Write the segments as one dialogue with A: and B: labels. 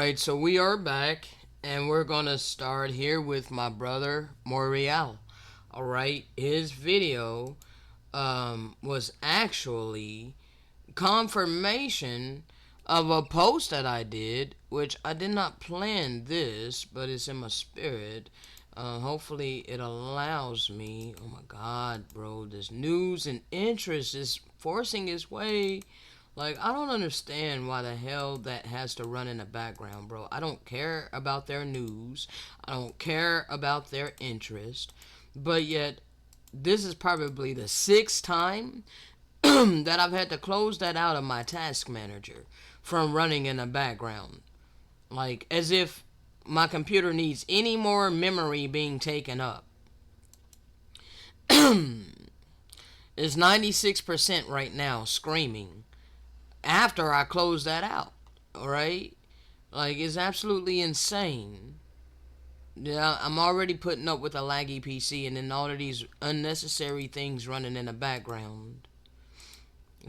A: Alright, so we are back, and we're gonna start here with my brother, Morial. Alright, his video was actually confirmation of a post that I did, which I did not plan this, but it's in my spirit. Hopefully it allows me. Oh my god, bro, this news and interest is forcing its way. Like, I don't understand why the hell that has to run in the background, bro. I don't care about their news. I don't care about their interest. But yet, this is probably the 6th time that I've had to close that out of my task manager from running in the background. Like, as if my computer needs any more memory being taken up. It's 96% right now screaming after I close that out. Alright? Like, it's absolutely insane. Yeah, I'm already putting up with a laggy PC and then all of these unnecessary things running in the background.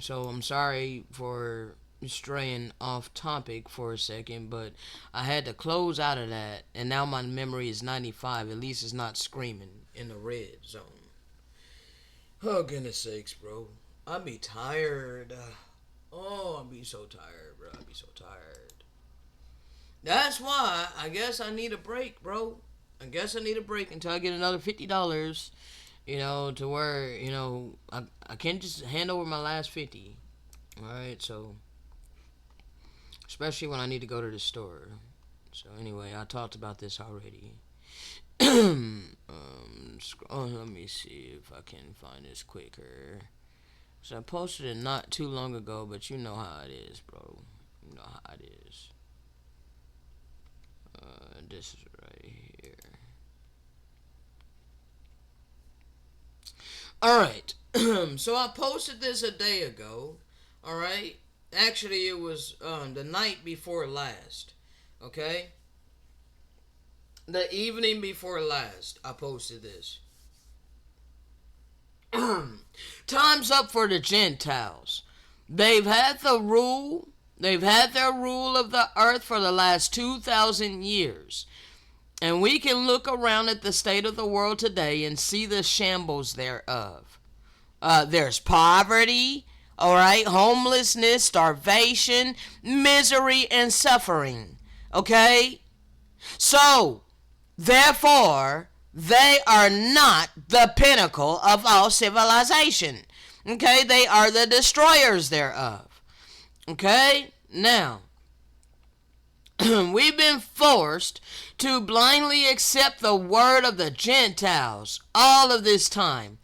A: So I'm sorry for straying off topic for a second, but I had to close out of that, and now my memory is 95. At least it's not screaming in the red zone. Oh, goodness sakes, bro. I be tired. Oh, I be so tired, bro. I be so tired. That's why I guess I need a break, bro. I guess I need a break until I get another $50, to where, I can't just hand over my last 50. Alright, so, especially when I need to go to the store. So anyway, I talked about this already. Let me see if I can find this quicker. So I posted it not too long ago, but you know how it is, bro. You know how it is. This is right here. Alright. So I posted this a day ago. Alright. Actually, it was the night before last. Okay? The evening before last, I posted this. Time's up for the Gentiles. They've had their rule of the earth for the last 2,000 years. And we can look around at the state of the world today and see the shambles thereof. There's poverty, alright, homelessness, starvation, misery, and suffering. Okay? So, therefore, they are not the pinnacle of all civilization. Okay? They are the destroyers thereof. Okay? Now, we've been forced to blindly accept the word of the Gentiles all of this time.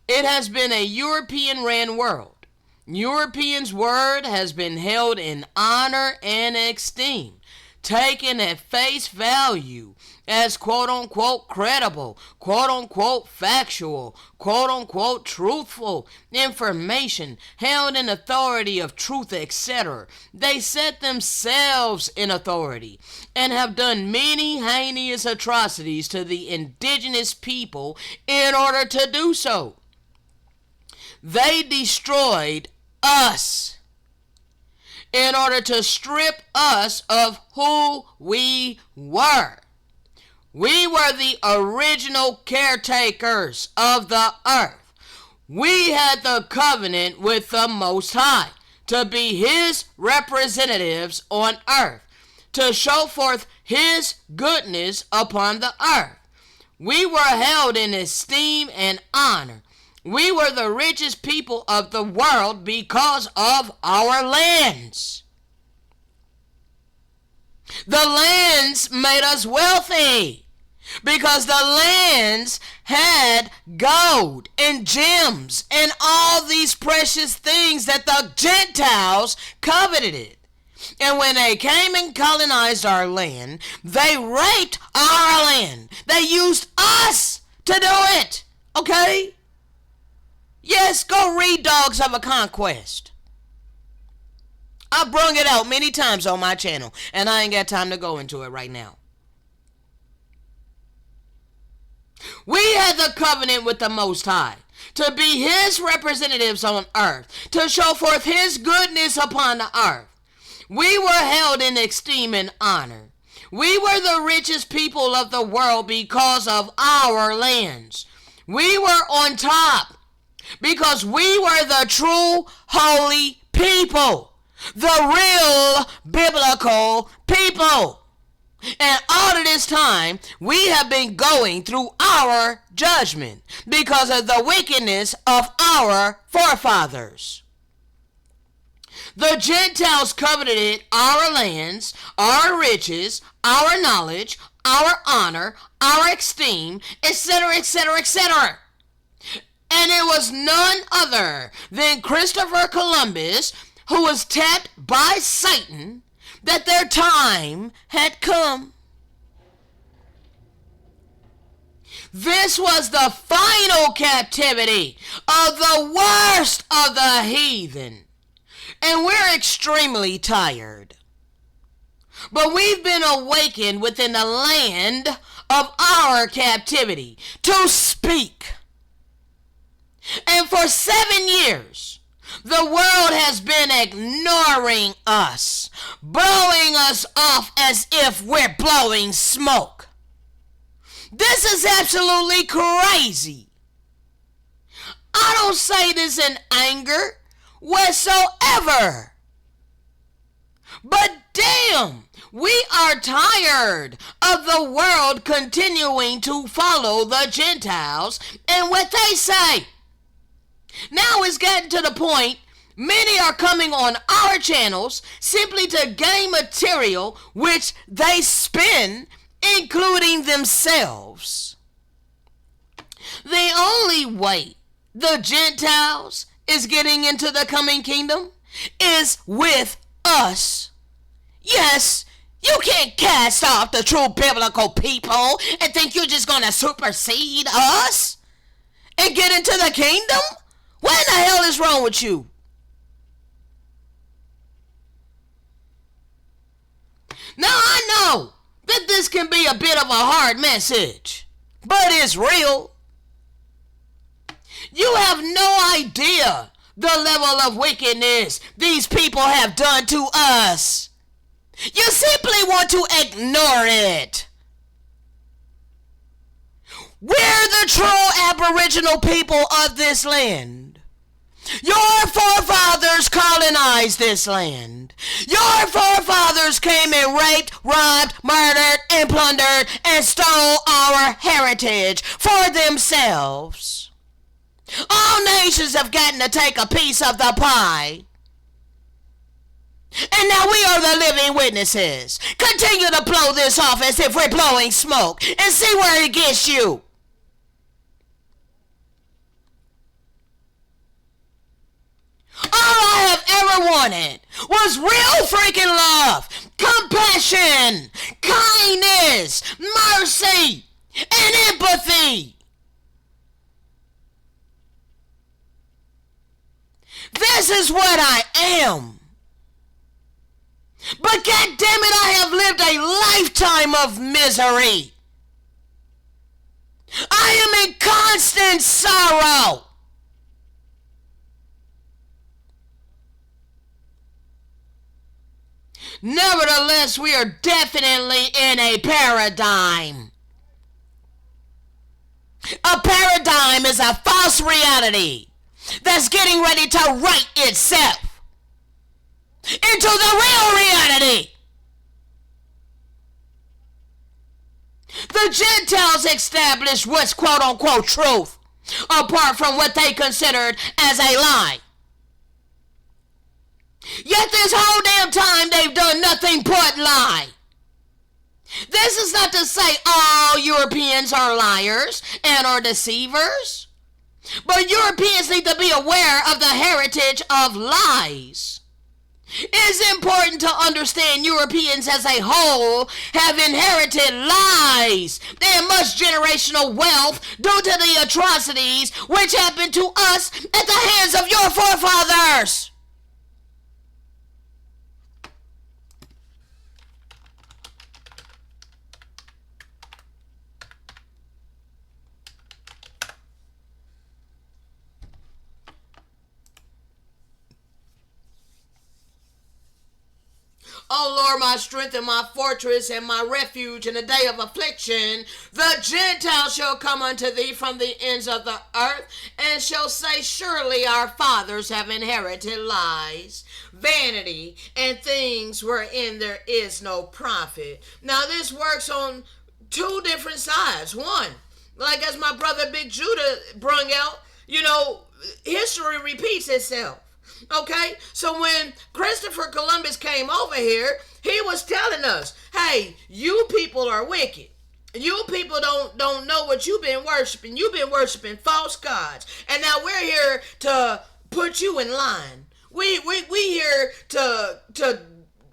A: It has been a European-ran world. Europeans' word has been held in honor and esteem, taken at face value as quote-unquote credible, quote-unquote factual, quote-unquote truthful information, held in authority of truth, etc. They set themselves in authority and have done many heinous atrocities to the indigenous people in order to do so. They destroyed us in order to strip us of who we were. We were the original caretakers of the earth. We had the covenant with the Most High to be His representatives on earth, to show forth His goodness upon the earth. We were held in esteem and honor. We were the richest people of the world because of our lands. The lands made us wealthy because the lands had gold and gems and all these precious things that the Gentiles coveted. And when they came and colonized our land, they raped our land. They used us to do it. Okay? Yes, go read Dogs of a Conquest. I brung it out many times on my channel, and I ain't got time to go into it right now. We had the covenant with the Most High to be His representatives on earth, to show forth His goodness upon the earth. We were held in esteem and honor. We were the richest people of the world because of our lands. We were on top because we were the true holy people, the real biblical people. And all of this time, we have been going through our judgment because of the wickedness of our forefathers. The Gentiles coveted our lands, our riches, our knowledge, our honor, our esteem, etc., etc., etc. And it was none other than Christopher Columbus, who was tapped by Satan, that their time had come. This was the final captivity of the worst of the heathen. And we're extremely tired. But we've been awakened within the land of our captivity to speak. And for 7 years, the world has been ignoring us, blowing us off as if we're blowing smoke. This is absolutely crazy. I don't say this in anger whatsoever. But damn, we are tired of the world continuing to follow the Gentiles and what they say. Now it's gotten to the point many are coming on our channels simply to gain material which they spin, including themselves. The only way the Gentiles is getting into the coming kingdom is with us. Yes, you can't cast off the true biblical people and think you're just going to supersede us and get into the kingdom? What in the hell is wrong with you? Now I know that this can be a bit of a hard message, but it's real. You have no idea the level of wickedness these people have done to us. You simply want to ignore it. We're the true aboriginal people of this land. Your forefathers colonized this land. Your forefathers came and raped, robbed, murdered, and plundered, and stole our heritage for themselves. All nations have gotten to take a piece of the pie. And now we are the living witnesses. Continue to blow this off as if we're blowing smoke and see where it gets you. All I have ever wanted was real freaking love, compassion, kindness, mercy, and empathy. This is what I am. But God damn it, I have lived a lifetime of misery. I am in constant sorrow. Nevertheless, we are definitely in a paradigm. A paradigm is a false reality that's getting ready to right itself into the real reality. The Gentiles established what's quote-unquote truth, apart from what they considered as a lie. Yet this whole damn time they've done nothing but lie. This is not to say all Europeans are liars and are deceivers, but Europeans need to be aware of the heritage of lies. It's important to understand Europeans as a whole have inherited lies and much generational wealth due to the atrocities which happened to us at the hands of your forefathers. my strength and my fortress and my refuge in the day of affliction, the Gentiles shall come unto thee from the ends of the earth, and shall say, surely our fathers have inherited lies, vanity, and things wherein there is no profit. Now this works on two different sides. One, like as my brother Big Judah brung out, history repeats itself. Okay, so when Christopher Columbus came over here, he was telling us, hey, you people are wicked. You people don't know what you've been worshiping. You've been worshiping false gods. And now we're here to put you in line. We here to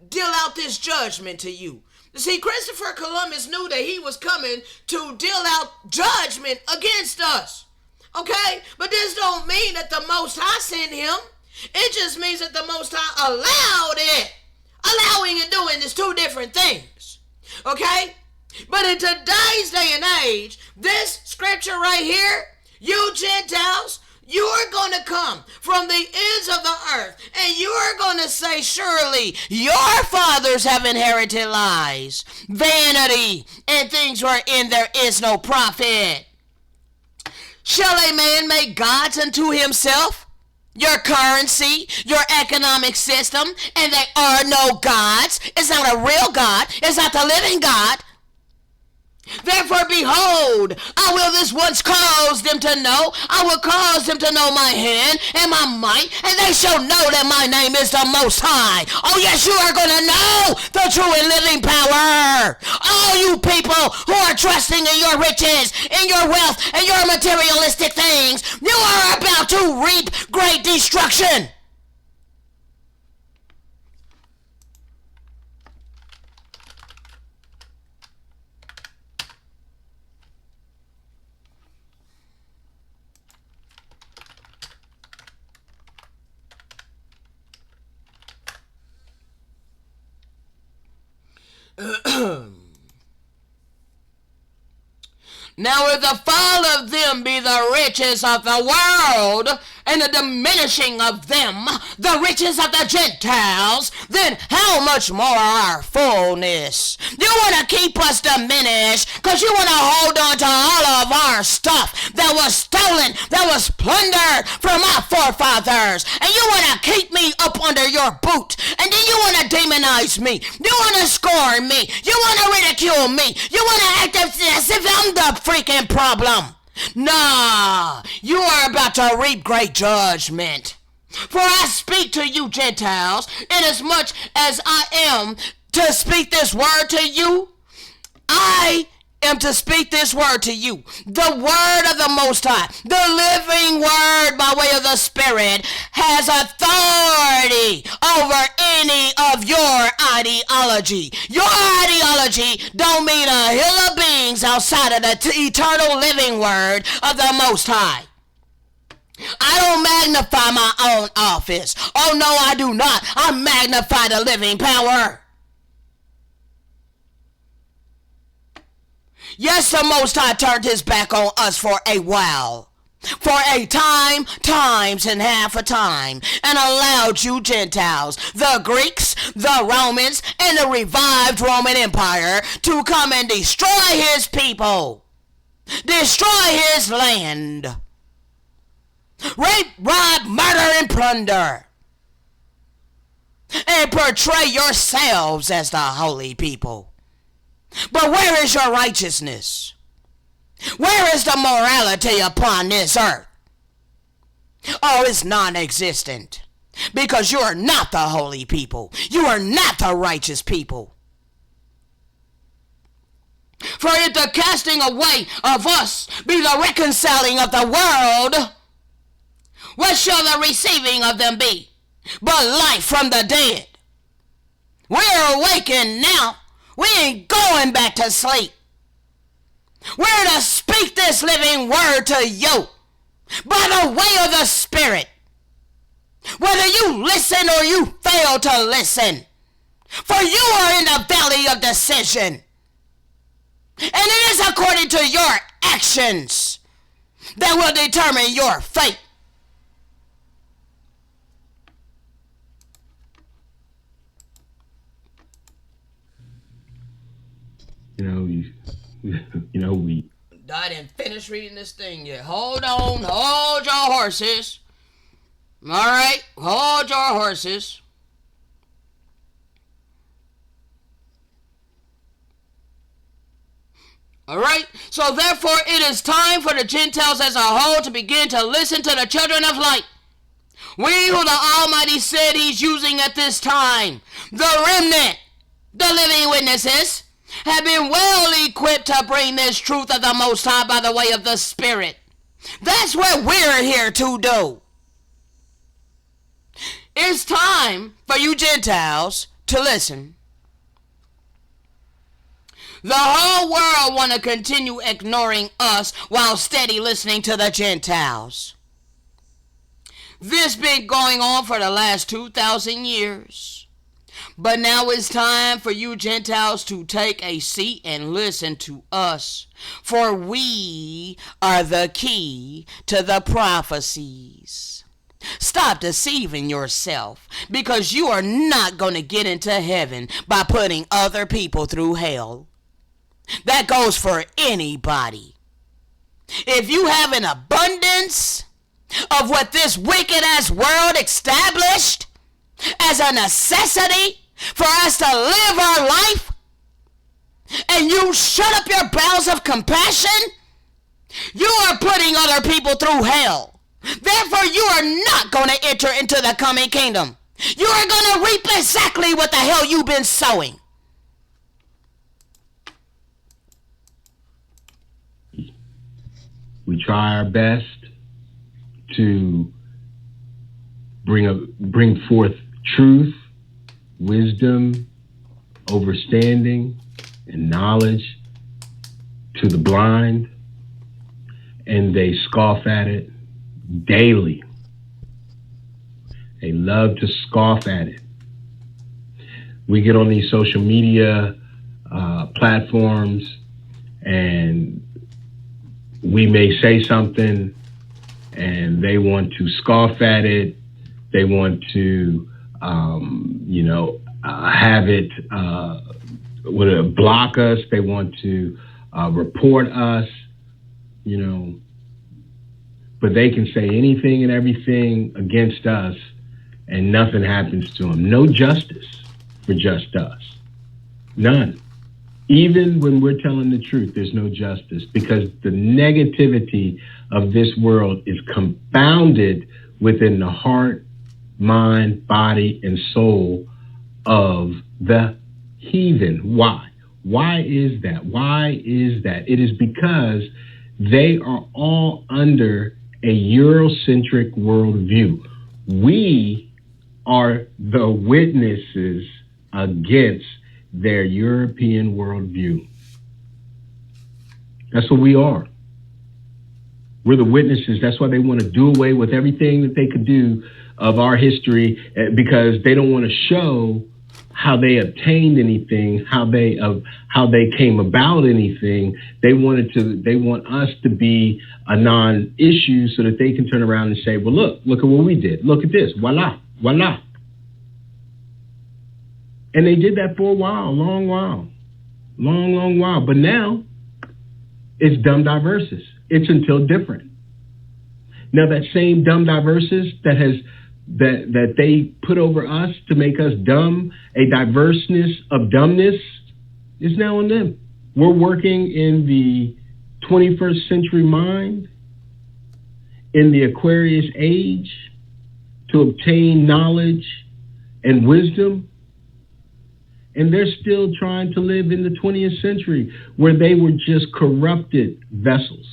A: deal out this judgment to you. See, Christopher Columbus knew that he was coming to deal out judgment against us. Okay? But this don't mean that the Most High sent him. It just means that the Most High allowed it. Allowing and doing is two different things. Okay? But in today's day and age, this scripture right here, you Gentiles, you are going to come from the ends of the earth, and you are going to say, surely your fathers have inherited lies, vanity, and things wherein there is no profit. Shall a man make gods unto himself? Your currency, your economic system, and they are no gods. It's not a real God. It's not the living God. Therefore, behold, I will this once cause them to know. I will cause them to know my hand and my might, and they shall know that my name is the Most High. Oh, yes, you are going to know the true and living power. All you people who are trusting in your riches, in your wealth, and your materialistic things, you are about to reap great destruction. Now if the fall of them be the riches of the world, and the diminishing of them the riches of the Gentiles, then how much more our fullness? You want to keep us diminished because you want to hold on to all of our stuff that was stolen, that was plundered from our forefathers, and you want to keep me up under your boot, and then you want to demonize me, you want to scorn me, you want to ridicule me, you want to act as if I'm the freaking problem. Nah, you are about to reap great judgment. For I speak to you Gentiles, inasmuch as I am to speak this word to you, I am to speak this word to you, the word of the Most High, the living word by way of the Spirit, has authority over any of your ideology. Your ideology don't mean a hill of beans outside of the eternal living word of the Most High. I don't magnify my own office. Oh no, I do not. I magnify the living power. Yes, the Most High turned his back on us for a while, for a time, times, and half a time, and allowed you Gentiles, the Greeks, the Romans, and the revived Roman Empire to come and destroy his people, destroy his land, rape, rob, murder, and plunder, and portray yourselves as the holy people. But where is your righteousness? Where is the morality upon this earth? Oh, it's non-existent. Because you are not the holy people. You are not the righteous people. For if the casting away of us be the reconciling of the world, what shall the receiving of them be but life from the dead? We're awakened now. We ain't going back to sleep. We're to speak this living word to you by the way of the Spirit. Whether you listen or you fail to listen. For you are in the valley of decision. And it is according to your actions that will determine your fate.
B: You know, we
A: I didn't finish reading this thing yet. Hold on, hold your horses. All right, hold your horses. Alright, so therefore it is time for the Gentiles as a whole to begin to listen to the children of light. We who the Almighty said He's using at this time, the remnant, the living witnesses, have been well equipped to bring this truth of the Most High by the way of the Spirit. That's what we're here to do. It's time for you Gentiles to listen. The whole world want to continue ignoring us while steady listening to the Gentiles. This been going on for the last 2,000 years. But now it's time for you Gentiles to take a seat and listen to us. For we are the key to the prophecies. Stop deceiving yourself, because you are not going to get into heaven by putting other people through hell. That goes for anybody. If you have an abundance of what this wicked ass world established as a necessity for us to live our life, and you shut up your bowels of compassion, you are putting other people through hell. Therefore, you are not going to enter into the coming kingdom. You are going to reap exactly what the hell you've been sowing.
B: we try our best to bring forth truth, wisdom, understanding, and knowledge to the blind, and they scoff at it daily. They love to scoff at it. We get on these social media platforms, and we may say something, and they want to scoff at it. They want to, have it block us. They want to report us, but they can say anything and everything against us, and nothing happens to them. No justice for just us. None. Even when we're telling the truth, there's no justice, because the negativity of this world is confounded within the heart, mind, body, and soul of the heathen. Why? Why is that? Why is that? It is because they are all under a Eurocentric worldview. We are the witnesses against their European worldview. That's what we are. We're the witnesses. That's why they want to do away with everything that they could do of our history, because they don't want to show how they obtained anything, how they came about anything. They want us to be a non-issue so that they can turn around and say, well, look at what we did. Look at this. Voila, voila. And they did that for a while, long while. But now it's dumb diverses. It's until different. Now that same dumb diverses that they put over us to make us dumb, a diverseness of dumbness, is now on them. We're working in the 21st century mind, in the Aquarius age, to obtain knowledge and wisdom. And they're still trying to live in the 20th century, where they were just corrupted vessels.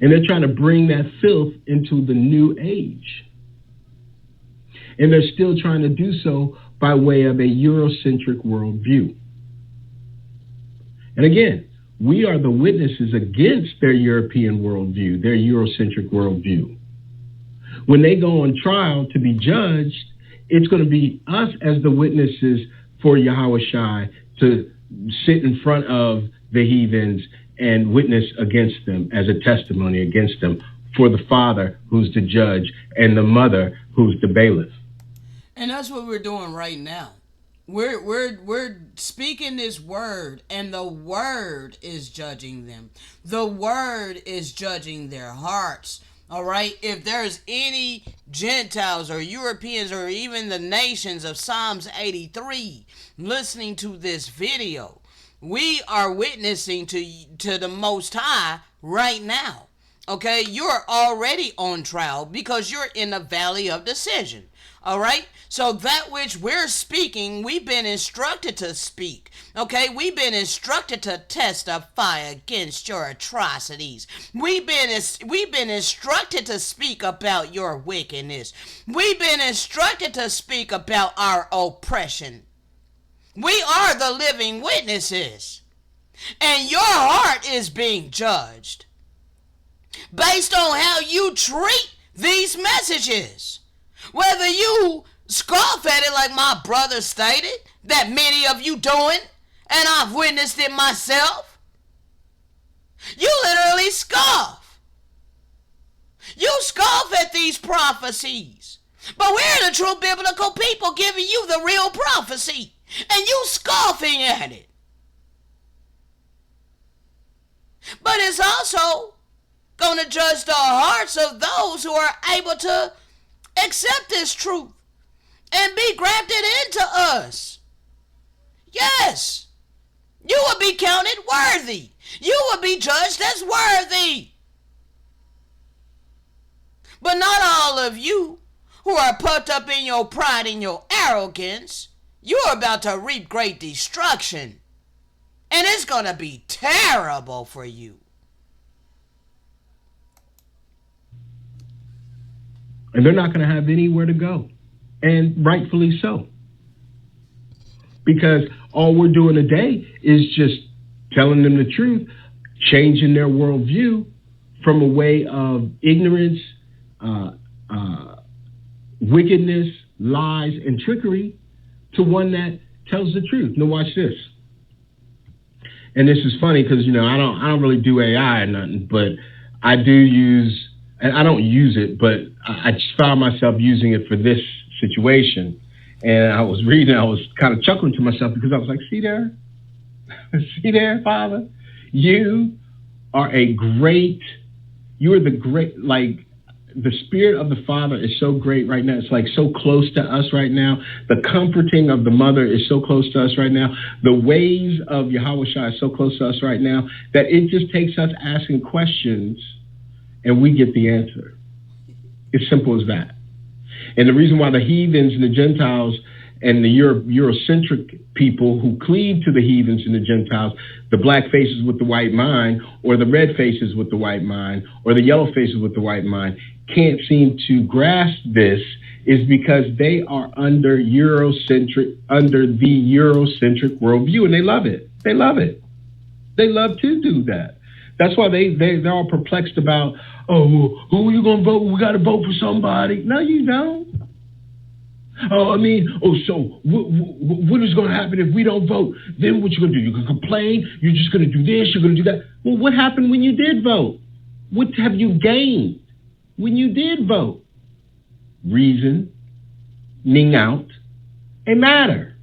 B: And they're trying to bring that filth into the new age. And they're still trying to do so by way of a Eurocentric worldview. And again, we are the witnesses against their European worldview, their Eurocentric worldview. When they go on trial to be judged, it's going to be us as the witnesses for Yahweh Shai to sit in front of the heathens and witness against them as a testimony against them for the father who's the judge and the mother who's the bailiff.
A: And that's what we're doing right now. We're speaking this word, and the word is judging them. The word is judging their hearts. All right. If there's any Gentiles or Europeans or even the nations of Psalms 83 listening to this video, we are witnessing to the Most High right now. Okay, you're already on trial because you're in the valley of decision. All right, so that which we're speaking, we've been instructed to speak. Okay, we've been instructed to testify against your atrocities. We've been instructed to speak about your wickedness. We've been instructed to speak about our oppression. We are the living witnesses, and your heart is being judged based on how you treat these messages. Whether you scoff at it like my brother stated, that many of you doing, and I've witnessed it myself. You literally scoff. You scoff at these prophecies. But we're the true biblical people giving you the real prophecy, and you scoffing at it. But it's also going to judge the hearts of those who are able to accept this truth and be grafted into us. Yes, you will be counted worthy. You will be judged as worthy. But not all of you who are puffed up in your pride and your arrogance, you are about to reap great destruction. And it's going to be terrible for you.
B: And they're not going to have anywhere to go. And rightfully so. Because all we're doing today is just telling them the truth, changing their worldview from a way of ignorance, wickedness, lies, and trickery to one that tells the truth. Now watch this. And this is funny because, you know, I don't really do AI or nothing, but I do use, and I don't use it, but I just found myself using it for this situation. And I was reading, I was kind of chuckling to myself because I was like, see there? See there, Father? You are the great, like, the Spirit of the Father is so great right now. It's like so close to us right now. The comforting of the Mother is so close to us right now. The ways of Yahushua is so close to us right now that it just takes us asking questions and we get the answer. It's simple as that. And the reason why the heathens and the Gentiles and the Eurocentric people who cleave to the heathens and the Gentiles, the black faces with the white mind, or the red faces with the white mind, or the yellow faces with the white mind, can't seem to grasp this is because they are under the Eurocentric worldview, and they love it. They love it. They love to do that. That's why they're all perplexed about, oh, well, who are you going to vote? We got to vote for somebody. No, you don't. Oh, I mean, so what is going to happen if we don't vote? Then what you going to do? You're going to complain? You're just going to do this? You're going to do that? Well, what happened when you did vote? What have you gained when you did vote? Reasoning out a matter.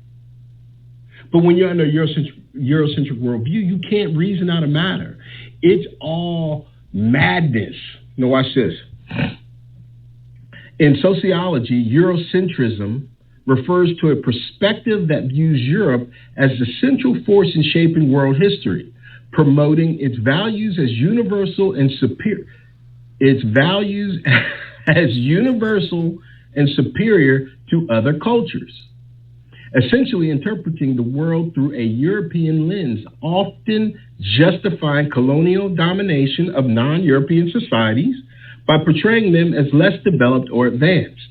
B: But when you're under a Eurocentric worldview, you can't reason out a matter. It's all madness. Now watch this. In sociology, Eurocentrism refers to a perspective that views Europe as the central force in shaping world history, promoting its values as universal and superior. Its values as universal and superior to other cultures. Essentially interpreting the world through a European lens, often justifying colonial domination of non-European societies by portraying them as less developed or advanced.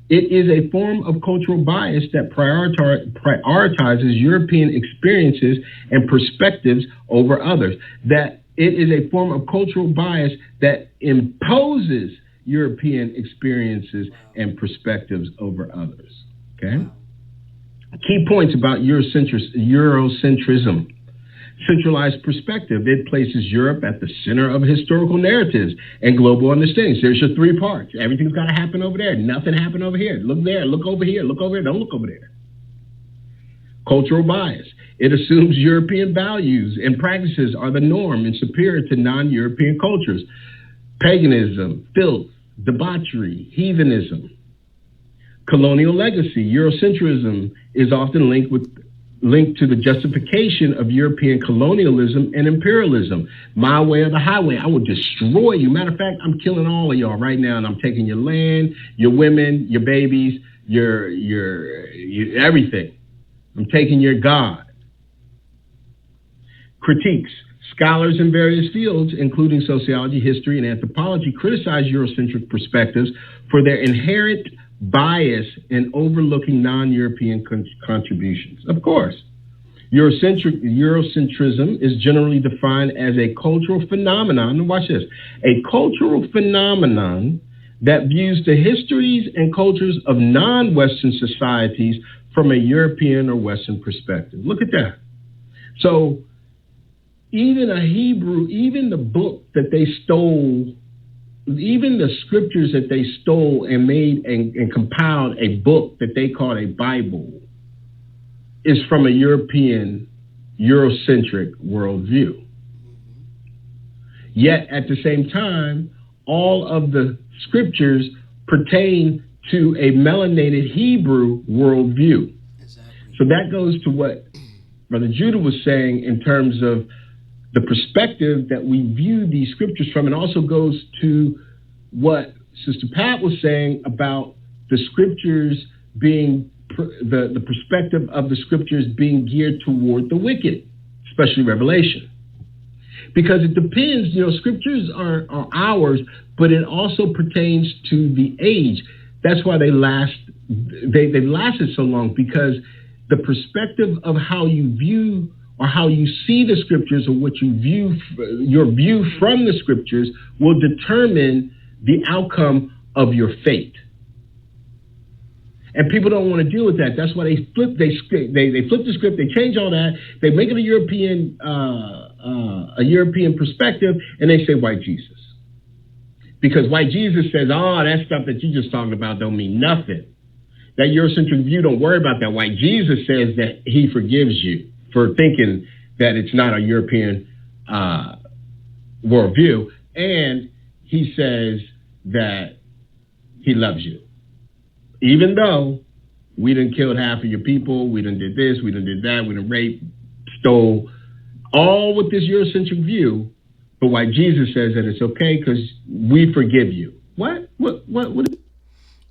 B: It is a form of cultural bias that prioritizes European experiences and perspectives over others. That it is a form of cultural bias that imposes European experiences and perspectives over others. Okay? Key points about Eurocentrism. Centralized perspective. It places Europe at the center of historical narratives and global understandings. There's your three parts. Everything's got to happen over there. Nothing happened over here. Look there. Look over here. Look over here. Don't look over there. Cultural bias. It assumes European values and practices are the norm and superior to non-European cultures. Paganism, filth, debauchery, heathenism. Colonial legacy. Eurocentrism is often linked to the justification of European colonialism and imperialism. My way or the highway. I will destroy you. Matter of fact, I'm killing all of y'all right now, and I'm taking your land, your women, your babies, your everything. I'm taking your God. Critiques. Scholars in various fields, including sociology, history, and anthropology, criticize Eurocentric perspectives for their inherent bias in overlooking non-European contributions. Of course, Eurocentrism is generally defined as a cultural phenomenon. Watch this. A cultural phenomenon that views the histories and cultures of non-Western societies from a European or Western perspective. Look at that. So even the book that they stole, even the scriptures that they stole and made and compiled a book that they called a Bible is from a European, Eurocentric worldview. Yet at the same time, all of the scriptures pertain to a melanated Hebrew worldview. Exactly. So that goes to what Brother Judah was saying in terms of the perspective that we view these scriptures from, and also goes to what Sister Pat was saying about the scriptures being, the perspective of the scriptures being geared toward the wicked, especially Revelation. Because it depends, scriptures are ours, but it also pertains to the age. That's why they've lasted so long, because the perspective of how you view or how you see the scriptures, or what you view, your view from the scriptures, will determine the outcome of your fate. And people don't want to deal with that. That's why they flip the script, they change all that, they make it a European perspective, and they say white Jesus. Because white Jesus says, oh, that stuff that you just talking about don't mean nothing. That Eurocentric view, don't worry about that. White Jesus says that he forgives you for thinking that it's not a European worldview. And he says that he loves you. Even though we done killed half of your people, we done did this, we done did that, we done raped, stole, all with this Eurocentric view, but white Jesus says that it's okay because we forgive you. What?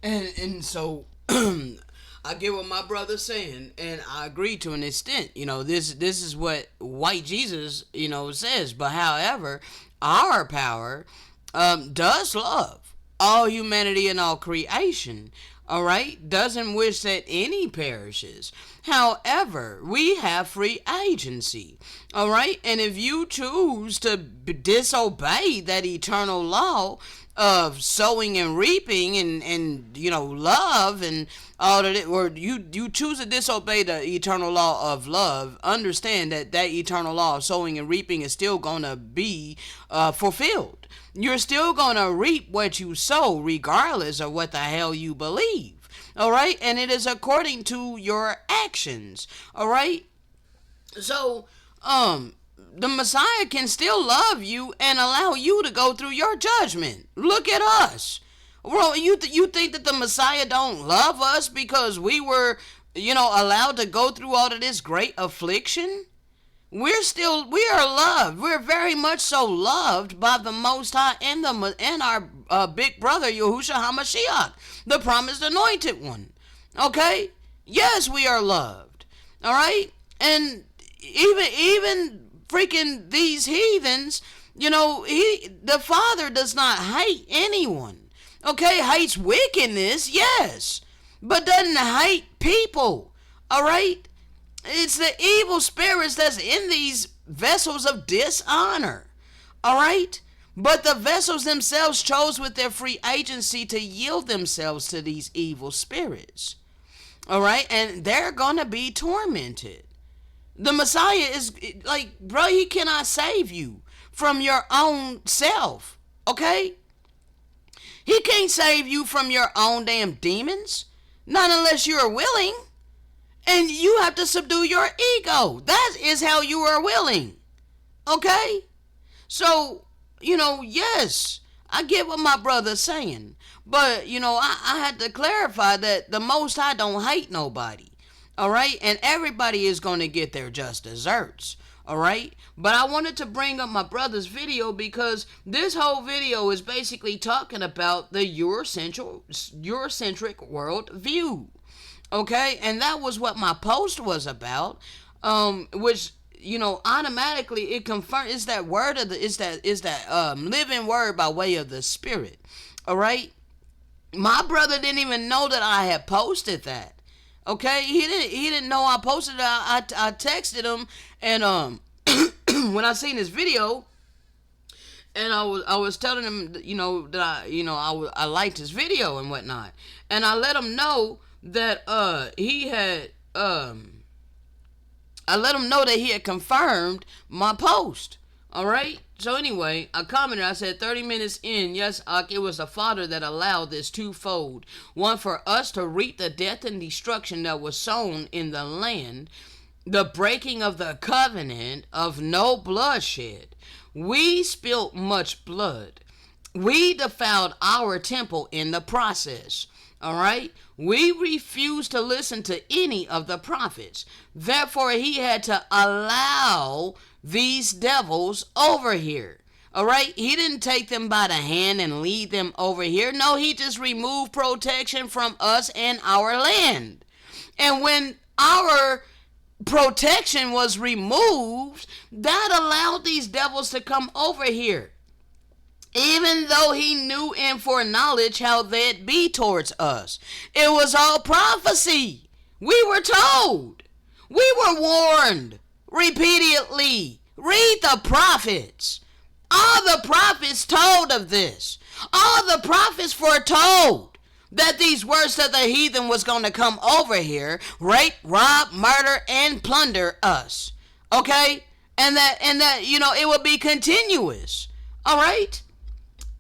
A: And so I get what my brother's saying, and I agree to an extent. This is what white Jesus, says. But however, our power does love all humanity and all creation. All right, doesn't wish that any perishes. However, we have free agency. All right, and if you choose to disobey that eternal law of sowing and reaping and love and all of it, or you choose to disobey the eternal law of love, understand that eternal law of sowing and reaping is still gonna be fulfilled. You're still gonna reap what you sow, regardless of what the hell you believe. All right, and it is according to your actions. All right, so the Messiah can still love you and allow you to go through your judgment. Look at us. Well, you think that the Messiah don't love us because we were, allowed to go through all of this great affliction? We are loved. We're very much so loved by the Most High and our big brother Yahushua HaMashiach, the promised anointed one. Okay? Yes, we are loved. All right? And even freaking these heathens, the Father does not hate anyone. Okay? Hates wickedness, yes, but doesn't hate people. All right? It's the evil spirits that's in these vessels of dishonor. All right? But the vessels themselves chose with their free agency to yield themselves to these evil spirits. All right? And they're going to be tormented. The Messiah is like, bro, he cannot save you from your own self. Okay? He can't save you from your own damn demons. Not unless you're willing. And you have to subdue your ego. That is how you are willing. Okay? So, yes, I get what my brother's saying. But, I had to clarify that the Most High don't hate nobody. All right? And everybody is going to get their just desserts. All right? But I wanted to bring up my brother's video because this whole video is basically talking about the Eurocentric world view. Okay? And that was what my post was about. Which automatically it confirms is that word of the is that living word by way of the Spirit. All right, my brother didn't even know that I had posted that. Okay, he didn't know I posted it. I texted him, and when I seen this video, and I was telling him that I liked his video and whatnot, and I let him know that he had I let him know that he had confirmed my post. All right. So anyway, I commented. I said 30 minutes in, yes, it was the Father that allowed this twofold. One, for us to reap the death and destruction that was sown in the land, the breaking of the covenant of no bloodshed. We spilt much blood. We defiled our temple in the process. All right? We refused to listen to any of the prophets. Therefore, he had to allow these devils over here. All right? He didn't take them by the hand and lead them over here. No, he just removed protection from us and our land. And when our protection was removed, that allowed these devils to come over here. Even though he knew and foreknowledge how they'd be towards us. It was all prophecy. We were told. We were warned repeatedly. Read the prophets. All the prophets told of this. All the prophets foretold that these words of the heathen was going to come over here, rape, rob, murder, and plunder us. Okay? And that it would be continuous. All right?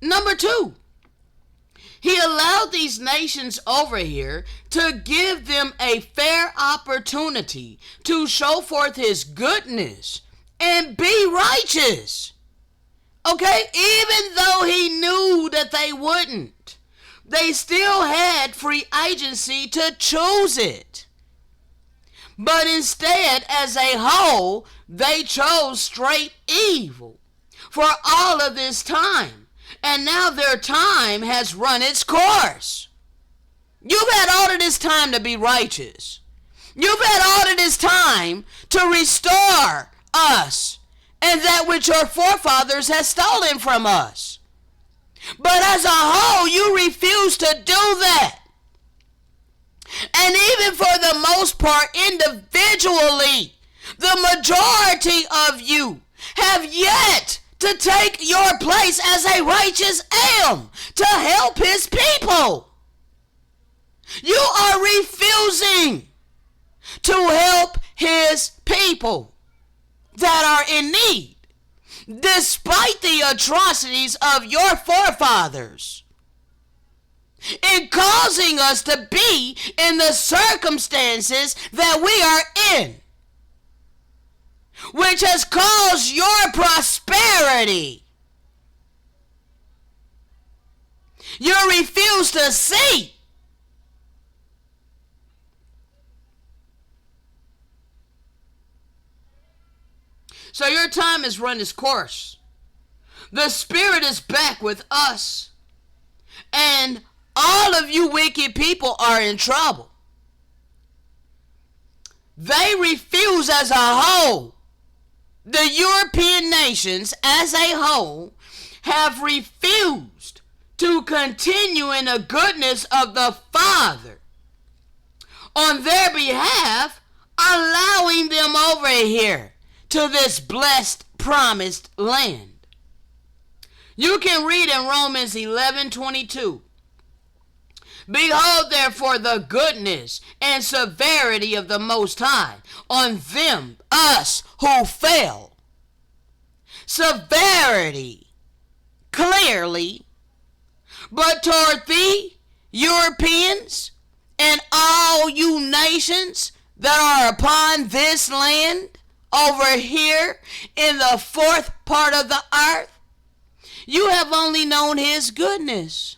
A: Number 2, he allowed these nations over here to give them a fair opportunity to show forth his goodness and be righteous. Okay, even though he knew that they wouldn't, they still had free agency to choose it. But instead, as a whole, they chose straight evil for all of this time. And now their time has run its course. You've had all of this time to be righteous. You've had all of this time to restore us and that which your forefathers have stolen from us. But as a whole, you refuse to do that. And even for the most part, individually, the majority of you have yet to take your place as a righteous am to help his people. You are refusing to help his people that are in need, despite the atrocities of your forefathers, in causing us to be in the circumstances that we are in, which has caused your prosperity. You refuse to see. So your time has run its course. The Spirit is back with us. And all of you wicked people are in trouble. They refuse as a whole. The European nations as a whole have refused to continue in the goodness of the Father on their behalf, allowing them over here to this blessed, promised land. You can read in Romans 11:22. Behold, therefore, the goodness and severity of the Most High on them, us who fell. Severity, clearly, but toward thee, Europeans, and all you nations that are upon this land over here in the fourth part of the earth, you have only known his goodness.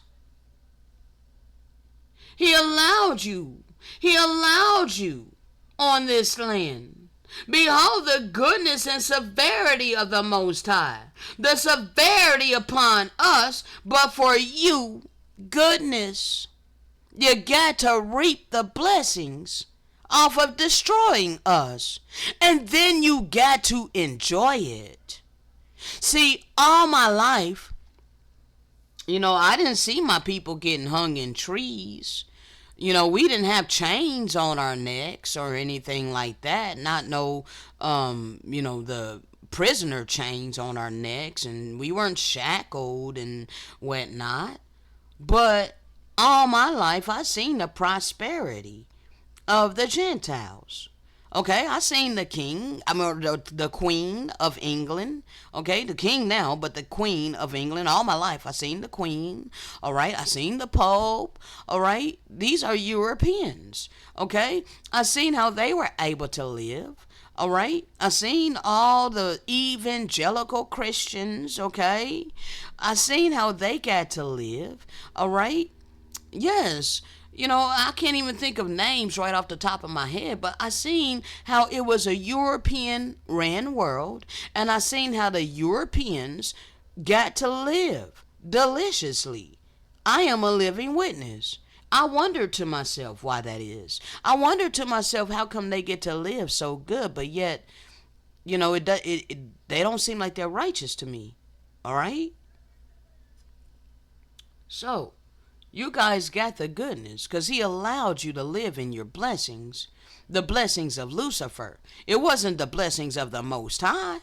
A: He allowed you. He allowed you on this land. Behold the goodness and severity of the Most High. The severity upon us, but for you, goodness. You got to reap the blessings off of destroying us. And then you got to enjoy it. See, all my life, I didn't see my people getting hung in trees. We didn't have chains on our necks or anything like that. Not no, the prisoner chains on our necks, and we weren't shackled and whatnot. But all my life, I seen the prosperity of the Gentiles. Okay, I seen the king, the queen of England. Okay, the king now, but the queen of England. All my life, I seen the queen. All right, I seen the pope. All right, these are Europeans. Okay, I seen how they were able to live. All right, I seen all the evangelical Christians. Okay, I seen how they got to live. All right, yes. I can't even think of names right off the top of my head, but I seen how it was a European ran world, and I seen how the Europeans got to live deliciously. I am a living witness. I wondered to myself why that is. I wondered to myself how come they get to live so good, but yet, they don't seem like they're righteous to me. All right? So, you guys got the goodness because he allowed you to live in your blessings, the blessings of Lucifer. It wasn't the blessings of the Most High.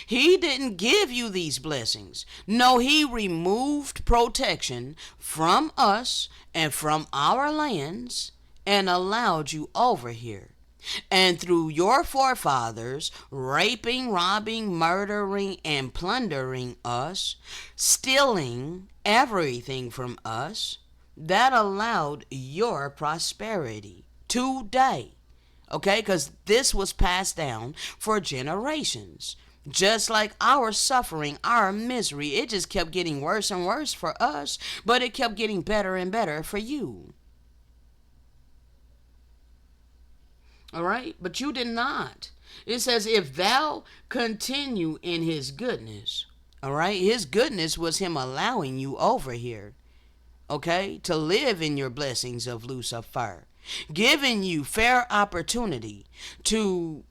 A: He didn't give you these blessings. No, he removed protection from us and from our lands and allowed you over here. And through your forefathers raping, robbing, murdering, and plundering us, stealing everything from us, that allowed your prosperity today. Okay, because this was passed down for generations. Just like our suffering, our misery, it just kept getting worse and worse for us, but it kept getting better and better for you. All right, but you did not. It says, if thou continue in his goodness. All right, his goodness was him allowing you over here, okay, to live in your blessings of Lucifer, giving you fair opportunity to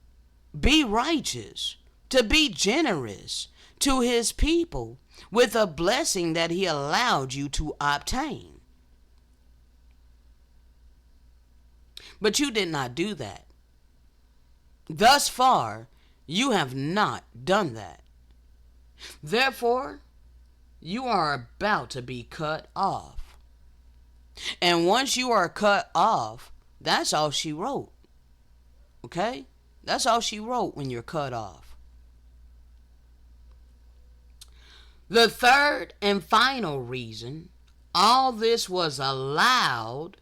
A: be righteous, to be generous to his people with a blessing that he allowed you to obtain. But you did not do that. Thus far, you have not done that. Therefore, you are about to be cut off. And once you are cut off, that's all she wrote. Okay? That's all she wrote when you're cut off. The third and final reason all this was allowed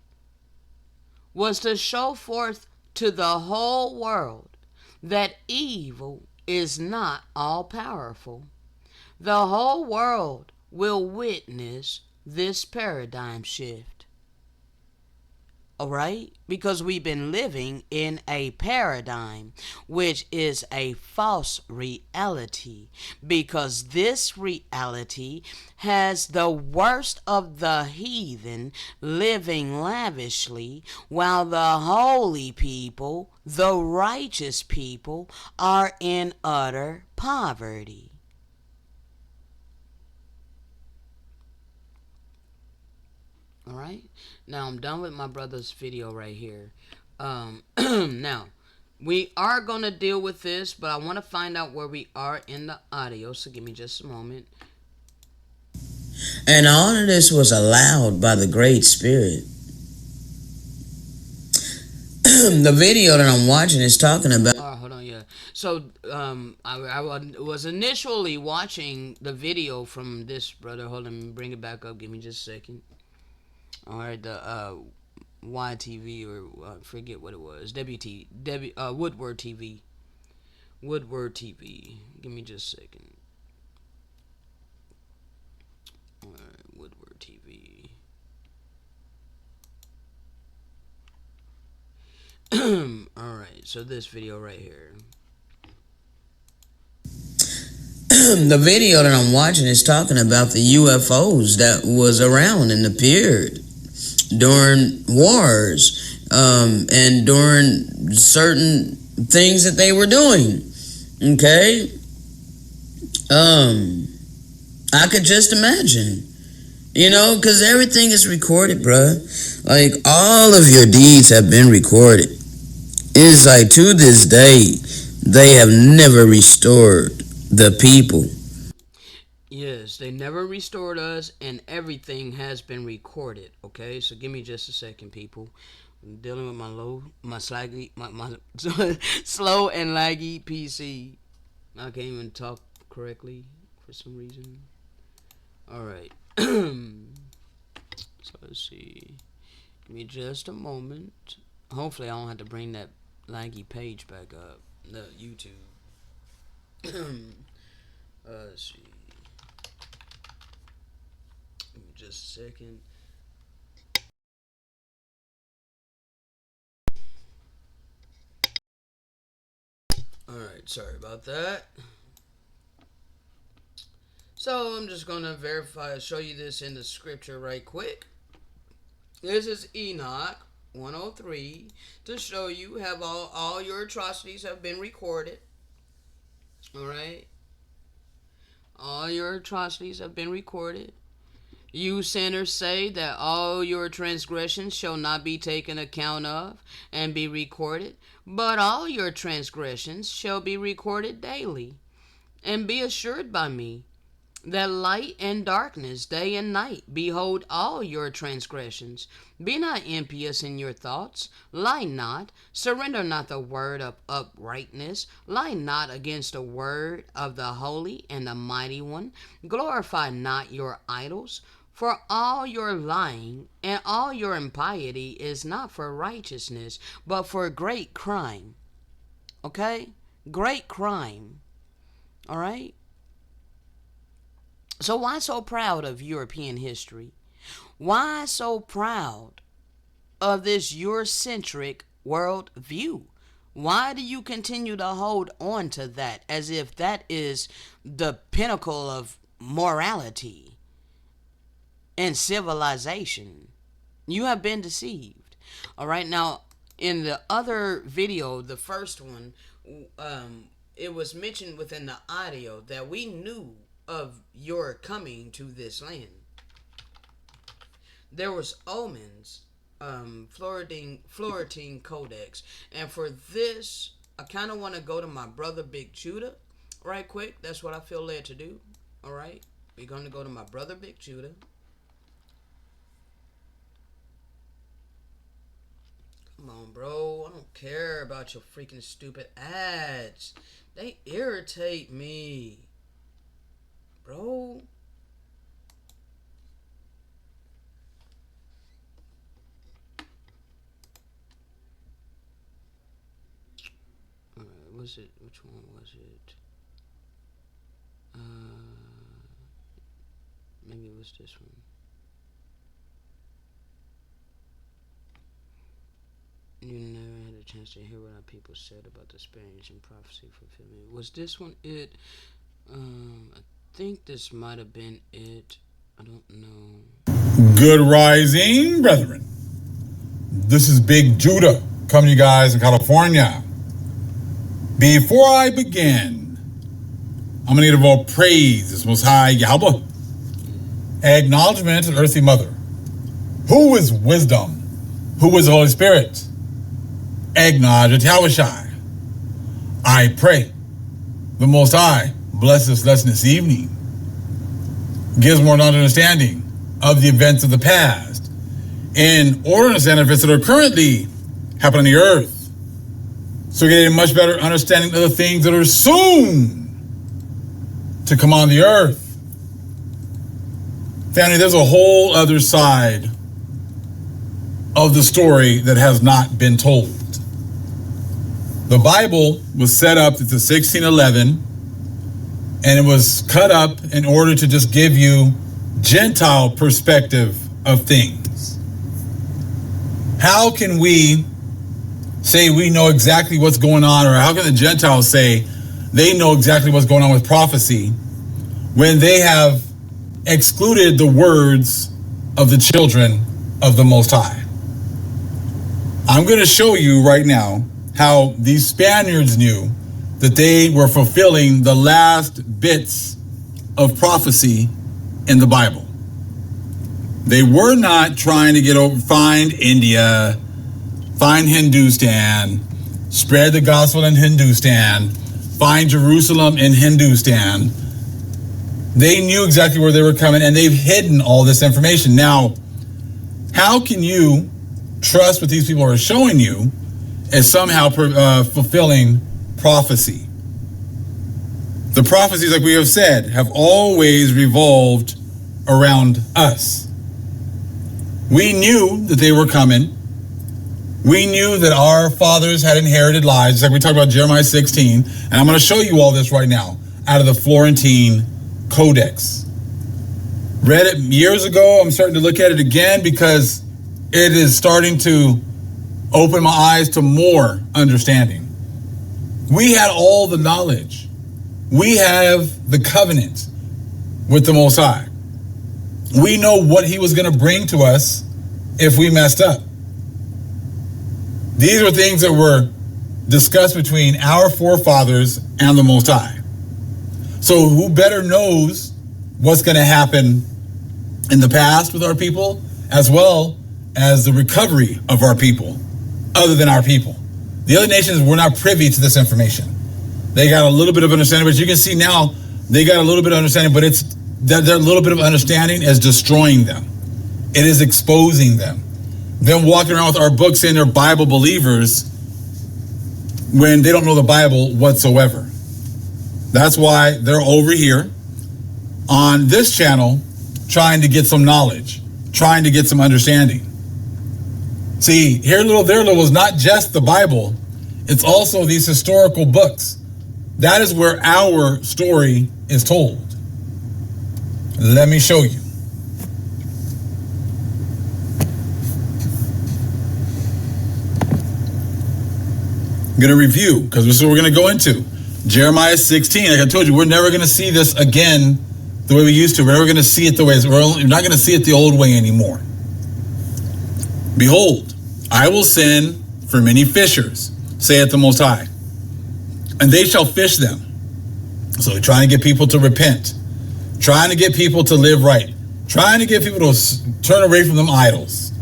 A: was to show forth to the whole world that evil is not all powerful. The whole world will witness this paradigm shift. All right? Because we've been living in a paradigm which is a false reality. Because this reality has the worst of the heathen living lavishly, while the holy people, the righteous people, are in utter poverty. All right, now I'm done with my brother's video right here. Now we are going to deal with this, but I want to find out where we are in the audio, so give me just a moment.
C: And all of this was allowed by the Great Spirit. The video that I'm watching is talking about.
A: Hold on, yeah. So I was initially watching the video from this brother. Hold on, bring it back up. Give me just a second. All right, the YTV, or I forget what it was. Woodward TV. Woodward TV. Give me just a second. Alright, Woodward TV. Alright, so this video right here.
C: The video that I'm watching is talking about the UFOs that was around and appeared during wars, and during certain things that they were doing. Okay? I could just imagine. You know, because everything is recorded, bruh. Like, all of your deeds have been recorded. It's like, to this day, they have never restored the people.
A: Yes, they never restored us, and everything has been recorded. Okay, so give me just a second, people. I'm dealing with my slow and laggy PC. I can't even talk correctly for some reason. All right. So let's see. Give me just a moment. Hopefully, I don't have to bring that laggy page back up. The YouTube. Let's see. Give me just a second. Alright, sorry about that. So I'm just gonna show you this in the scripture right quick. This is Enoch 103 to show you have all your atrocities have been recorded. Alright. All your atrocities have been recorded. You sinners say that all your transgressions shall not be taken account of and be recorded, but all your transgressions shall be recorded daily. And be assured by me that light and darkness, day and night, behold all your transgressions. Be not impious in your thoughts, lie not, surrender not the word of uprightness, lie not against the word of the holy and the mighty one, glorify not your idols, for all your lying and all your impiety is not for righteousness, but for great crime. Okay? Great crime. Alright? So why so proud of European history? Why so proud of this Eurocentric world view? Why do you continue to hold on to that as if that is the pinnacle of morality and civilization? You have been deceived. All right, now in the other video, the first one, it was mentioned within the audio that we knew of your coming to this land. There was omens, Florentine Codex, and for this, I kind of want to go to my brother Big Judah, right quick. That's what I feel led to do. All right, we're going to go to my brother Big Judah. Come on, bro. I don't care about your freaking stupid ads. They irritate me. Bro. Alright, was it? Which one was it? Maybe it was this one. You never had a chance to hear what our people said about the Spanish and prophecy fulfillment. Was this one it? I think this might have been it. I don't know.
D: Good rising, brethren. This is Big Judah coming to you guys in California. Before I begin, I'm going to give all praise this Most High Yahweh. Acknowledgement to the Earthly Mother. Who is wisdom? Who is the Holy Spirit? Acknowledge Yahushai. I pray the Most High bless this lesson this evening. Gives more understanding of the events of the past in order to understand events that are currently happening on the earth. So we get a much better understanding of the things that are soon to come on the earth. Family, there's a whole other side of the story that has not been told. The Bible was set up to 1611, and it was cut up in order to just give you Gentile perspective of things. How can we say we know exactly what's going on, or how can the Gentiles say they know exactly what's going on with prophecy when they have excluded the words of the children of the Most High? I'm going to show you right now how these Spaniards knew that they were fulfilling the last bits of prophecy in the Bible. They were not trying to find India, find Hindustan, spread the gospel in Hindustan, find Jerusalem in Hindustan. They knew exactly where they were coming, and they've hidden all this information. Now, how can you trust what these people are showing you as somehow fulfilling prophecy? The prophecies, like we have said, have always revolved around us. We knew that they were coming. We knew that our fathers had inherited lives, just like we talked about Jeremiah 16. And I'm going to show you all this right now out of the Florentine Codex. Read it years ago. I'm starting to look at it again because it is starting to open my eyes to more understanding. We had all the knowledge. We have the covenant with the Most High. We know what he was going to bring to us if we messed up. These are things that were discussed between our forefathers and the Most High. So who better knows what's going to happen in the past with our people, as well as the recovery of our people, other than our people. The other nations were not privy to this information. They got a little bit of understanding, but you can see now they got a little bit of understanding, but it's that little bit of understanding is destroying them. It is exposing them. Them walking around with our books saying they're Bible believers when they don't know the Bible whatsoever. That's why they're over here on this channel trying to get some knowledge, trying to get some understanding. See, here little, there little is not just the Bible. It's also these historical books. That is where our story is told. Let me show you. I'm going to review, because this is what we're going to go into. Jeremiah 16, like I told you, we're never going to see this again the way we used to. We're never going to see it the way we're not going to see it the old way anymore. Behold, I will send for many fishers, saith the Most High, and they shall fish them. So we're trying to get people to repent, trying to get people to live right, trying to get people to turn away from them idols,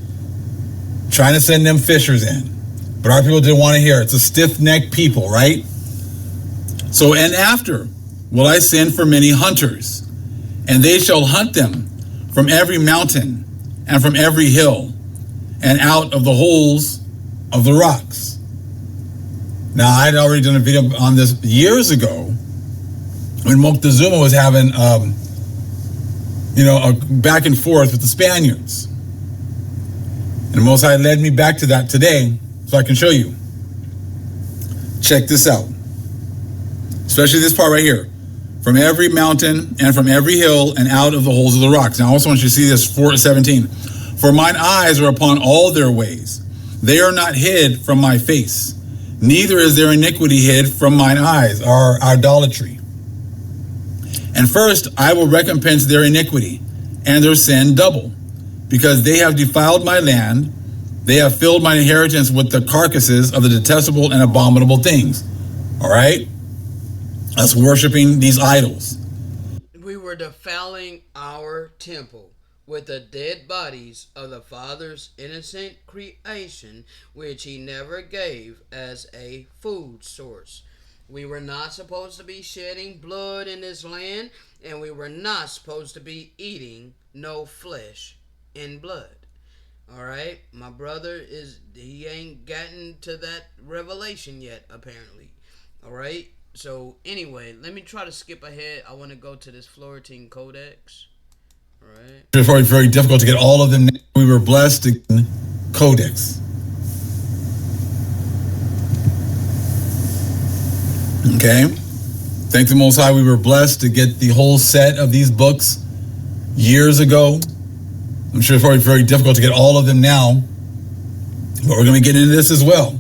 D: trying to send them fishers in. But our people didn't want to hear it. It's a stiff-necked people, right? So, and after will I send for many hunters, and they shall hunt them from every mountain and from every hill and out of the holes of the rocks. Now, I had already done a video on this years ago when Moctezuma was having, a back and forth with the Spaniards. And the Most High led me back to that today so I can show you. Check this out. Especially this part right here. From every mountain and from every hill and out of the holes of the rocks. Now I also want you to see this 4:17. For mine eyes are upon all their ways. They are not hid from my face. Neither is their iniquity hid from mine eyes, our idolatry. And first I will recompense their iniquity and their sin double, because they have defiled my land. They have filled my inheritance with the carcasses of the detestable and abominable things. All right? Us worshiping these idols.
A: We were defiling our temple with the dead bodies of the Father's innocent creation, which he never gave as a food source. We were not supposed to be shedding blood in this land, and we were not supposed to be eating no flesh and blood. Alright, my brother he ain't gotten to that revelation yet, apparently. Alright, so anyway, let me try to skip ahead. I want to go to this Florentine Codex. Alright.
D: It's very, very difficult to get all of them. We were blessed to Codex. Okay? Thank the Most High, we were blessed to get the whole set of these books years ago. I'm sure it's probably very difficult to get all of them now, but we're going to get into this as well,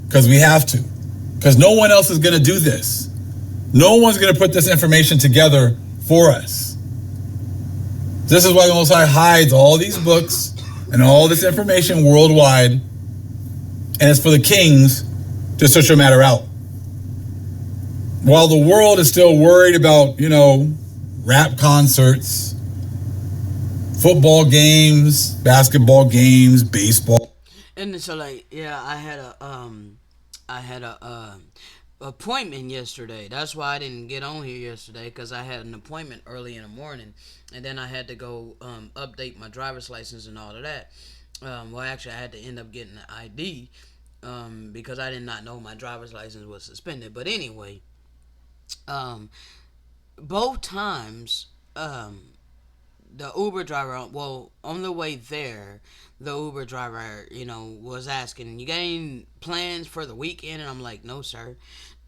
D: because we have to. Because no one else is going to do this. No one's going to put this information together for us. This is why the Most High hides all these books and all this information worldwide, and it's for the kings to search the matter out. While the world is still worried about, rap concerts, football games, basketball games, baseball.
A: And so, like, yeah, I had a appointment yesterday. That's why I didn't get on here yesterday, because I had an appointment early in the morning, and then I had to go update my driver's license and all of that. Well, actually, I had to end up getting an ID because I did not know my driver's license was suspended. But anyway, both times, the Uber driver, well, on the way there, the Uber driver, was asking, "You got any plans for the weekend?" And I'm like, "No, sir."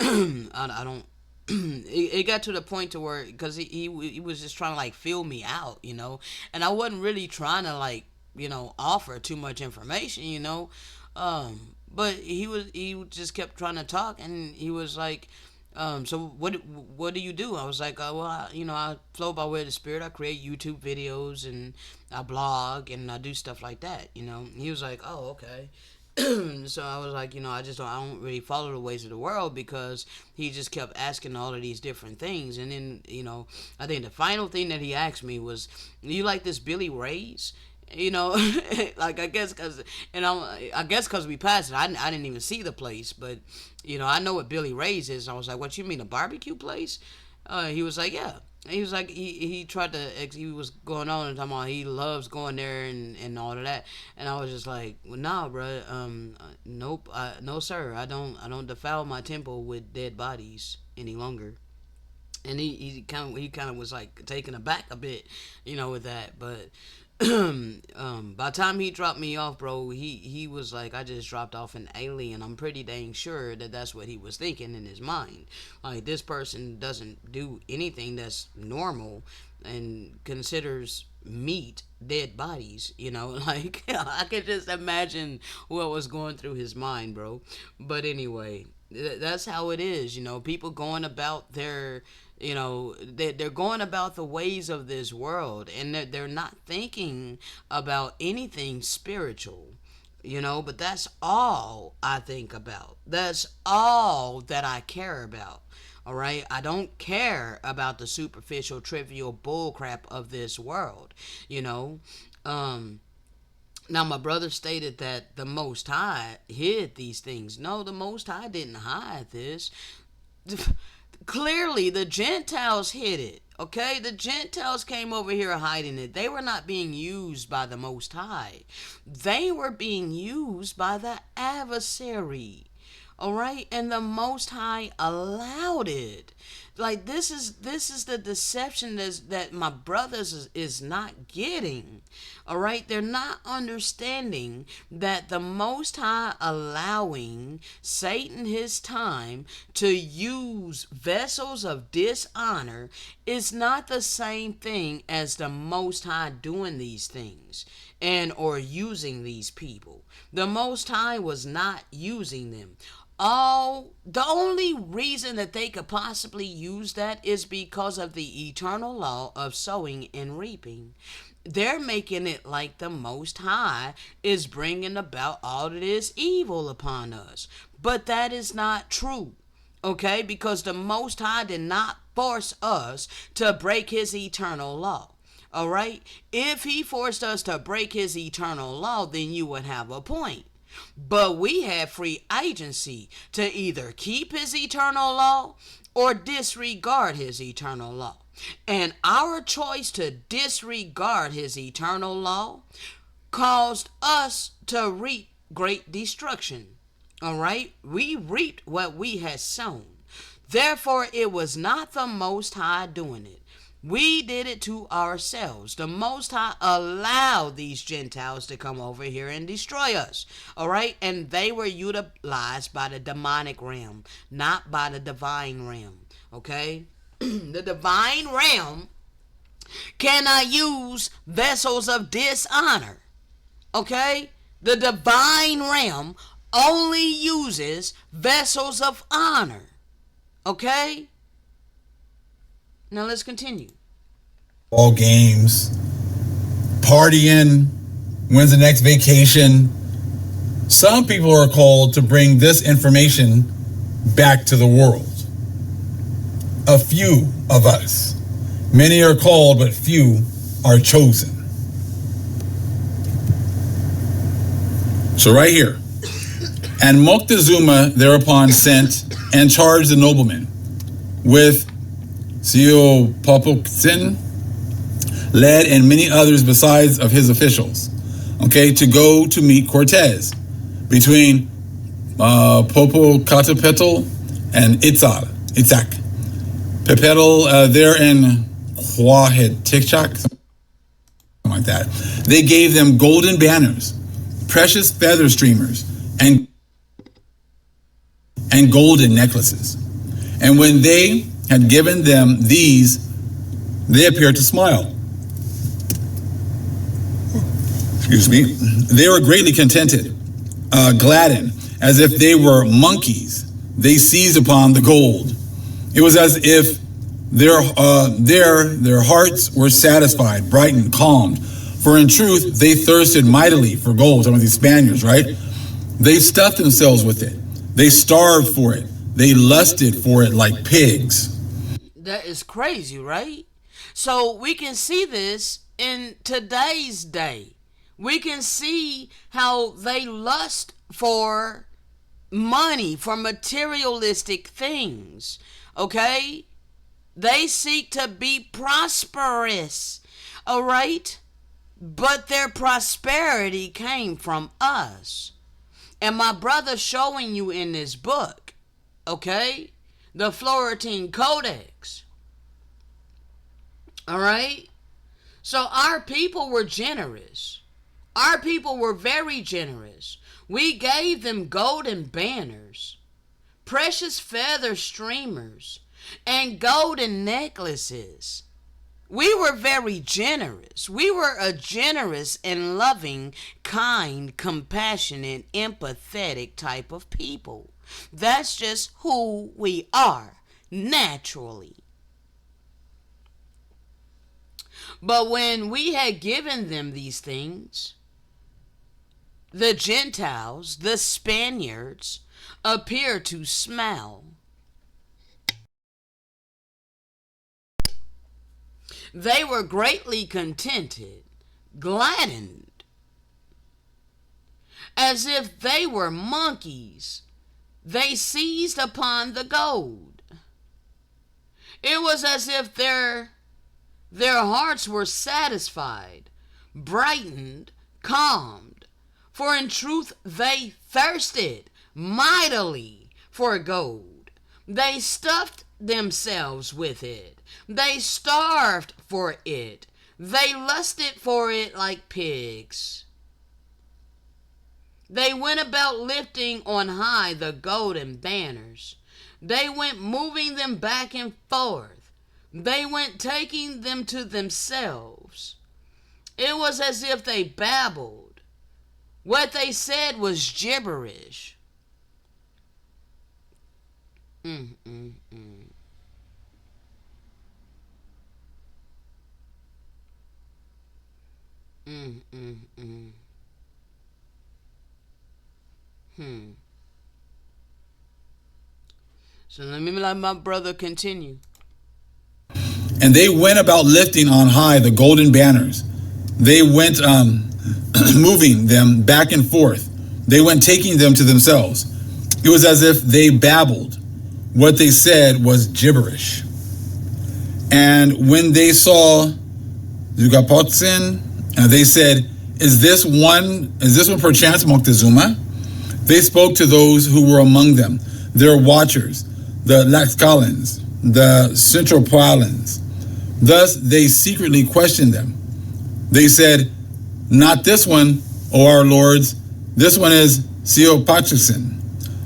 A: I don't. It got to the point to where, because he was just trying to like feel me out, and I wasn't really trying to like offer too much information, but he just kept trying to talk, and he was like, so what do you do? I was like, well, I flow by way of the Spirit. I create YouTube videos, and I blog, and I do stuff like that. He was like, oh, okay. So I was like, I don't really follow the ways of the world, because he just kept asking all of these different things. And then, I think the final thing that he asked me was, "You like this Billy Ray's?" Like, I guess because we passed it, I didn't even see the place, but I know what Billy Ray's is. I was like, "What, you mean a barbecue place?" He was like, "Yeah." He was like, he tried to, he was going on and talking about he loves going there and all of that, and I was just like, "Well, nah, bro, nope, no, sir, I don't defile my temple with dead bodies any longer." And he kind of was like taken aback a bit, with that, but by the time he dropped me off, bro, he was like, "I just dropped off an alien." I'm pretty dang sure that that's what he was thinking in his mind. Like, this person doesn't do anything that's normal and considers meat dead bodies, like, I could just imagine what was going through his mind, bro. But anyway, that's how it is. People going about their, they're going about the ways of this world, and they're not thinking about anything spiritual, but that's all I think about. That's all that I care about. All right, I don't care about the superficial, trivial bullcrap of this world. Now, my brother stated that the Most High hid these things. No, the Most High didn't hide this. Clearly, the Gentiles hid it. Okay, the Gentiles came over here hiding it. They were not being used by the Most High. They were being used by the adversary. All right, and the Most High allowed it. Like, this is the deception that my brothers is not getting. All right, they're not understanding that the Most High allowing Satan his time to use vessels of dishonor is not the same thing as the Most High doing these things and or using these people. The Most High was not using them. The only reason that they could possibly use that is because of the eternal law of sowing and reaping. They're making it like the Most High is bringing about all of this evil upon us. But that is not true. Okay? Because the Most High did not force us to break his eternal law. All right? If he forced us to break his eternal law, then you would have a point. But we have free agency to either keep his eternal law or disregard his eternal law. And our choice to disregard his eternal law caused us to reap great destruction. All right? We reaped what we had sown. Therefore, it was not the Most High doing it. We did it to ourselves. The Most High allowed these Gentiles to come over here and destroy us. All right? And they were utilized by the demonic realm, not by the divine realm. Okay? The divine realm cannot use vessels of dishonor. Okay? The divine realm only uses vessels of honor. Okay? Now let's continue.
D: All games, partying, when's the next vacation? Some people are called to bring this information back to the world. A few of us. Many are called, but few are chosen. So right here. And Moctezuma thereupon sent and charged the nobleman with Complacent, led and many others besides of his officials, okay, to go to meet Cortez between Popocatépetl and Itzak. Pepetl there in Huahetechak, something like that. They gave them golden banners, precious feather streamers, and golden necklaces. And when they had given them these, they appeared to smile. Excuse me. They were greatly contented, gladdened, as if they were monkeys. They seized upon the gold. It was as if their hearts were satisfied, brightened, calmed. For in truth, they thirsted mightily for gold. Some of these Spaniards, right? They stuffed themselves with it. They starved for it. They lusted for it like pigs.
A: That is crazy, right? So we can see this in today's day. We can see how they lust for money, for materialistic things. Okay? They seek to be prosperous. All right? But their prosperity came from us. And my brother showing you in this book, okay? The Florentine Codex. All right? So our people were generous. Our people were very generous. We gave them golden banners, precious feather streamers, and golden necklaces. We were very generous. We were a generous and loving, kind, compassionate, empathetic type of people. That's just who we are, naturally. But when we had given them these things, the Gentiles, the Spaniards, appeared to smile. They were greatly contented, gladdened, as if they were monkeys. They seized upon the gold. It was as if their hearts were satisfied, brightened, calmed. For in truth they thirsted mightily for gold. They stuffed themselves with it. They starved for it. They lusted for it like pigs. They went about lifting on high the golden banners. They went moving them back and forth. They went taking them to themselves. It was as if they babbled. What they said was gibberish. So let me let my brother continue.
D: And they went about lifting on high the golden banners. They went moving them back and forth. They went taking them to themselves. It was as if they babbled. What they said was gibberish. And when they saw Zugapotzin, they said, Is this one perchance Moctezuma? They spoke to those who were among them, their watchers, the Tlaxcalans, the Centropolitans, Thus they secretly questioned them. They said, "Not this one, O our lords. This one is Seopachixin.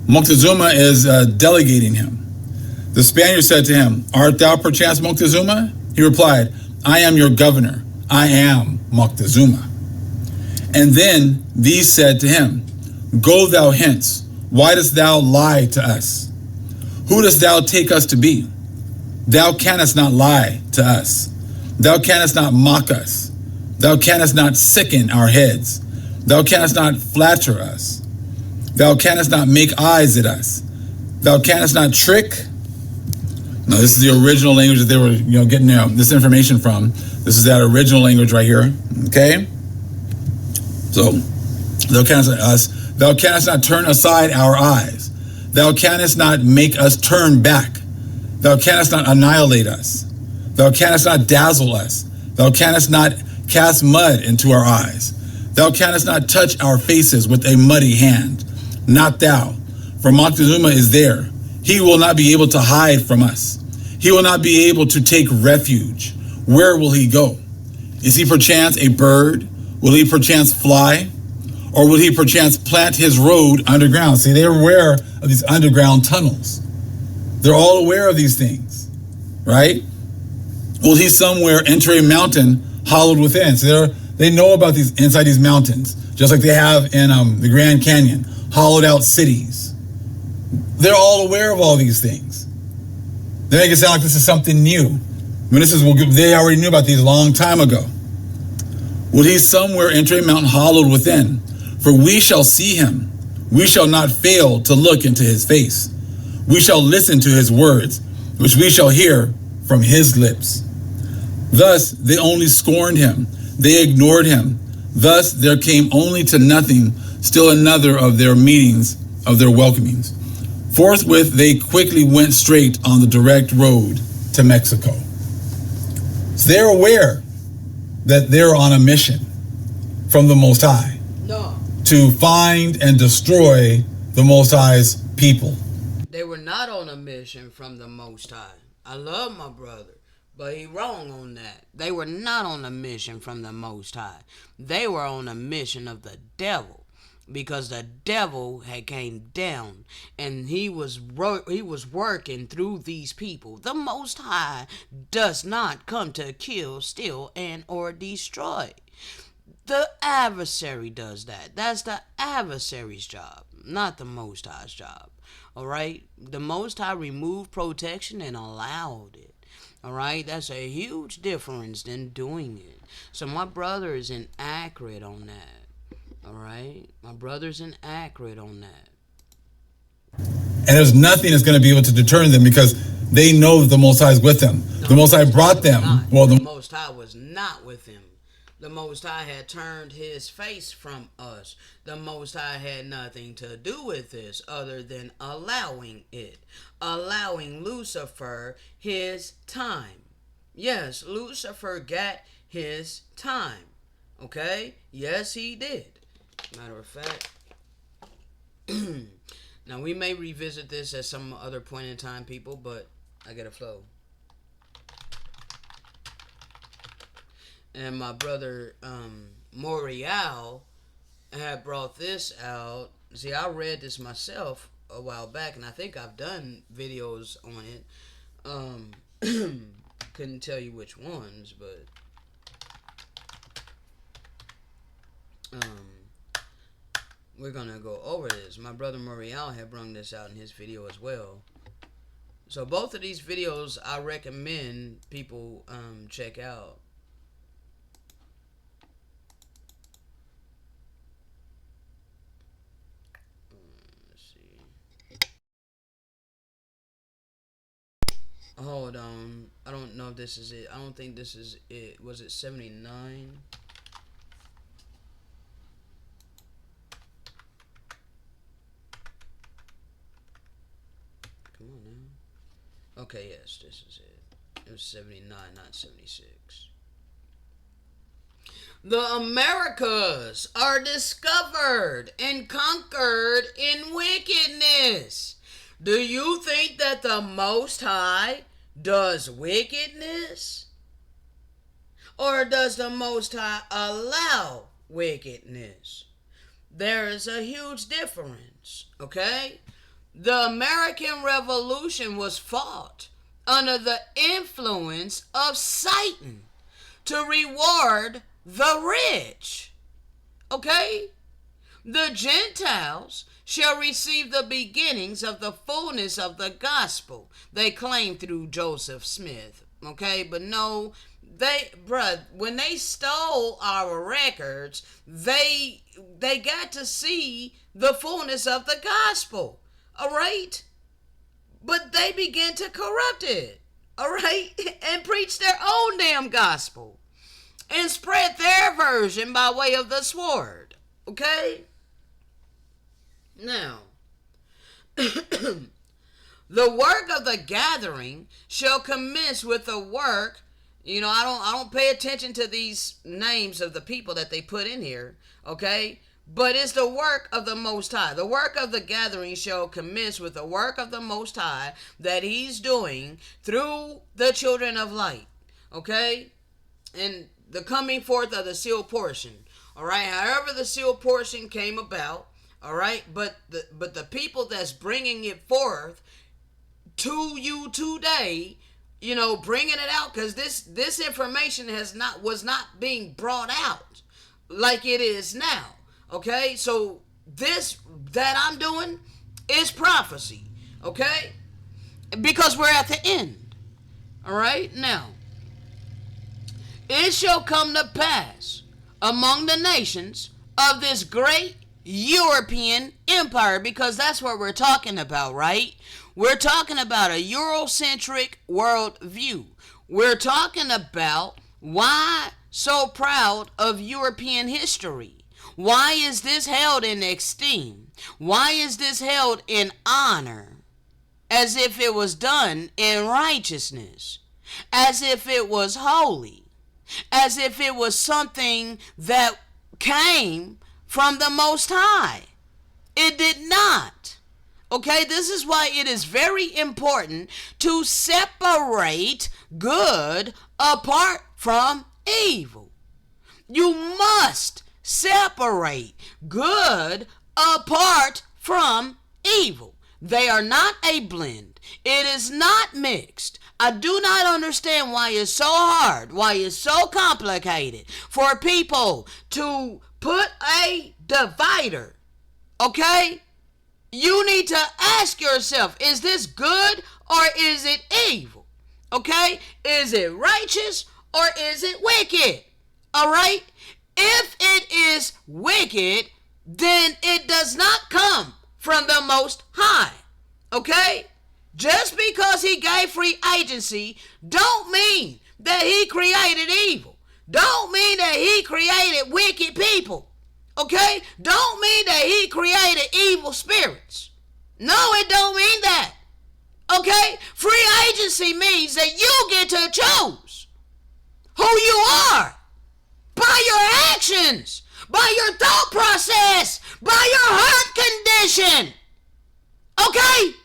D: Moctezuma is delegating him." The Spaniard said to him, "Art thou perchance Moctezuma?" He replied, "I am your governor. I am Moctezuma." And then these said to him, "Go thou hence. Why dost thou lie to us? Who dost thou take us to be? Thou canst not lie to us. Thou canst not mock us. Thou canst not sicken our heads. Thou canst not flatter us. Thou canst not make eyes at us. Thou canst not trick." Now, this is the original language that they were, getting this information from. This is that original language right here. Okay? So, thou canst not us. Thou canst not turn aside our eyes. Thou canst not make us turn back. Thou canst not annihilate us. Thou canst not dazzle us. Thou canst not cast mud into our eyes. Thou canst not touch our faces with a muddy hand. Not thou. For Moctezuma is there. He will not be able to hide from us. He will not be able to take refuge. Where will he go? Is he perchance a bird? Will he perchance fly? Or will he perchance plant his road underground? See, they're aware of these underground tunnels. They're all aware of these things, right? Will he somewhere enter a mountain hollowed within? So they know about these inside these mountains, just like they have in the Grand Canyon, hollowed out cities. They're all aware of all these things. They make it sound like this is something new. When they already knew about these a long time ago. Will he somewhere enter a mountain hollowed within? For we shall see him. We shall not fail to look into his face. We shall listen to his words, which we shall hear from his lips. Thus they only scorned him. They ignored him. Thus there came only to nothing still another of their meetings, of their welcomings. Forthwith they quickly went straight on the direct road to Mexico. So they're aware that they're on a mission from the Most High to find and destroy the Most High's people.
A: They were not on a mission from the Most High. I love my brother, but he wrong on that. They were not on a mission from the Most High. They were on a mission of the devil, because the devil had came down and he was working through these people. The Most High does not come to kill, steal, and or destroy. The adversary does that. That's the adversary's job, not the Most High's job. All right? The Most High removed protection and allowed it. All right? That's a huge difference than doing it. So my brother is inaccurate on that. All right? My brother's inaccurate on that.
D: And there's nothing that's going to be able to deter them, because they know that the Most High is with them. The Most High brought them.
A: The Most High was not with them. The Most High had turned his face from us. The Most High had nothing to do with this other than allowing it. Allowing Lucifer his time. Yes, Lucifer got his time. Okay? Yes, he did. Matter of fact. Now, we may revisit this at some other point in time, people, but I gotta flow. And my brother Morial had brought this out. See, I read this myself a while back, and I think I've done videos on it. Couldn't tell you which ones, but we're gonna go over this. My brother Morial had brought this out in his video as well. So both of these videos I recommend people check out. Hold on. I don't know if this is it. I don't think this is it. Was it 79? Come on now. Okay, yes, this is it. It was 79, not 76. The Americas are discovered and conquered in wickedness. Do you think that the Most High does wickedness? or does the Most High allow wickedness? There is a huge difference, okay? The American Revolution was fought under the influence of Satan to reward the rich, okay? The Gentiles shall receive the beginnings of the fullness of the gospel, they claim through Joseph Smith, okay? But no, when they stole our records, they got to see the fullness of the gospel, all right? But they began to corrupt it, all right? And preach their own damn gospel and spread their version by way of the sword, okay? Now, the work of the gathering shall commence with the work. You know, I don't pay attention to these names of the people that they put in here, okay? But it's the work of the Most High. The work of the gathering shall commence with the work of the Most High that he's doing through the children of light, okay? And the coming forth of the sealed portion, all right? However the sealed portion came about, all right? But the people that's bringing it forth to you today, you know, bringing it out, because this information was not being brought out like it is now. Okay, so this that I'm doing is prophecy, okay? Because we're at the end. All right, now it shall come to pass among the nations of this great European empire, because that's what we're talking about, right? We're talking about a Eurocentric worldview. We're talking about why so proud of European history. Why is this held in esteem? Why is this held in honor? As if it was done in righteousness. As if it was holy. As if it was something that came from the Most High. It did not. Okay, this is why it is very important to separate good apart from evil. You must separate good apart from evil. They are not a blend. It is not mixed. I do not understand why it's so hard, why it's so complicated for people to put a divider. Okay? You need to ask yourself, is this good or is it evil? Okay? Is it righteous or is it wicked? All right? If it is wicked, then it does not come from the Most High. Okay? Just because he gave free agency don't mean that he created evil. Don't mean that he created wicked people. Okay? Don't mean that he created evil spirits. No, it don't mean that. Okay? Free agency means that you get to choose who you are. By your actions, by your thought process, by your heart condition. Okay?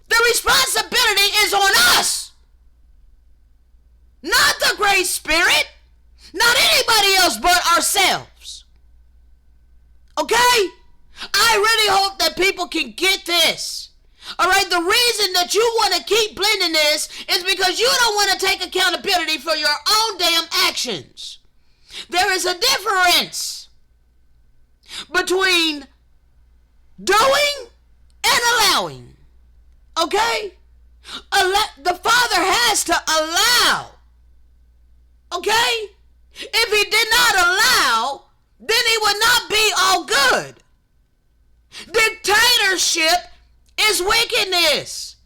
A: The responsibility is on us. Not the Great Spirit. Not anybody else but ourselves. Okay? I really hope that people can get this. Alright, the reason that you want to keep blending this is because you don't want to take accountability for your own damn actions. There is a difference between doing and allowing. Okay? The Father has to allow. Okay? If he did not allow, then he would not be all good. Dictatorship is wickedness.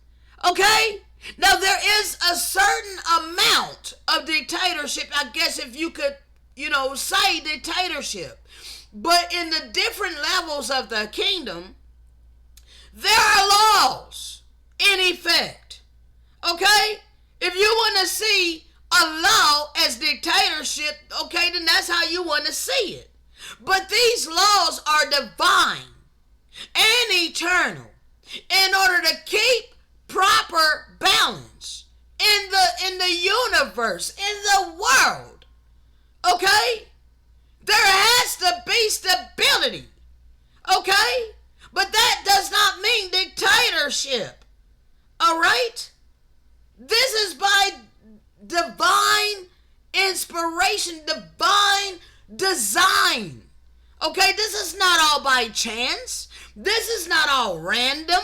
A: Okay? Now there is a certain amount of dictatorship, I guess, if you could, say dictatorship. But in the different levels of the kingdom, there are laws in effect. Okay? If you want to see a law as dictatorship, okay, then that's how you want to see it. But these laws are divine and eternal in order to keep proper balance in the universe, in the world. Okay? There has to be stability. Okay? But that does not mean dictatorship. All right? This is by divine inspiration, divine design. Okay? This is not all by chance. This is not all random.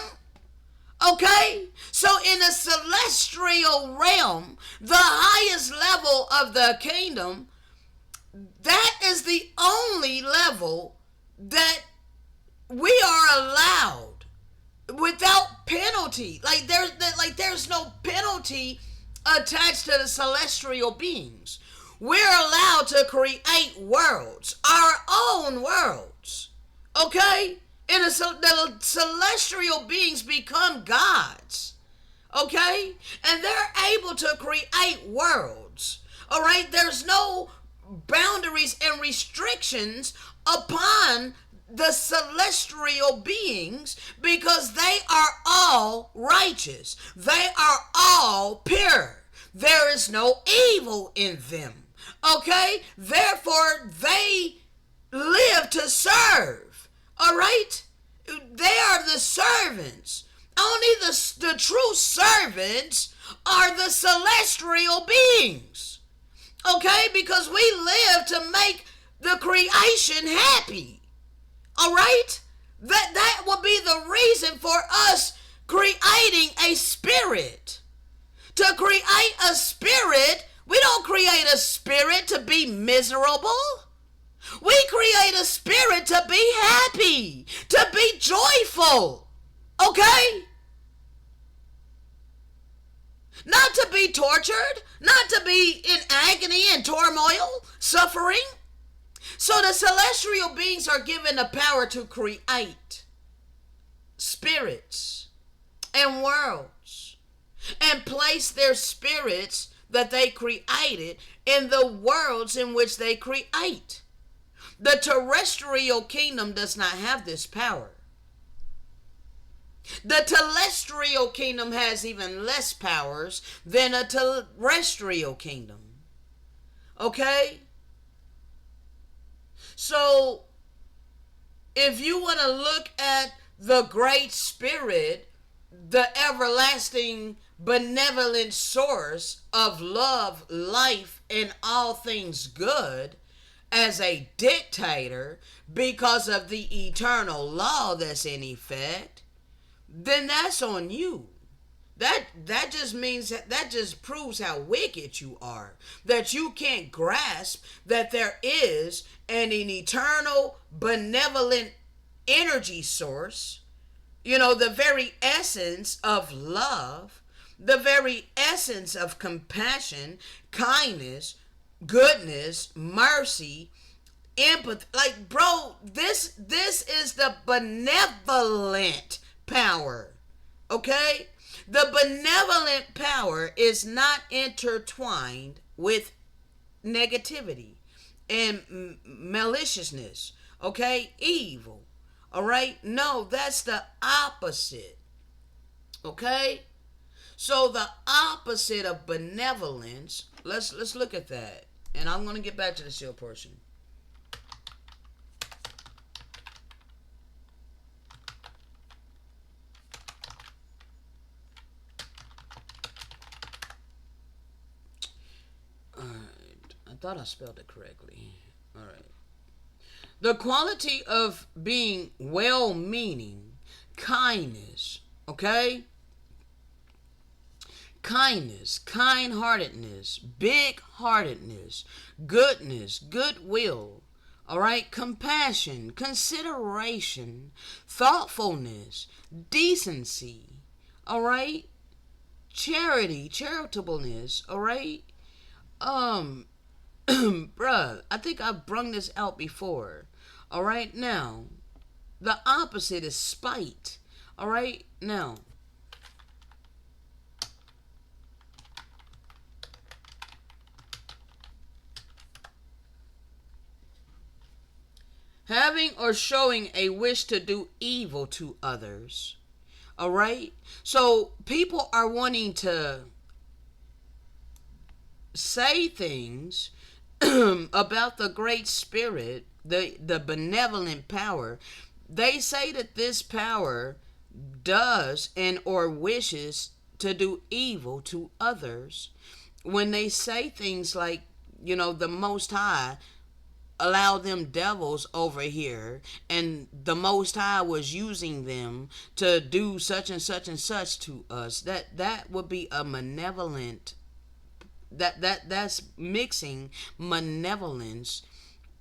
A: Okay? So in the celestial realm, the highest level of the kingdom, that is the only level that we are allowed without penalty. Like there's no penalty attached to the celestial beings. We're allowed to create worlds, our own worlds. Okay? And the celestial beings become gods. Okay? And they're able to create worlds. All right? There's no boundaries and restrictions upon the celestial beings because they are all righteous. They are all pure. There is no evil in them. Okay? Therefore, they live to serve. All right? They are the servants. Only the true servants are the celestial beings. Okay? Because we live to make the creation happy. All right? That will be the reason for us creating a spirit. To create a spirit, we don't create a spirit to be miserable. We create a spirit to be happy, to be joyful. Okay? Not to be tortured, not to be in agony and turmoil, suffering. So the celestial beings are given the power to create spirits and worlds and place their spirits that they created in the worlds in which they create. The terrestrial kingdom does not have this power. The terrestrial kingdom has even less powers than a terrestrial kingdom. Okay? So, if you want to look at the Great Spirit, the everlasting benevolent source of love, life, and all things good, as a dictator because of the eternal law that's in effect, then that's on you. That just means that just proves how wicked you are. That you can't grasp that there is an eternal benevolent energy source, the very essence of love, the very essence of compassion, kindness, goodness, mercy, empathy. Like, bro, this is the benevolent power. Okay? The benevolent power is not intertwined with negativity and maliciousness. Okay? Evil. All right? No, that's the opposite. Okay? So the opposite of benevolence, let's look at that. And I'm going to get back to the seal portion. Alright. I thought I spelled it correctly. Alright. The quality of being well-meaning, kindness, okay? Kindness, kind-heartedness, big-heartedness, goodness, goodwill, all right, compassion, consideration, thoughtfulness, decency, all right, charity, charitableness, all right, bruh, I think I've brung this out before, all right, now, the opposite is spite, all right, now, having or showing a wish to do evil to others. All right? So people are wanting to say things about the Great Spirit, the benevolent power. They say that this power does and or wishes to do evil to others. When they say things like, the Most High allow them devils over here, and the Most High was using them to do such and such and such to us, that would be a malevolent, that's mixing malevolence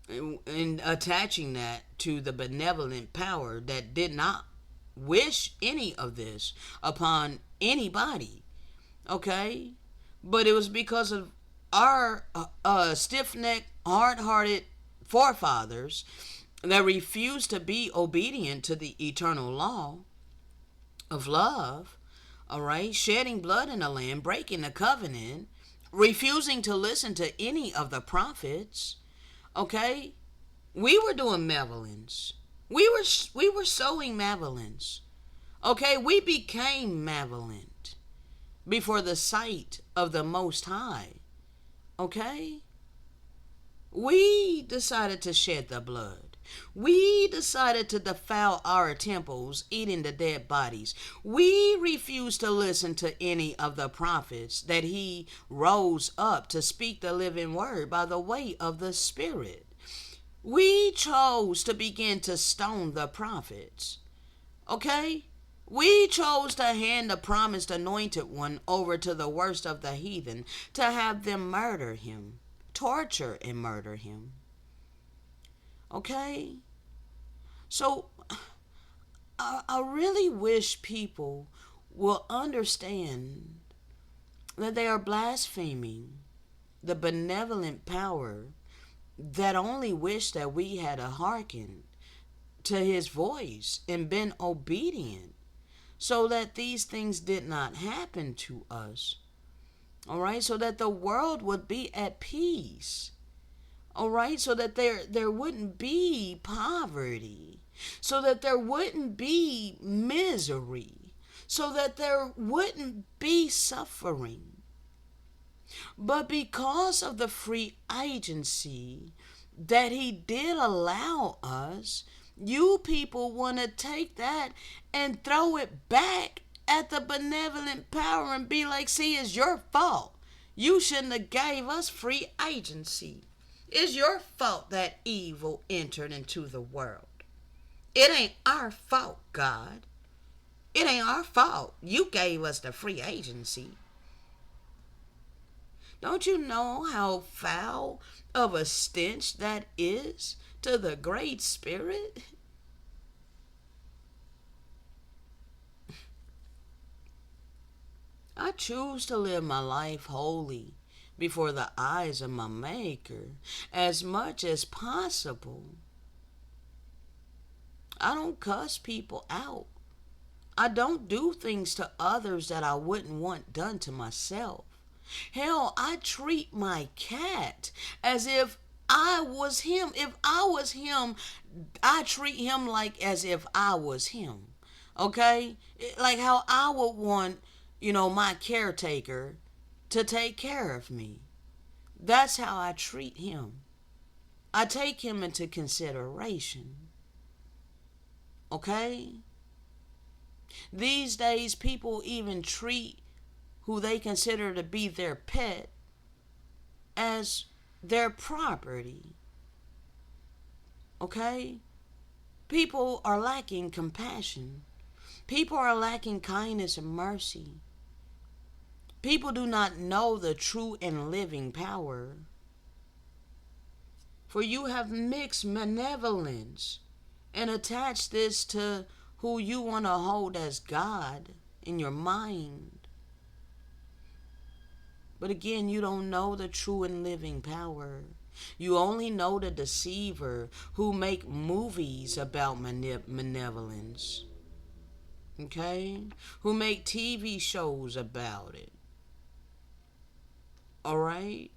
A: and attaching that to the benevolent power that did not wish any of this upon anybody. Okay, but it was because of our stiff-necked, hard-hearted forefathers that refused to be obedient to the eternal law of love. All right, shedding blood in the land, breaking the covenant, refusing to listen to any of the prophets. Okay, we were doing malevolence. We were sowing malevolence. Okay, we became malevolent before the sight of the Most High. Okay, we decided to shed the blood. We decided to defile our temples, eating the dead bodies. We refused to listen to any of the prophets that he rose up to speak the living word by the way of the Spirit. We chose to begin to stone the prophets. Okay? We chose to hand the promised anointed one over to the worst of the heathen to have them murder him, torture and murder him. Okay? So, I really wish people will understand that they are blaspheming the benevolent power that only wish that we had hearkened to his voice and been obedient so that these things did not happen to us. All right? So that the world would be at peace. All right, so that there wouldn't be poverty, so that there wouldn't be misery, so that there wouldn't be suffering. But because of the free agency that he did allow us, you people want to take that and throw it back at the benevolent power and be like, see, it's your fault. You shouldn't have gave us free agency. It's your fault that evil entered into the world. It ain't our fault, God. It ain't our fault. You gave us the free agency. Don't you know how foul of a stench that is to the Great Spirit? I choose to live my life holy before the eyes of my Maker as much as possible. I don't cuss people out. I don't do things to others that I wouldn't want done to myself. Hell, I treat my cat as if I was him. If I was him, I treat him like as if I was him. Okay? Like how I would want, my caretaker to take care of me. That's how I treat him. I take him into consideration. Okay? These days, people even treat who they consider to be their pet as their property. Okay? People are lacking compassion. People are lacking kindness and mercy. People do not know the true and living power. For you have mixed malevolence and attached this to who you want to hold as God in your mind. But again, you don't know the true and living power. You only know the deceiver who make movies about malevolence. Okay? Who make TV shows about it. Alright?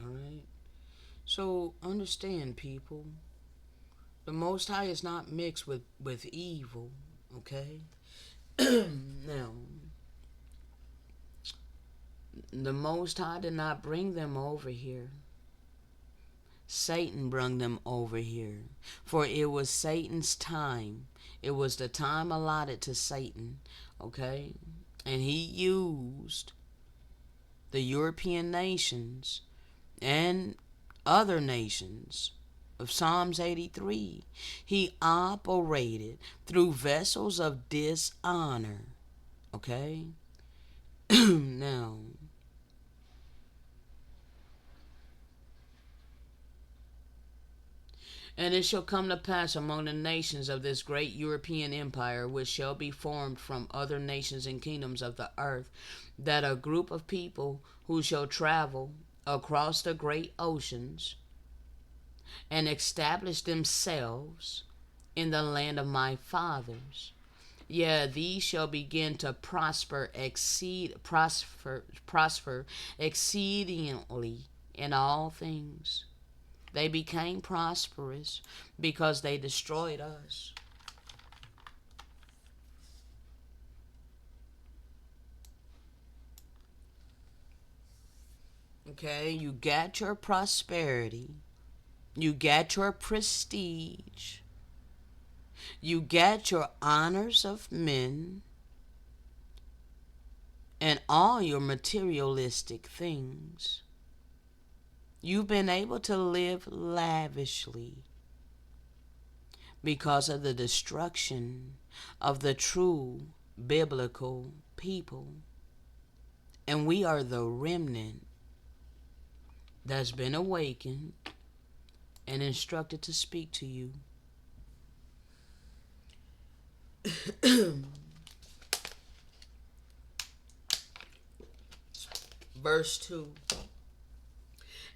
A: Alright? So understand, people. The Most High is not mixed with evil, okay? Now, the Most High did not bring them over here. Satan brought them over here. For it was Satan's time. It was the time allotted to Satan, okay? And he used the European nations and other nations of Psalms 83. He operated through vessels of dishonor. Okay? Now, and it shall come to pass among the nations of this great European empire, which shall be formed from other nations and kingdoms of the earth, that a group of people who shall travel across the great oceans and establish themselves in the land of my fathers. Yeah, these shall begin to prosper exceedingly in all things. They became prosperous because they destroyed us. Okay, you got your prosperity. You got your prestige. You got your honors of men and all your materialistic things. You've been able to live lavishly because of the destruction of the true biblical people. And we are the remnant that's been awakened and instructed to speak to you. Verse 2.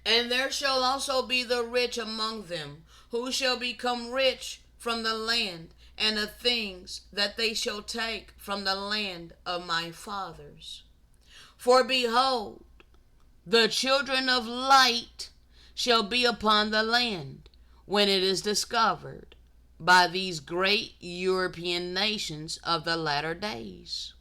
A: And there shall also be the rich among them, who shall become rich from the land and the things that they shall take from the land of my fathers. For behold, the children of light shall be upon the land when it is discovered by these great European nations of the latter days.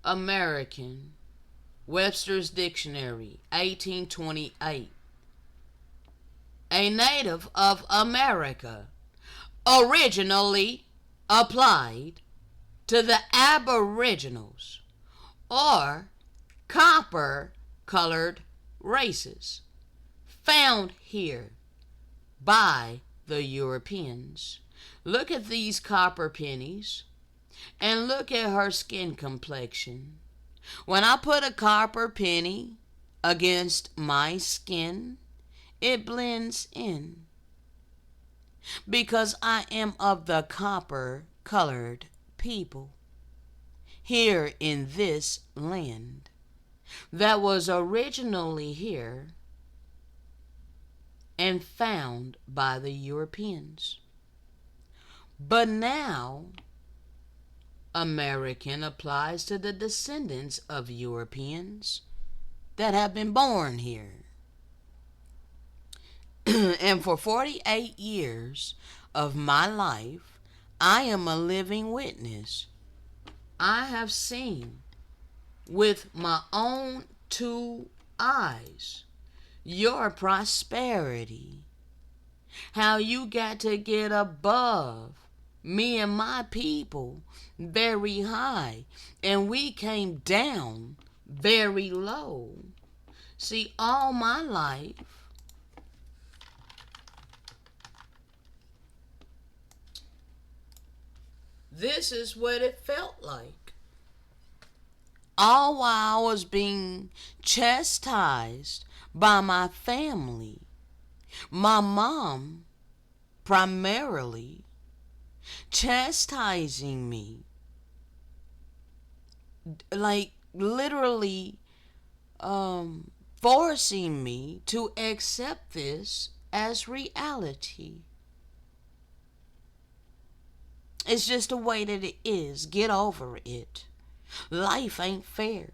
A: American, Webster's Dictionary, 1828. A native of America, originally applied to the aboriginals or copper-colored races found here by the Europeans. Look at these copper pennies and look at her skin complexion. When I put a copper penny against my skin, it blends in because I am of the copper-colored people here in this land that was originally here and found by the Europeans. But now, American applies to the descendants of Europeans that have been born here. And for 48 years of my life, I am a living witness. I have seen with my own two eyes your prosperity. How you got to get above me and my people very high, and we came down very low. See, all my life, this is what it felt like. All while I was being chastised by my family. My mom, primarily, chastising me. Like, literally, forcing me to accept this as reality. It's just the way that it is. Get over it. Life ain't fair.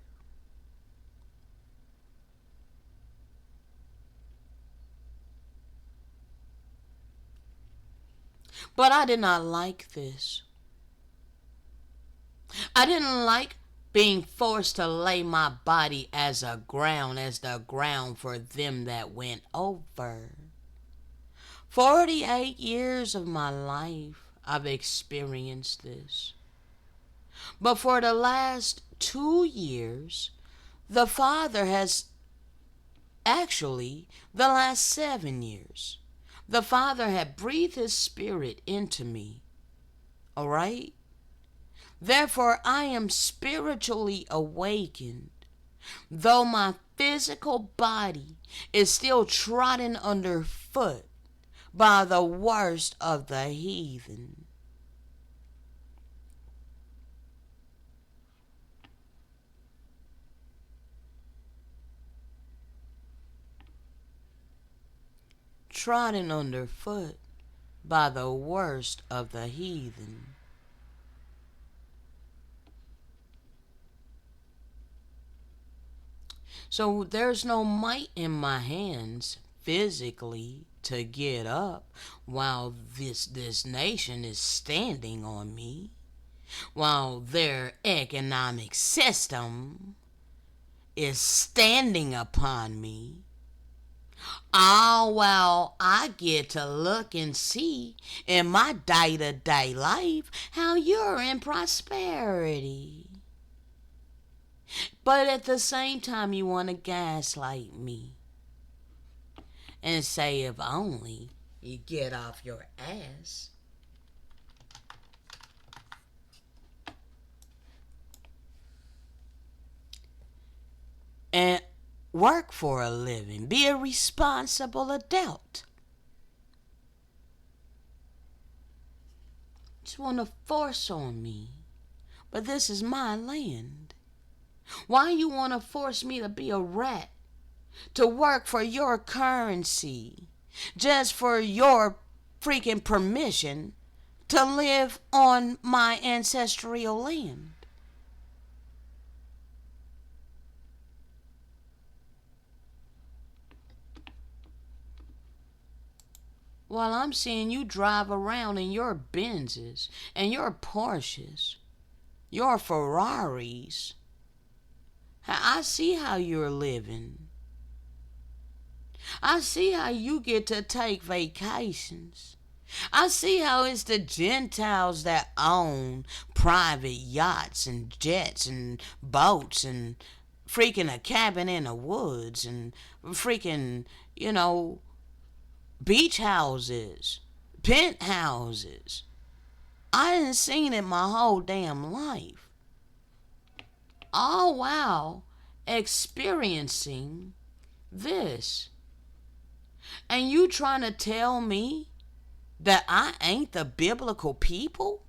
A: But I did not like this. I didn't like being forced to lay my body as the ground for them that went over. 48 years of my life I've experienced this. But for the last 2 years, the Father has actually, the last 7 years, the Father had breathed His Spirit into me. All right? Therefore, I am spiritually awakened, though my physical body is still trodden underfoot by the worst of the heathen. Trodden underfoot by the worst of the heathen. So there's no might in my hands physically to get up while this nation is standing on me, while their economic system is standing upon me. While I get to look and see in my day-to-day life how you're in prosperity. But at the same time, you want to gaslight me and say if only you get off your ass. And work for a living. Be a responsible adult. Just want to force on me. But this is my land. Why you want to force me to be a rat? To work for your currency? Just for your freaking permission to live on my ancestral land? While I'm seeing you drive around in your Benzes and your Porsches, your Ferraris. I see how you're living. I see how you get to take vacations. I see how it's the Gentiles that own private yachts and jets and boats and freaking a cabin in the woods and freaking, beach houses, penthouses. I didn't seen it my whole damn life. All while experiencing this. And you trying to tell me that I ain't the biblical people?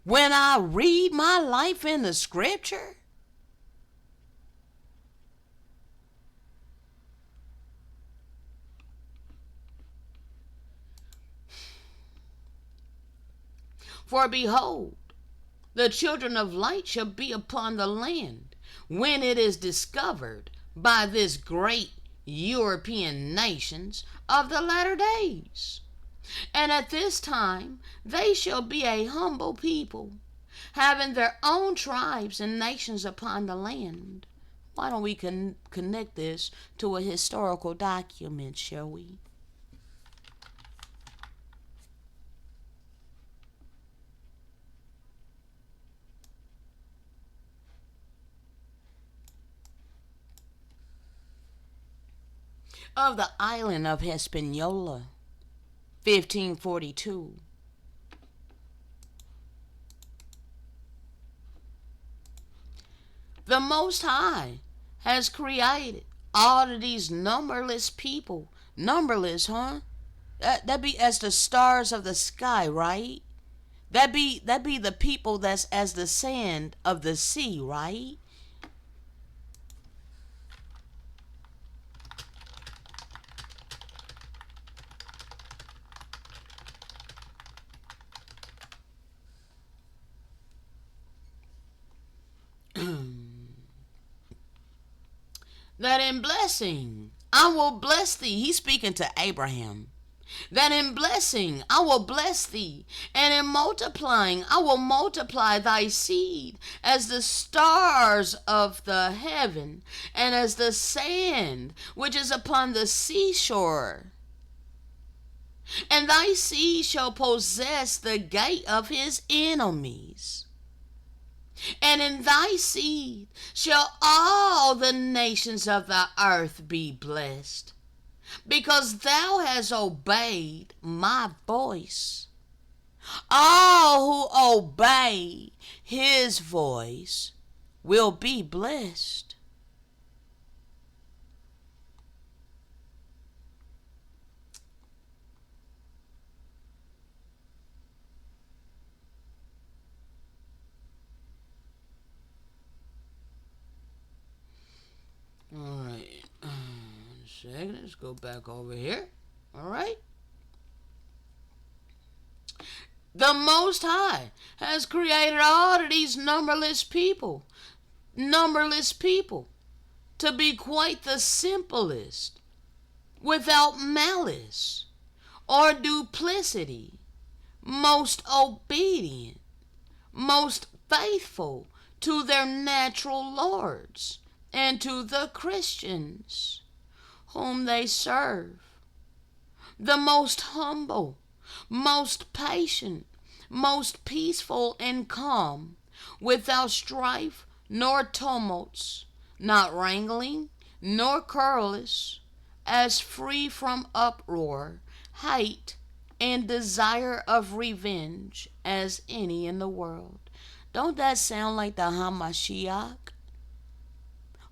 A: When I read my life in the scripture? For behold, the children of light shall be upon the land when it is discovered by this great European nations of the latter days. And at this time they shall be a humble people, having their own tribes and nations upon the land. Why don't we connect this to a historical document, shall we? Of the island of Hispaniola, 1542. The Most High has created all of these numberless people. Numberless, huh? That be as the stars of the sky, right? That be the people that's as the sand of the sea, right? that in blessing I will bless thee. He's speaking to Abraham. That in blessing I will bless thee, and in multiplying I will multiply thy seed as the stars of the heaven, and as the sand which is upon the seashore. And thy seed shall possess the gate of his enemies. And in thy seed shall all the nations of the earth be blessed, because thou hast obeyed my voice. All who obey his voice will be blessed. Alright, second, let's go back over here. Alright. The Most High has created all of these numberless people, to be quite the simplest, without malice or duplicity, most obedient, most faithful to their natural lords, and to the Christians whom they serve, the most humble, most patient, most peaceful and calm, without strife nor tumults, not wrangling nor querulous, as free from uproar, hate, and desire of revenge as any in the world. Don't that sound like the Hamashiach,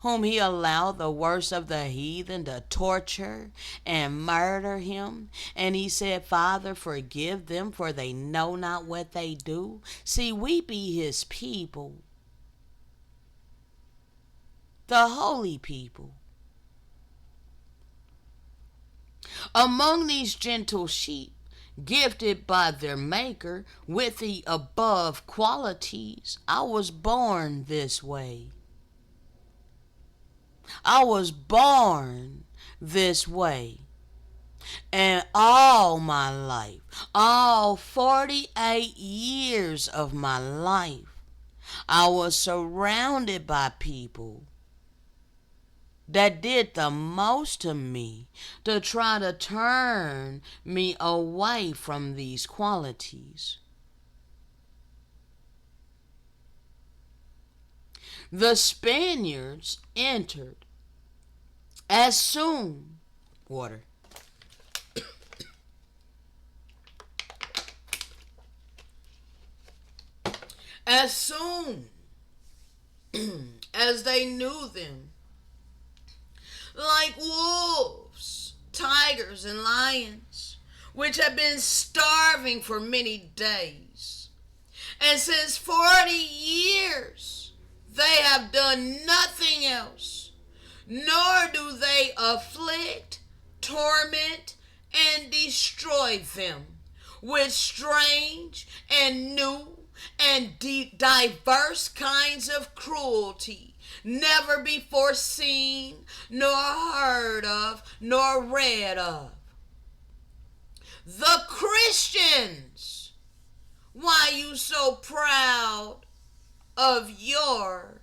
A: whom he allowed the worst of the heathen to torture and murder him? And he said, Father, forgive them, for they know not what they do. See, we be his people, the holy people. Among these gentle sheep, gifted by their Maker with the above qualities, I was born this way. I was born this way. And all my life, all 48 years of my life, I was surrounded by people that did the most to me to try to turn me away from these qualities. The Spaniards entered as soon as soon as they knew them, like wolves, tigers, and lions, which had been starving for many days. And since 40 years they have done nothing else, nor do they afflict, torment, and destroy them with strange and new and diverse kinds of cruelty, never before seen, nor heard of, nor read of. The Christians, why you so proud of your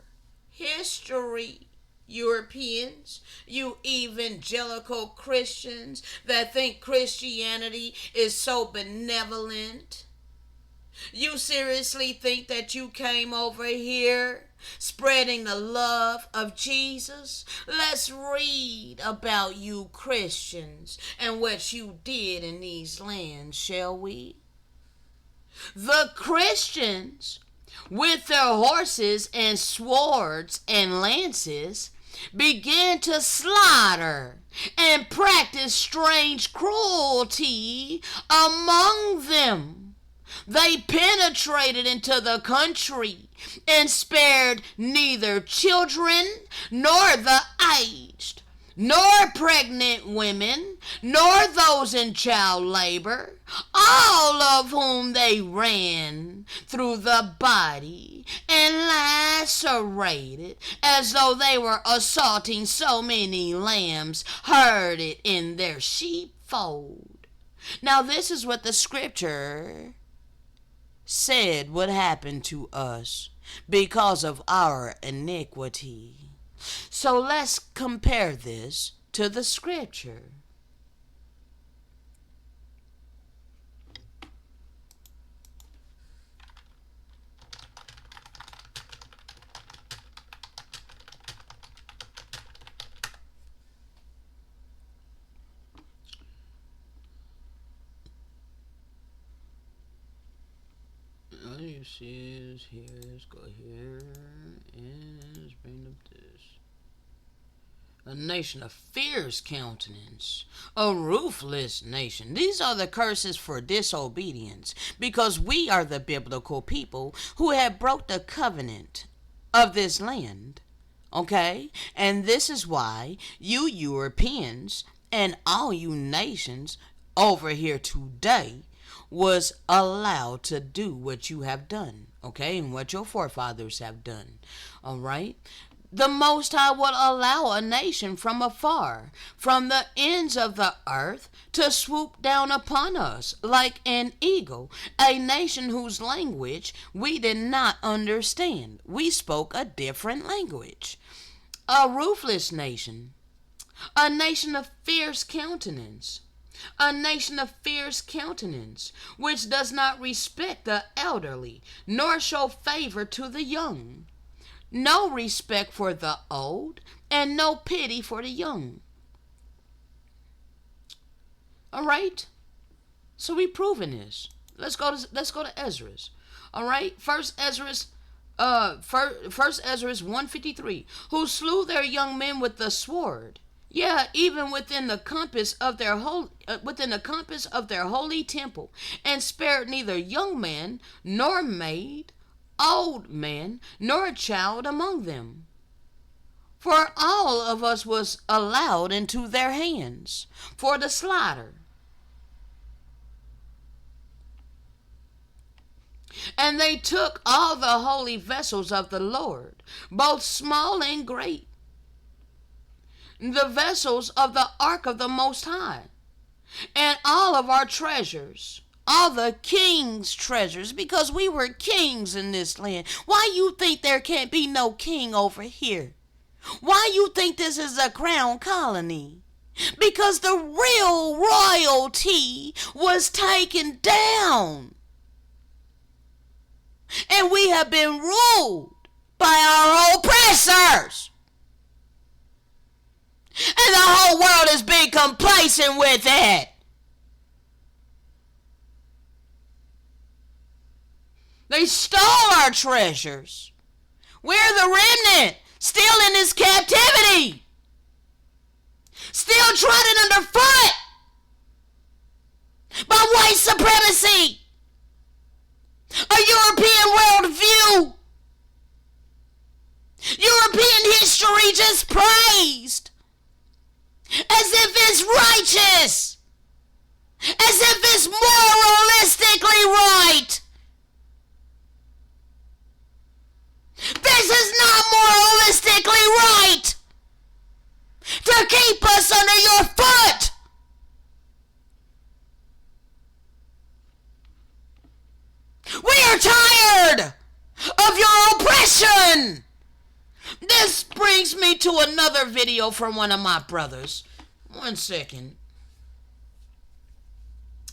A: history, Europeans, you evangelical Christians that think Christianity is so benevolent? You seriously think that you came over here spreading the love of Jesus? Let's read about you Christians and what you did in these lands, shall we? The Christians, with their horses and swords and lances, began to slaughter and practice strange cruelty among them. They penetrated into the country and spared neither children nor the aged, nor pregnant women, nor those in child labor, all of whom they ran through the body and lacerated as though they were assaulting so many lambs herded in their sheepfold. Now this is what the scripture said would happen to us because of our iniquity. So let's compare this to the scripture. All you see is here, let's go here, and let's bring up this. A nation of fierce countenance, a ruthless nation. These are the curses for disobedience, because we are the biblical people who have broke the covenant of this land. Okay? And this is why you Europeans and all you nations over here today was allowed to do what you have done, okay, and what your forefathers have done, all right? The Most High will allow a nation from afar, from the ends of the earth, to swoop down upon us like an eagle, a nation whose language we did not understand. We spoke a different language. A ruthless nation, a nation of fierce countenance, a nation of fierce countenance, which does not respect the elderly, nor show favor to the young. No respect for the old, and no pity for the young. All right? So we proven this. Let's go to Ezra's. All right? First Ezra's 153, who slew their young men with the sword. Yeah, even within the compass of their holy temple, and spared neither young man nor maid, old man nor child among them. For all of us was allowed into their hands for the slaughter. And they took all the holy vessels of the Lord, both small and great, the vessels of the ark of the Most High, and all of our treasures, all the king's treasures, because we were kings in this land. Why you think there can't be no king over here? Why you think this is a crown colony? Because the real royalty was taken down. And we have been ruled by our oppressors. And the whole world is being complacent with it. They stole our treasures. We're the remnant, still in this captivity, still trodden underfoot by white supremacy, a European worldview, European history just praised as if it's righteous, as if it's moralistically right. This is not moralistically right to keep us under your foot. We are tired of your oppression. This brings me to another video from one of my brothers. 1 second.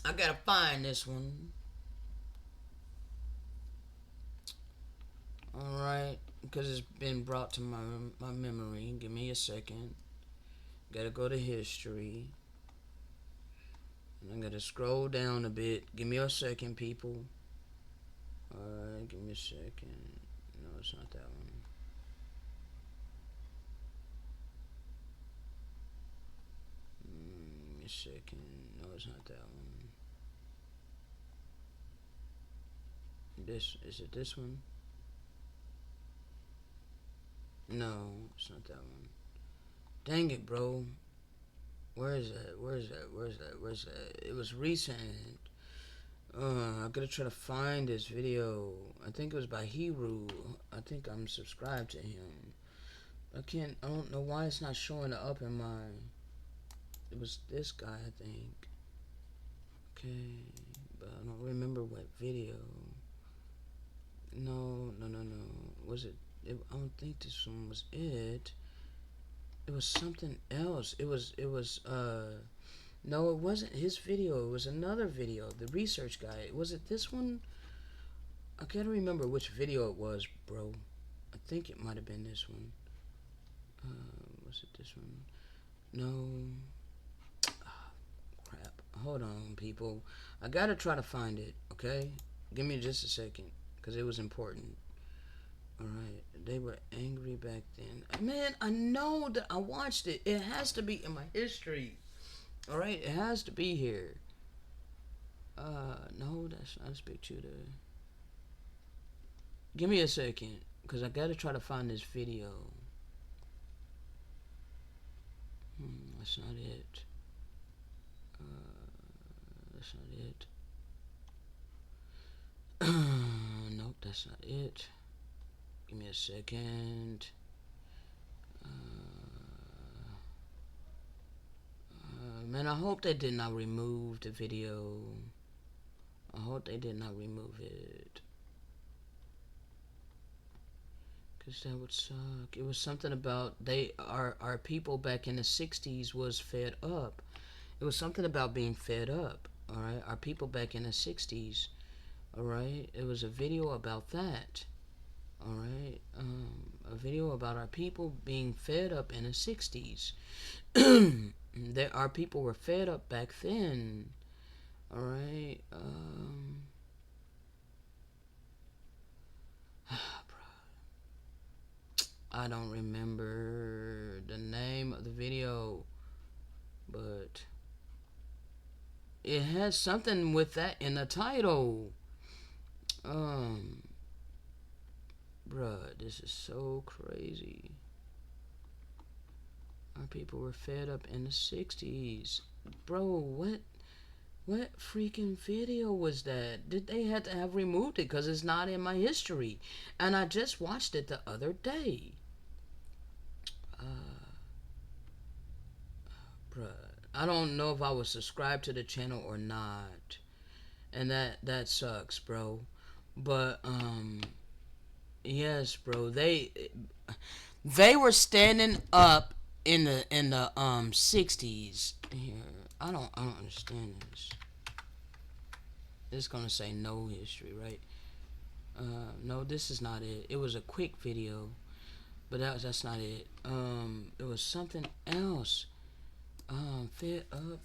A: I gotta find this one. Alright, because it's been brought to my memory. Give me a second. Gotta go to history. I gotta scroll down a bit. Give me a second, people. Alright, give me a second. No, it's not that one. Give me a second. No, it's not that one. Is it this one? No, it's not that one. Dang it, bro. Where is that? It was recent. I gotta try to find this video. I think it was by Hero. I think I'm subscribed to him. I don't know why it's not showing up in my... It was this guy, I think. Okay, but I don't remember what video. No. Was it? I don't think this one was it. It was something else. No, it wasn't his video. It was another video. The research guy. Was it this one? I can't remember which video it was, bro. I think it might have been this one. Was it this one? No. Crap. Hold on, people. I gotta try to find it, okay? Give me just a second, because it was important. Alright, they were angry back then. Man, I know that I watched it. It has to be in my history. Alright, it has to be here. No, that's not a big shooter. Give me a second, because I gotta try to find this video. That's not it. That's not it. Nope, that's not it. Give me a second. Man, I hope they did not remove the video. I hope they did not remove it. Cause that would suck. It was something about our people back in the 60s was fed up. It was something about being fed up. Alright, our people back in the 60s. Alright, it was a video about that. Alright, a video about our people being fed up in the 60s. Our people were fed up back then. Alright, I don't remember the name of the video, but it has something with that in the title. Bruh, this is so crazy. Our people were fed up in the 60s. Bro, what freaking video was that? Did they have to have removed it? Because it's not in my history. And I just watched it the other day. Bruh, I don't know if I was subscribed to the channel or not. And that sucks, bro. But, yes, bro. They were standing up in the 60s. Here, I don't understand this. It's gonna say no history, right? No, this is not it. It was a quick video, but that's not it. It was something else. Fed up.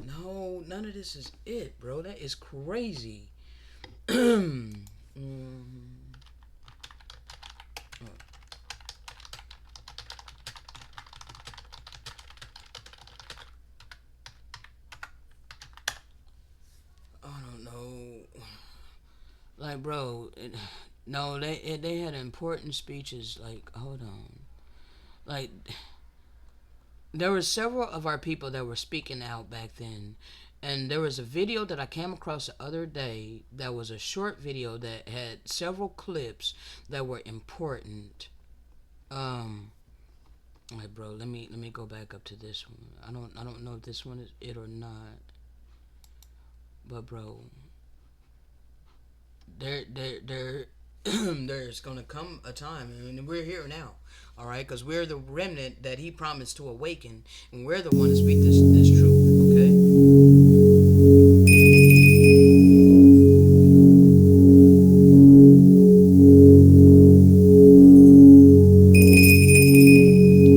A: No, none of this is it, bro. That is crazy. Like, bro, no, they had important speeches. Like, hold on, like, there were several of our people that were speaking out back then, and there was a video that I came across the other day that was a short video that had several clips that were important. Like, bro, let me go back up to this one. I don't know if this one is it or not, but bro. There's gonna come a time, and we're here now, all right? Because we're the remnant that he promised to awaken, and we're the one to speak this truth, okay?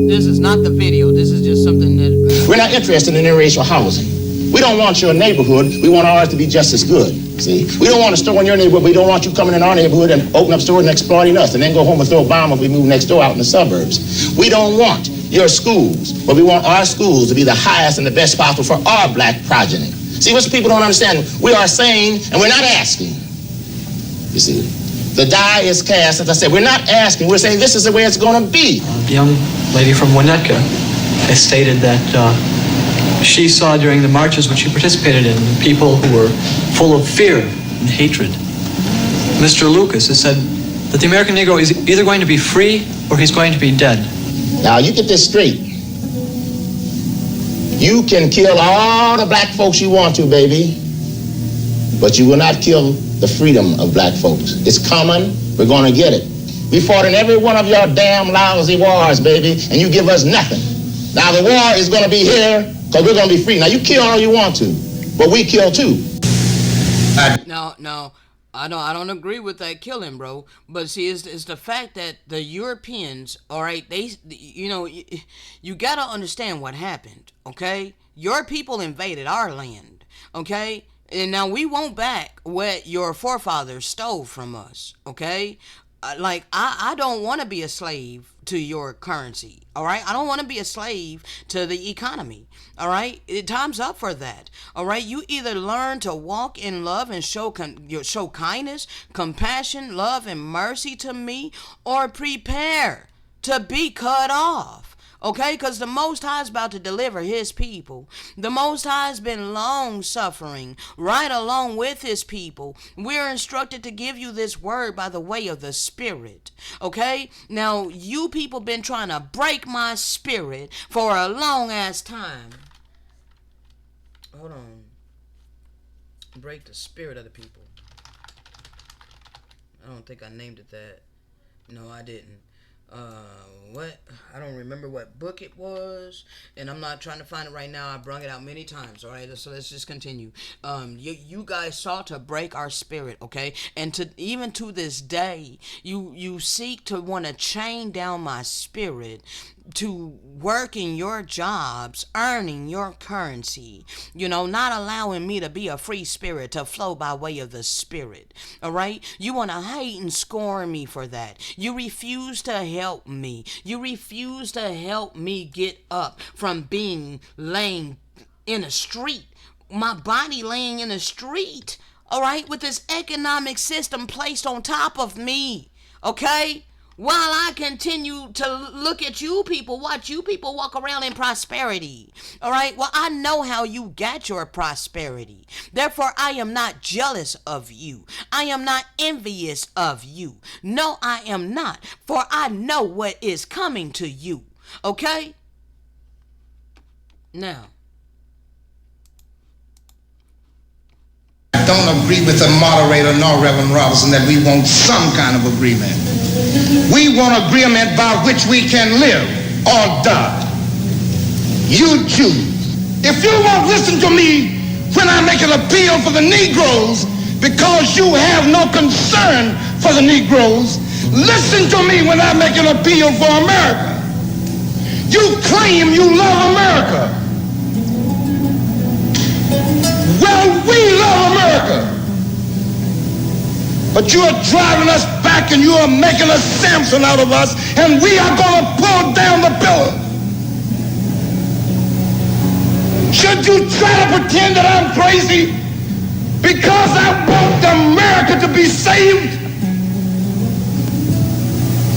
A: This is not the video. This is just something that...
E: We're not interested in interracial housing. We don't want your neighborhood. We want ours to be just as good. See, we don't want a store in your neighborhood. We don't want you coming in our neighborhood and open up stores and exploiting us and then go home and throw a bomb if we move next door out in the suburbs. We don't want your schools, but we want our schools to be the highest and the best possible for our black progeny. See, what people don't understand, we are saying and we're not asking. You see, The die is cast. As I said, we're not asking, we're saying this is the way it's going to be.
F: The young lady from Winnetka has stated that she saw during the marches which she participated in people who were full of fear and hatred. Mr. Lucas has said that the American Negro is either going to be free or he's going to be dead.
E: Now, you get this straight. You can kill all the black folks you want to, baby, but you will not kill the freedom of black folks. It's coming. We're going to get it. We fought in every one of your damn lousy wars, baby, and you give us nothing. Now, the war is going to be here because we're going to be free. Now, you kill all you want to, but we kill too.
A: No, I don't agree with that killing, bro. But see, it's the fact that the Europeans, all right, you got to understand what happened, okay? Your people invaded our land, okay? And now we won't back what your forefathers stole from us, okay? I don't want to be a slave to your currency, all right? I don't want to be a slave to the economy, all right? Time's up for that, all right? You either learn to walk in love and show kindness, compassion, love, and mercy to me, or prepare to be cut off. Okay, because the Most High is about to deliver his people. The Most High has been long suffering right along with his people. We're instructed to give you this word by the way of the Spirit. Okay, now you people been trying to break my spirit for a long ass time. Hold on. Break the spirit of the people. I don't think I named it that. No, I didn't. What? I don't remember what book it was, and I'm not trying to find it right now. I brung it out many times, all right? So let's just continue. You guys sought to break our spirit, okay? And even to this day, you seek to want to chain down my spirit to working your jobs, earning your currency, not allowing me to be a free spirit, to flow by way of the Spirit, all right? You want to hate and scorn me for that. You refuse to help me. You refuse to help me get up from being laying in a street, my body laying in a street, all right, with this economic system placed on top of me, okay? While I continue to look at you people, watch you people walk around in prosperity. All right? Well, I know how you got your prosperity. Therefore, I am not jealous of you. I am not envious of you. No, I am not. For I know what is coming to you. Okay? Now.
G: I don't agree with the moderator nor Reverend Robinson that we want some kind of agreement. We want agreement by which we can live or die. You choose. If you won't listen to me when I make an appeal for the Negroes because you have no concern for the Negroes, listen to me when I make an appeal for America. You claim you love America. Well, we love America. But you are driving us back and you are making a Samson out of us, and we are going to pull down the pillar. Should you try to pretend that I'm crazy because I want America to be saved?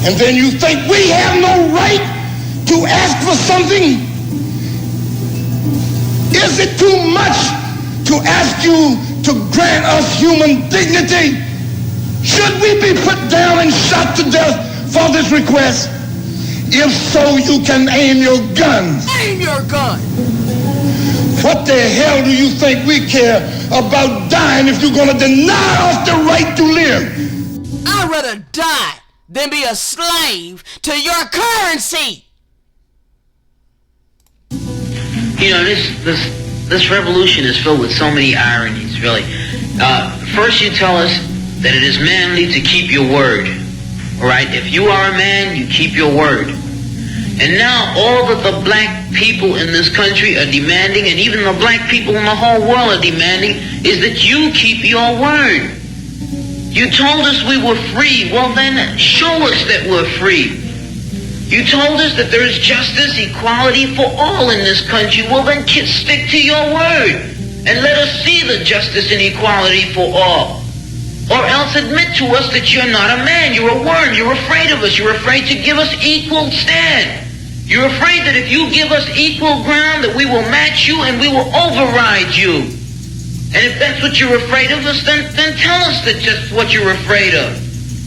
G: And then you think we have no right to ask for something? Is it too much to ask you to grant us human dignity? Should we be put down and shot to death for this request? If so, you can aim your guns.
A: Aim your gun!
G: What the hell do you think we care about dying if you're going to deny us the right to live?
A: I'd rather die than be a slave to your currency!
H: This revolution is filled with so many ironies, really. First you tell us that it is manly to keep your word. All right? If you are a man, you keep your word. And now all that the black people in this country are demanding, and even the black people in the whole world are demanding, is that you keep your word. You told us we were free. Well then, show us that we're free. You told us that there is justice, equality for all in this country. Well then, stick to your word. And let us see the justice and equality for all. Or else admit to us that you're not a man, you're a worm, you're afraid of us, you're afraid to give us equal stand. You're afraid that if you give us equal ground, that we will match you and we will override you. And if that's what you're afraid of us, then tell us that just what you're afraid of.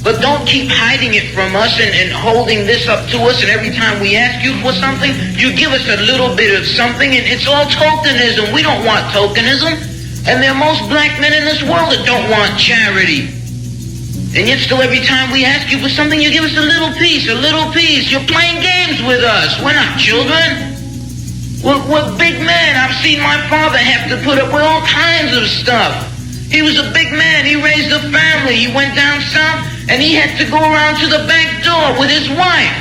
H: But don't keep hiding it from us and holding this up to us, and every time we ask you for something, you give us a little bit of something, and it's all tokenism. We don't want tokenism. And there are most black men in this world that don't want charity. And yet still every time we ask you for something, you give us a little piece, a little piece. You're playing games with us. We're not children. We're big men. I've seen my father have to put up with all kinds of stuff. He was a big man. He raised a family. He went down south, and he had to go around to the back door with his wife.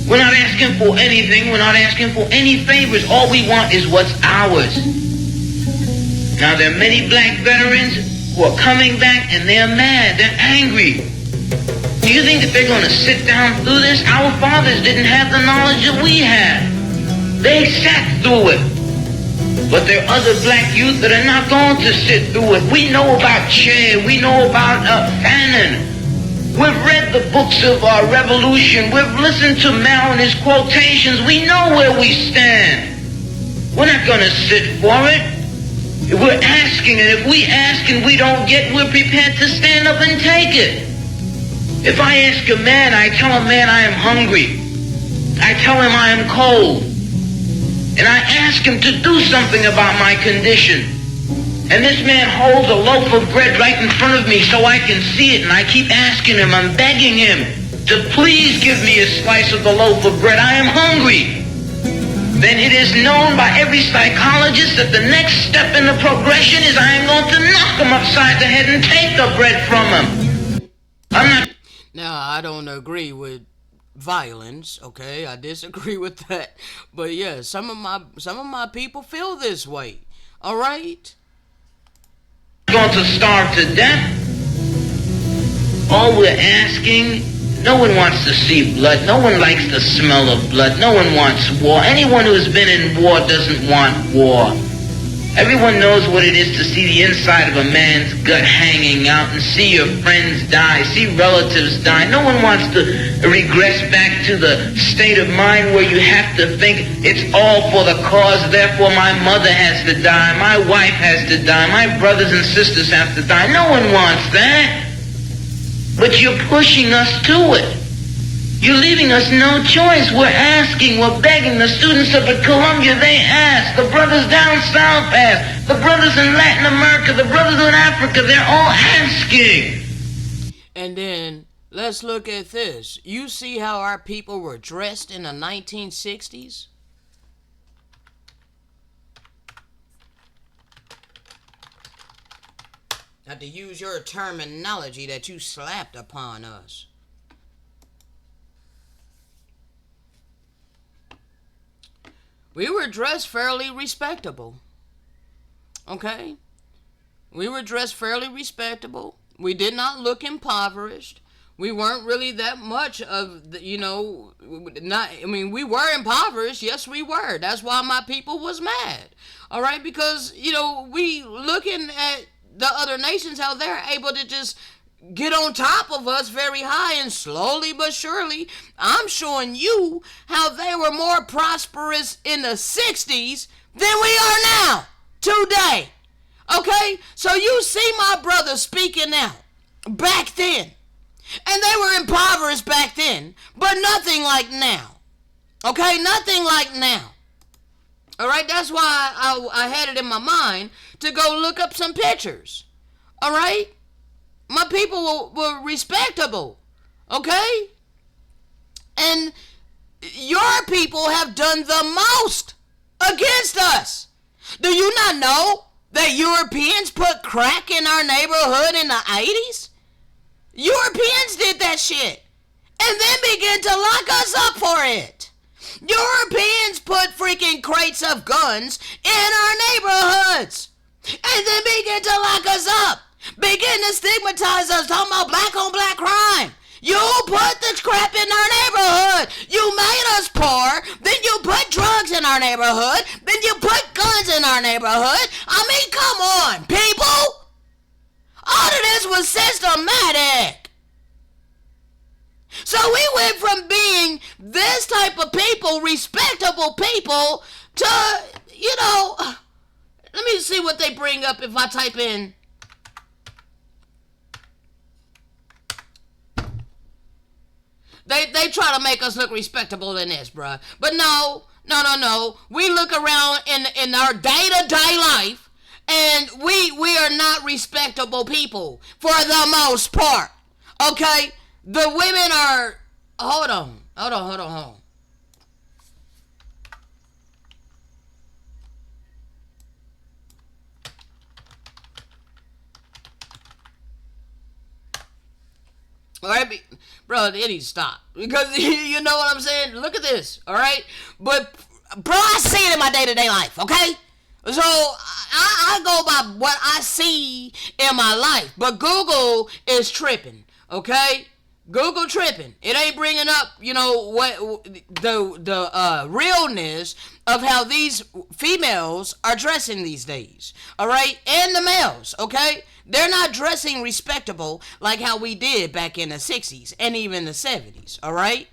H: We're not asking for anything. We're not asking for any favors. All we want is what's ours. Now, there are many black veterans who are coming back, and they're mad. They're angry. Do you think that they're going to sit down through this? Our fathers didn't have the knowledge that we had. They sat through it. But there are other black youth that are not going to sit through it. We know about Che. We know about Fanon. We've read the books of our revolution. We've listened to Mao and his quotations. We know where we stand. We're not going to sit for it. We're asking, and if we ask and we don't get, we're prepared to stand up and take it. If I ask a man, I tell a man I am hungry. I tell him I am cold. And I ask him to do something about my condition. And this man holds a loaf of bread right in front of me so I can see it, and I keep asking him, I'm begging him to please give me a slice of the loaf of bread. I am hungry. Then it is known by every psychologist that the next step in the progression is I am going to knock him upside the head and take the bread from him. I'm not...
A: Now, I don't agree with violence, okay? I disagree with that. But yeah, some of my people feel this way. All right?
H: Going to starve to death. All we're asking, no one wants to see blood. No one likes the smell of blood. No one wants war. Anyone who has been in war doesn't want war. Everyone knows what it is to see the inside of a man's gut hanging out and see your friends die, see relatives die. No one wants to regress back to the state of mind where you have to think it's all for the cause, therefore my mother has to die, my wife has to die, my brothers and sisters have to die. No one wants that. But you're pushing us to it. You're leaving us no choice. We're asking, we're begging. The students up at Columbia, they ask. The brothers down south ask. The brothers in Latin America, the brothers in Africa, they're all asking.
A: And then, let's look at this. You see how our people were dressed in the 1960s? Now, to use your terminology that you slapped upon us. We were dressed fairly respectable. Okay? We were dressed fairly respectable. We did not look impoverished. We weren't really that much of, we were impoverished. Yes, we were. That's why my people was mad. All right? Because, we looking at the other nations, how they're able to just get on top of us very high, and slowly but surely, I'm showing you how they were more prosperous in the 60s than we are now, today. Okay? So you see my brother speaking out back then. And they were impoverished back then, but nothing like now. Okay? Nothing like now. All right? That's why I had it in my mind to go look up some pictures. All right? My people were respectable, okay? And your people have done the most against us. Do you not know that Europeans put crack in our neighborhood in the 80s? Europeans did that shit and then began to lock us up for it. Europeans put freaking crates of guns in our neighborhoods and then began to lock us up. Begin to stigmatize us, talking about black on black crime. You put the crap in our neighborhood. You made us poor. Then you put drugs in our neighborhood. Then you put guns in our neighborhood. I mean, come on, people. All was systematic. So we went from being this type of people, respectable people, to, let me see what they bring up if I type in. They try to make us look respectable in this, bruh. But no. We look around in our day-to-day life, and we are not respectable people for the most part. Okay? The women are... Hold on. Alright, bro, it needs to stop. Because, you know what I'm saying? Look at this, alright? But, bro, I see it in my day-to-day life, okay? So, I go by what I see in my life. But Google is tripping, okay? Google tripping. It ain't bringing up, what the realness of how these females are dressing these days, alright? And the males, okay? They're not dressing respectable like how we did back in the 60s and even the 70s, alright?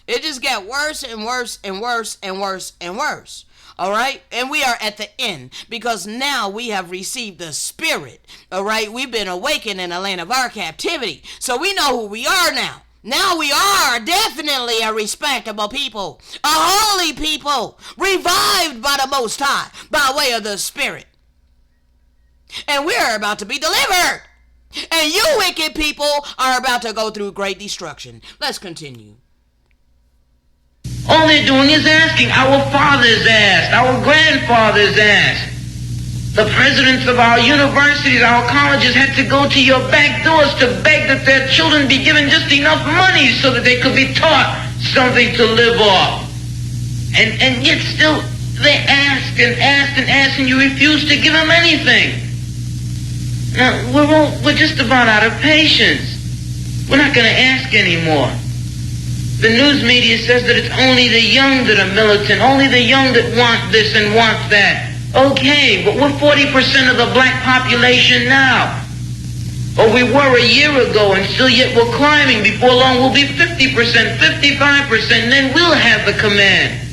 A: It just got worse and worse and worse and worse and worse, alright? And we are at the end because now we have received the Spirit, alright? We've been awakened in the land of our captivity, so we know who we are now. Now we are definitely a respectable people, a holy people, revived by the Most High by way of the Spirit. And we're about to be delivered. And you wicked people are about to go through great destruction. Let's continue.
H: All they're doing is asking. Our fathers asked. Our grandfathers asked. The presidents of our universities, our colleges had to go to your back doors to beg that their children be given just enough money so that they could be taught something to live off. And yet still they asked and asked and asked, and you refused to give them anything. Now, we're just about out of patience. We're not going to ask anymore. The news media says that it's only the young that are militant, only the young that want this and want that. Okay, but we're 40% of the black population now. Or we were a year ago, and still yet we're climbing. Before long, we'll be 50%, 55%, and then we'll have the command.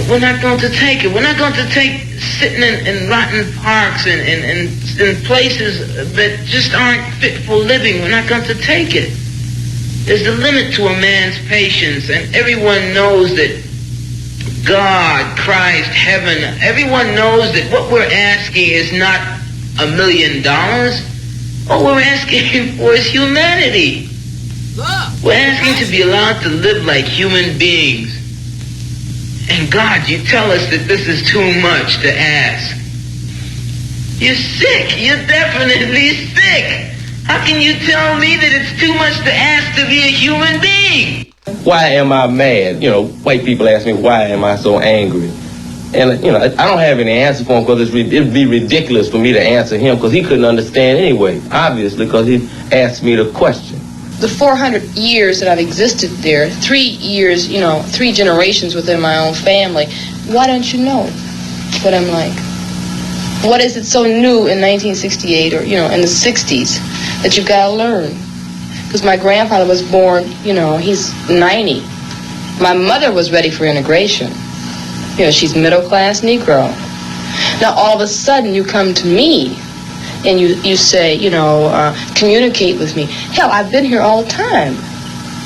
H: We're not going to take it. We're not going to take sitting in rotten parks and in places that just aren't fit for living. We're not going to take it. There's a limit to a man's patience, and everyone knows that God, Christ, heaven, everyone knows that what we're asking is not $1 million. All we're asking for is humanity. We're asking to be allowed to live like human beings. And God, you tell us that this is too much to ask. You're sick. You're definitely sick. How can you tell me that it's too much to ask to be a human being?
I: Why am I mad? White people ask me, why am I so angry? And, I don't have any answer for him because it'd be ridiculous for me to answer him because he couldn't understand anyway, obviously, because he asked me the question.
J: The 400 years that I've existed there, 3 years, 3 generations within my own family, why don't you know what I'm like? What is it so new in 1968 or, in the 60s that you've got to learn? Because my grandfather was born, he's 90. My mother was ready for integration. She's middle-class Negro. Now, all of a sudden, you come to me and you say, communicate with me. Hell, I've been here all the time.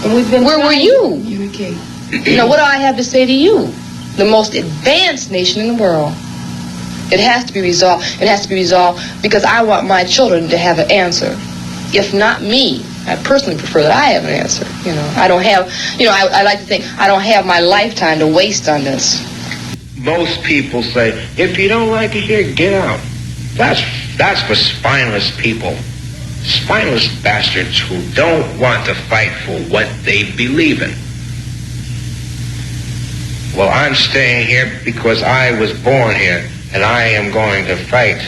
J: And we've been. Where were you? Communicate. What do I have to say to you? The most advanced nation in the world. It has to be resolved. It has to be resolved because I want my children to have an answer. If not me, I personally prefer that I have an answer. I don't have, I like to think I don't have my lifetime to waste on this.
K: Most people say, if you don't like it here, get out. That's for spineless people. Spineless bastards who don't want to fight for what they believe in. Well, I'm staying here because I was born here, and I am going to fight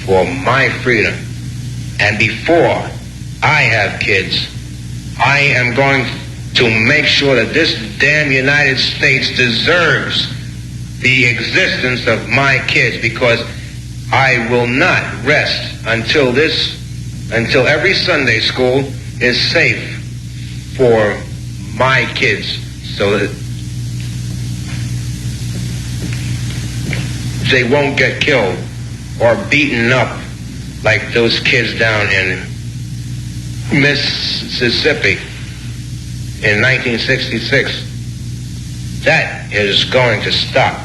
K: for my freedom. And before I have kids, I am going to make sure that this damn United States deserves the existence of my kids, because I will not rest until every Sunday school is safe for my kids, so that they won't get killed or beaten up like those kids down in Mississippi in 1966. That is going to stop,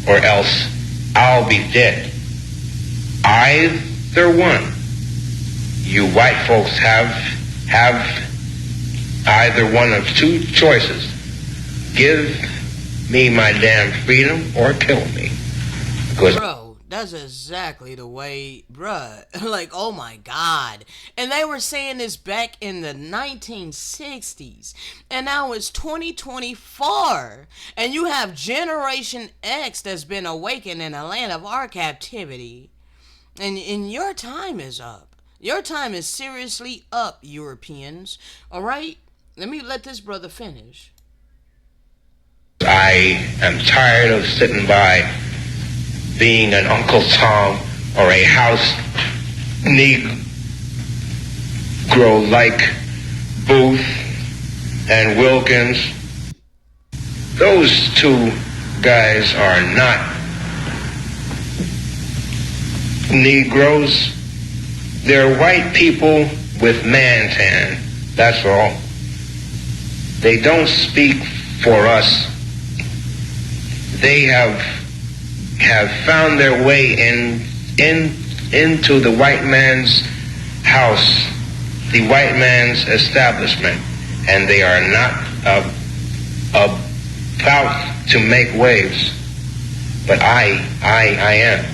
K: or else I'll be dead. Either one. You white folks have either one of two choices. Give me my damn freedom or kill me. Because
A: Bro, that's exactly the way, bruh. Like, oh my God. And they were saying this back in the 1960s. And now it's 2024. And you have Generation X that's been awakened in the land of our captivity. And your time is up. Your time is seriously up, Europeans. Alright? Let this brother finish.
K: I am tired of sitting by being an Uncle Tom or a house Negro like Booth and Wilkins. Those two guys are not Negroes. They're white people with man tan. That's all. They don't speak for us. They have found their way into the white man's house, the white man's establishment, and they are not about to make waves. But I am.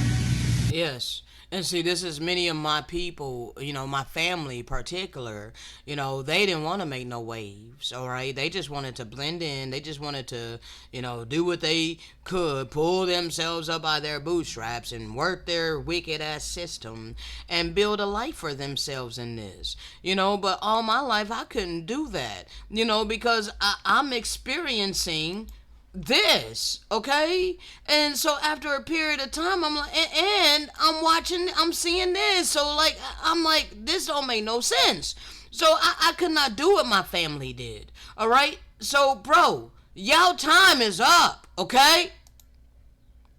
A: Yes. And see, this is many of my people, my family particular, they didn't want to make no waves, all right? They just wanted to blend in. They just wanted to, do what they could, pull themselves up by their bootstraps and work their wicked ass system and build a life for themselves in this, but all my life I couldn't do that, because I'm experiencing this, okay? And so after a period of time, I'm like, and I'm seeing this, so like, I'm like, this don't make no sense. So I could not do what my family did, all right? So bro, y'all time is up, okay?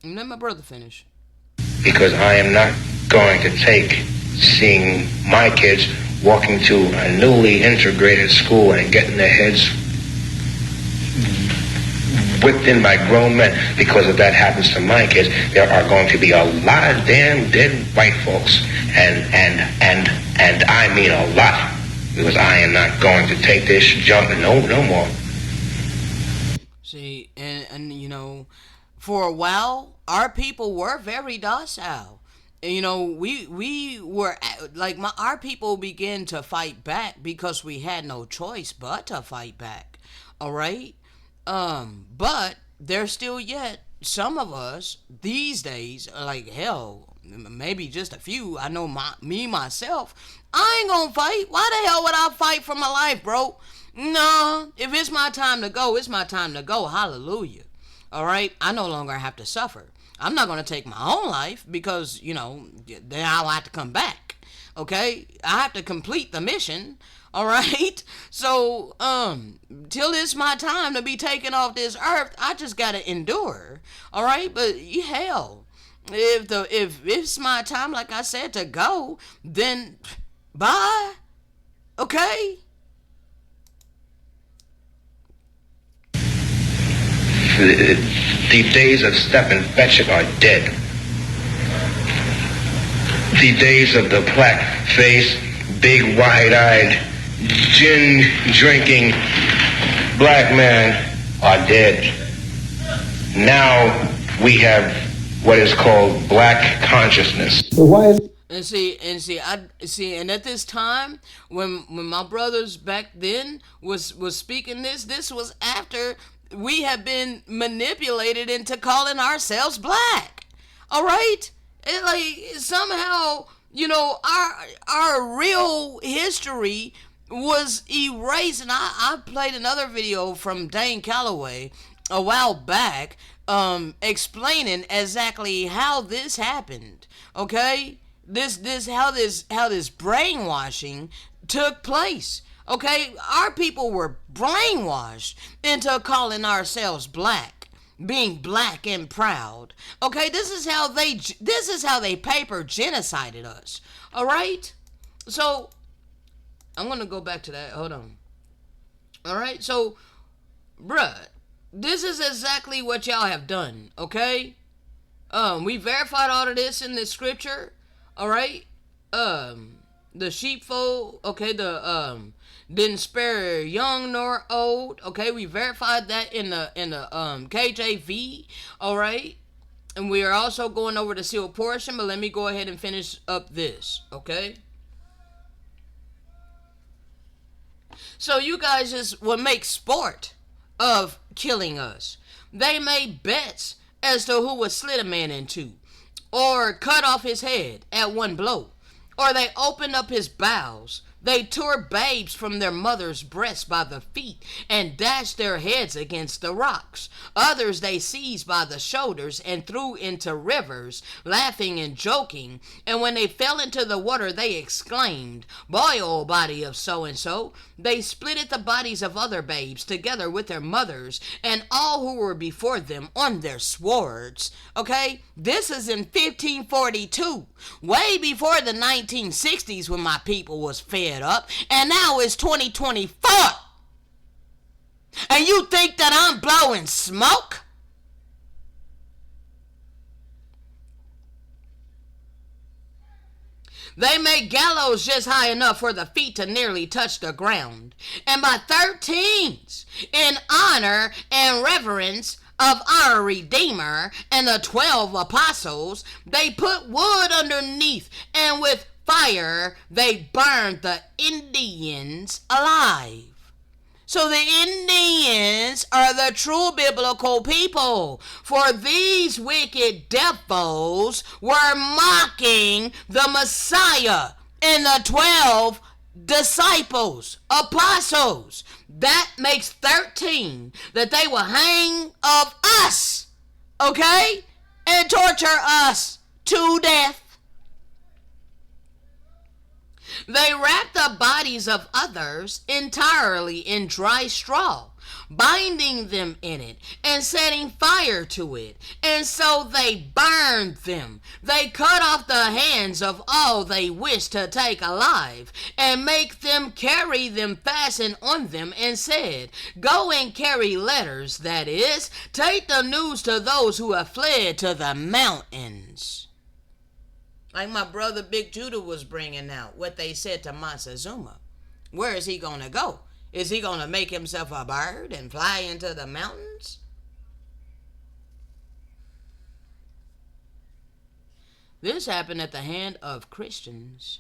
A: And let my brother finish.
K: Because I am not going to take seeing my kids walking to a newly integrated school and getting their heads whipped in by grown men. Because if that happens to my kids, there are going to be a lot of damn dead white folks, and I mean a lot, because I am not going to take this junk no more.
A: See, and for a while, our people were very docile. We were like our people began to fight back because we had no choice but to fight back. All right. But there's still yet some of us these days, like hell, maybe just a few. I know myself, I ain't gonna fight. Why the hell would I fight for my life, bro? No, if it's my time to go, it's my time to go. Hallelujah. All right, I no longer have to suffer. I'm not gonna take my own life because then I'll have to come back. Okay, I have to complete the mission. All right, so till it's my time to be taken off this earth, I just gotta endure. All right, but hell, if it's my time, like I said, to go, then bye. Okay.
K: The days of step and fetch it are dead. The days of the black face, big wide-eyed, gin drinking black man are dead. Now we have what is called black consciousness.
A: And and at this time, when my brothers back then was speaking this was after we have been manipulated into calling ourselves black. All right, and like somehow our real history was erased. And I played another video from Dane Calloway a while back explaining exactly how this happened. Okay? This brainwashing took place. Okay? Our people were brainwashed into calling ourselves black, being black and proud. Okay? This is how they paper genocided us. All right? So I'm going to go back to that. Hold on. All right? So, bruh, this is exactly what y'all have done, okay? We verified all of this in the scripture, all right? The sheepfold, okay, didn't spare young nor old, okay? We verified that in the KJV, all right? And we are also going over the sealed portion, but let me go ahead and finish up this, okay? So you guys just would make sport of killing us. They made bets as to who would slit a man in two, or cut off his head at one blow, or they opened up his bowels. They tore babes from their mother's breasts by the feet and dashed their heads against the rocks. Others they seized by the shoulders and threw into rivers, laughing and joking. And when they fell into the water, they exclaimed, "Boy, old body of so-and-so." They splitted the bodies of other babes together with their mothers and all who were before them on their swords. Okay? This is in 1542, way before the 1960s when my people was fed up, and now it's 2024, and you think that I'm blowing smoke? They made gallows just high enough for the feet to nearly touch the ground, and by 13s, in honor and reverence of our Redeemer and the 12 apostles, they put wood underneath, and with fire they burned the Indians alive. So the Indians are the true biblical people, for these wicked devils were mocking the Messiah and the 12 disciples, apostles. That makes 13 that they will hang of us, okay, and torture us to death. They wrapped the bodies of others entirely in dry straw, binding them in it and setting fire to it, and so they burned them. They cut off the hands of all they wished to take alive, and make them carry them fastened on them, and said, "Go and carry letters, that is, take the news to those who have fled to the mountains." Like my brother Big Judah was bringing out what they said to Montezuma. Where is he going to go? Is he going to make himself a bird and fly into the mountains? This happened at the hand of Christians.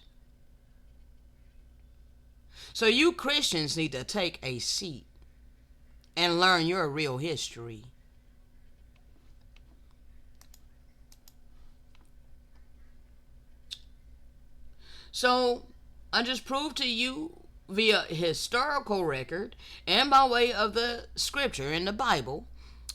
A: So you Christians need to take a seat and learn your real history. So, I just proved to you via historical record and by way of the scripture in the Bible,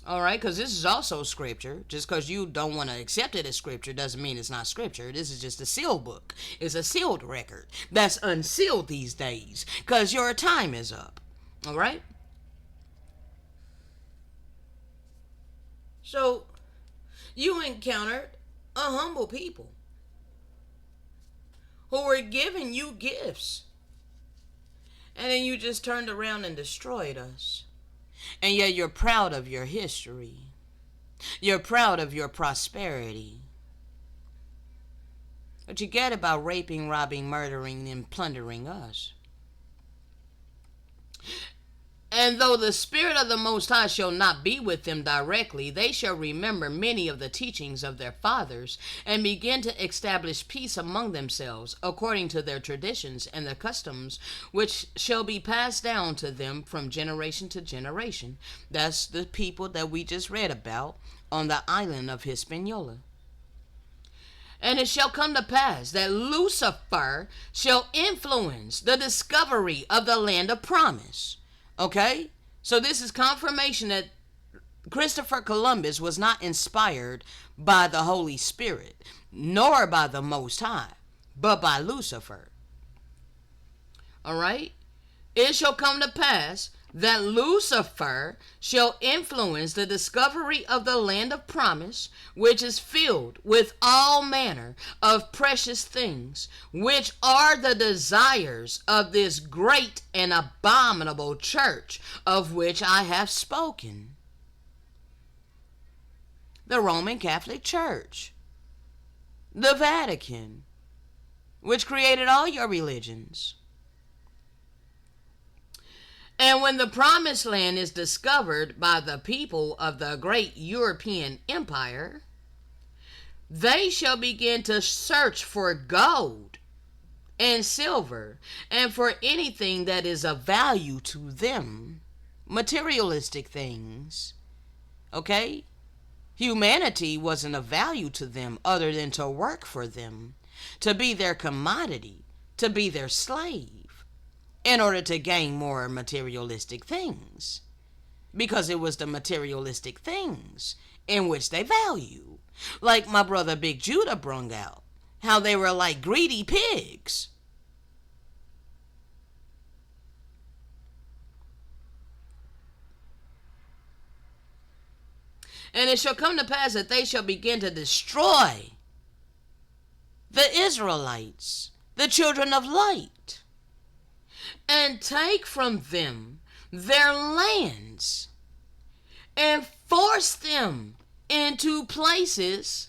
A: alright, because this is also scripture. Just because you don't want to accept it as scripture doesn't mean it's not scripture. This is just a sealed book. It's a sealed record that's unsealed these days because your time is up, alright? So, you encountered a humble people who were giving you gifts, and then you just turned around and destroyed us. And yet you're proud of your history. You're proud of your prosperity. But you get about raping, robbing, murdering, and plundering us. And though the Spirit of the Most High shall not be with them directly, they shall remember many of the teachings of their fathers, and begin to establish peace among themselves, according to their traditions and the customs, which shall be passed down to them from generation to generation. That's the people that we just read about on the island of Hispaniola. And it shall come to pass that Lucifer shall influence the discovery of the land of promise. Okay? So this is confirmation that Christopher Columbus was not inspired by the Holy Spirit. nor by the Most High, but by Lucifer. All right? It shall come to pass that Lucifer shall influence the discovery of the land of promise, which is filled with all manner of precious things, which are the desires of this great and abominable church of which I have spoken. The Roman Catholic Church, the Vatican, which created all your religions. And when the promised land is discovered by the people of the great European empire, they shall begin to search for gold and silver and for anything that is of value to them, materialistic things. Okay? Humanity wasn't of value to them other than to work for them, to be their commodity, to be their slave, in order to gain more materialistic things. Because it was the materialistic things in which they value. Like my brother Big Judah brung out, how they were like greedy pigs. And it shall come to pass that they shall begin to destroy the Israelites, the children of light, and take from them their lands, and force them into places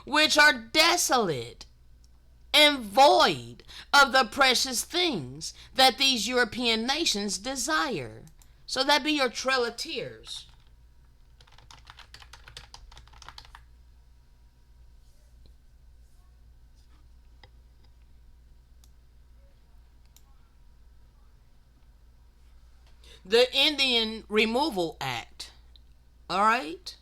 A: which are desolate and void of the precious things that these European nations desire. So that be your trail of tears. The Indian Removal Act, all right,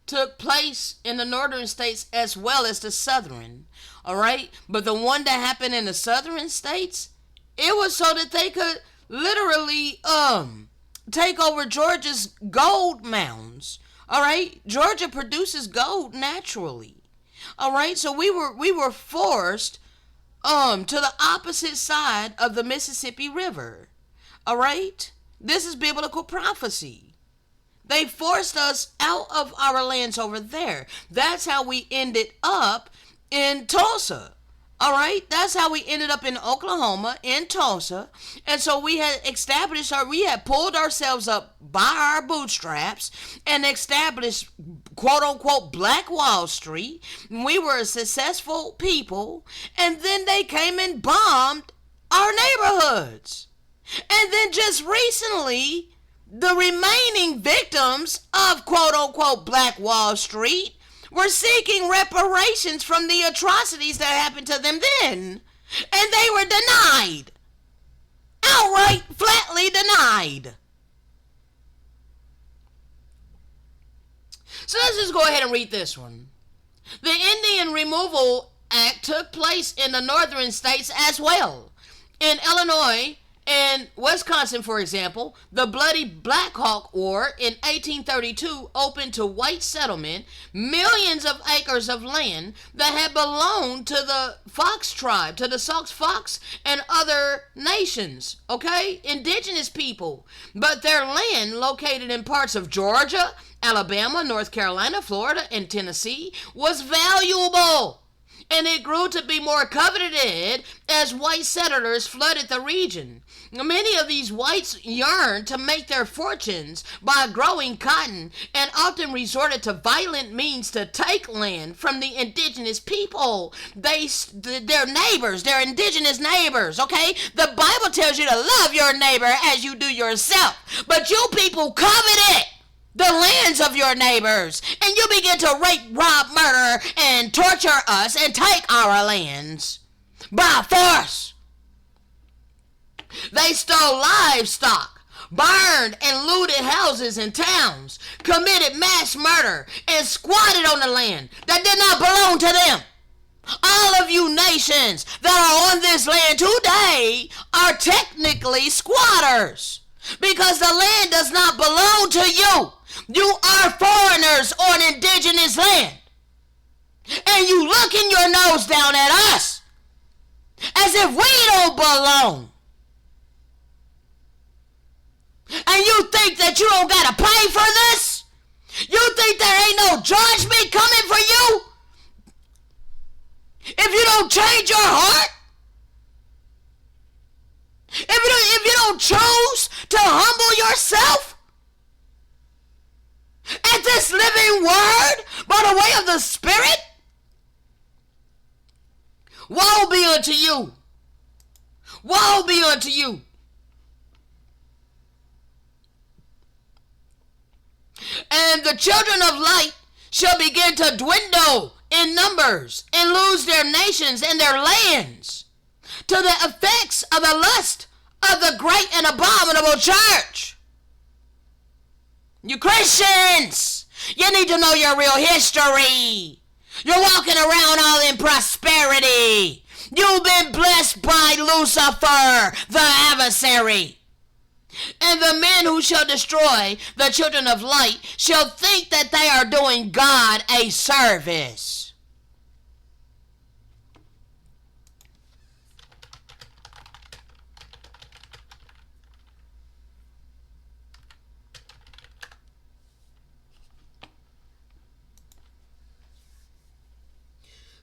A: took place in the northern states as well as the southern, all right? But the one that happened in the southern states, it was so that they could literally take over Georgia's gold mounds, all right? Georgia produces gold naturally, all right? So we were forced to the opposite side of the Mississippi River, all right? This is biblical prophecy. They forced us out of our lands over there. That's how we ended up in Tulsa. All right? That's how we ended up in Oklahoma, in Tulsa. And so we had we had pulled ourselves up by our bootstraps and established, quote unquote, Black Wall Street. We were a successful people. And then they came and bombed our neighborhoods. And then just recently, the remaining victims of quote-unquote Black Wall Street were seeking reparations from the atrocities that happened to them then. And they were denied. Outright, flatly denied. So let's just go ahead and read this one. The Indian Removal Act took place in the northern states as well. In Illinois and Wisconsin, for example, the bloody Black Hawk War in 1832 opened to white settlement millions of acres of land that had belonged to the Fox tribe, to the Sauk Fox and other nations, okay? Indigenous people. But their land located in parts of Georgia, Alabama, North Carolina, Florida, and Tennessee was valuable. And it grew to be more coveted as white settlers flooded the region. Many of these whites yearned to make their fortunes by growing cotton and often resorted to violent means to take land from the indigenous people. Their neighbors, their indigenous neighbors, okay? The Bible tells you to love your neighbor as you do yourself. But you people coveted the lands of your neighbors, and you begin to rape, rob, murder, and torture us and take our lands by force. They stole livestock, burned and looted houses and towns, committed mass murder, and squatted on the land that did not belong to them. All of you nations that are on this land today are technically squatters because the land does not belong to you. You are foreigners on indigenous land. And you looking your nose down at us as if we don't belong. And you think that you don't gotta pay for this? You think there ain't no judgment coming for you? If you don't change your heart? If you don't choose to humble yourself at this living word by the way of the Spirit? Woe be unto you. Woe be unto you. And the children of light shall begin to dwindle in numbers and lose their nations and their lands to the effects of the lust of the great and abominable church. You Christians, you need to know your real history. You're walking around all in prosperity. You've been blessed by Lucifer, the adversary. And the men who shall destroy the children of light shall think that they are doing God a service.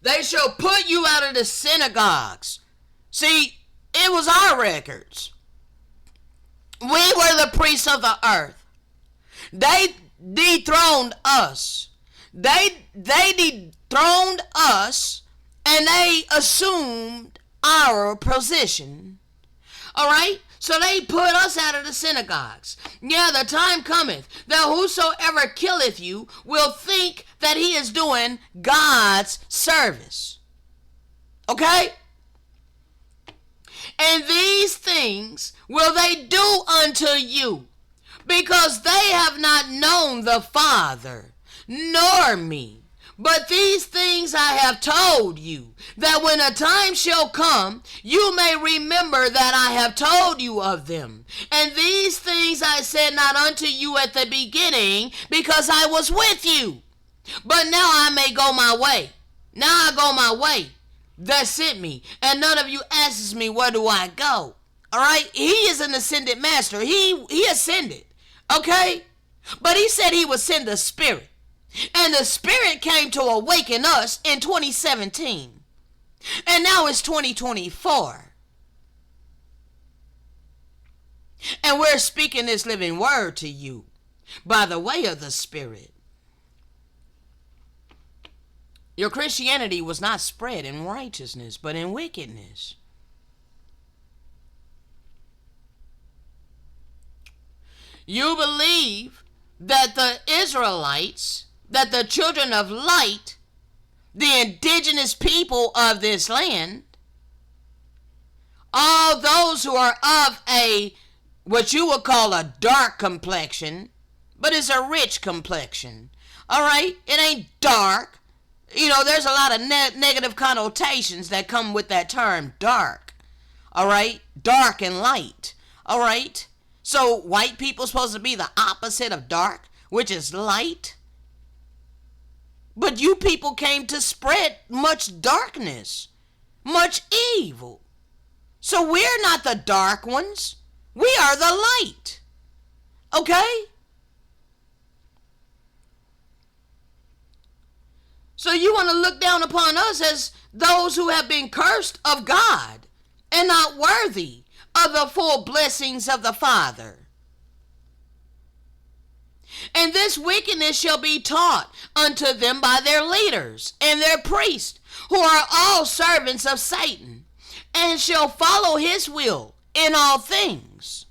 A: They shall put you out of the synagogues. See, it was our records. We were the priests of the earth. They dethroned us. They dethroned us and they assumed our position. All right? So they put us out of the synagogues. Yeah, the time cometh that whosoever killeth you will think that he is doing God's service. Okay? And these things will they do unto you, because they have not known the Father, nor me. But these things I have told you, that when a time shall come, you may remember that I have told you of them. And these things I said not unto you at the beginning, because I was with you. But now I may go my way. Now I go my way that sent me, and none of you asks me, where do I go? All right? He is an ascended master. He ascended. Okay? But he said he would send the Spirit. And the Spirit came to awaken us in 2017. And now it's 2024. And we're speaking this living word to you by the way of the Spirit. Your Christianity was not spread in righteousness, but in wickedness. You believe that the Israelites, that the children of light, the indigenous people of this land, all those who are of what you would call a dark complexion, but it's a rich complexion. All right? It ain't dark. You know, there's a lot of negative connotations that come with that term, dark. All right? Dark and light. All right? So white people supposed to be the opposite of dark, which is light. But you people came to spread much darkness, much evil. So we're not the dark ones. We are the light. Okay? So you want to look down upon us as those who have been cursed of God and not worthy of the full blessings of the Father. And this wickedness shall be taught unto them by their leaders and their priests, who are all servants of Satan, and shall follow his will in all things.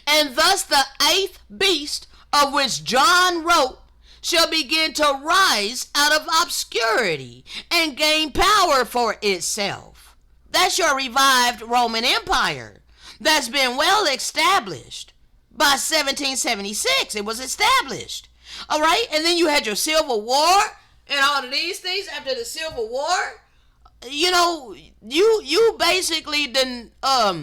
A: And thus the eighth beast, of which John wrote, shall begin to rise out of obscurity and gain power for itself. That's your revived Roman Empire that's been well established. By 1776, it was established. All right? And then you had your Civil War and all of these things after the Civil War. You know, you basically didn't, what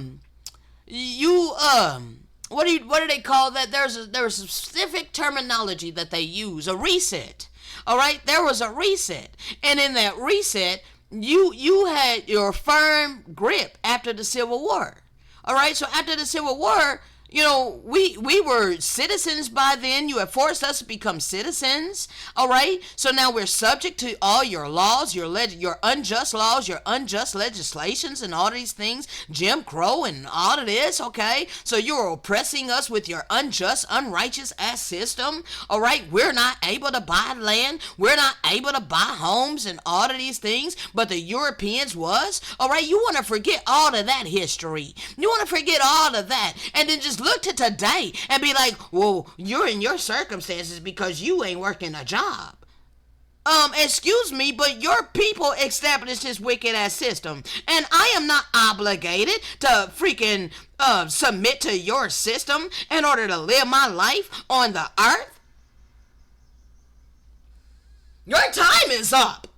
A: do they call that? There's a specific terminology that they use, a reset. All right, there was a reset, and in that reset, you had your firm grip after the Civil War. All right, so after the Civil War, you know, we were citizens by then. You have forced us to become citizens. All right. So now we're subject to all your laws, your unjust laws, your unjust legislations, and all these things, Jim Crow, and all of this. Okay. So you're oppressing us with your unjust, unrighteous ass system. All right. We're not able to buy land. We're not able to buy homes and all of these things. But the Europeans was. All right. You want to forget all of that history. You want to forget all of that, and then just look to today and be like, well, you're in your circumstances because you ain't working a job. Excuse me, but your people established this wicked ass system, and I am not obligated to freaking submit to your system in order to live my life on the earth. Your time is up.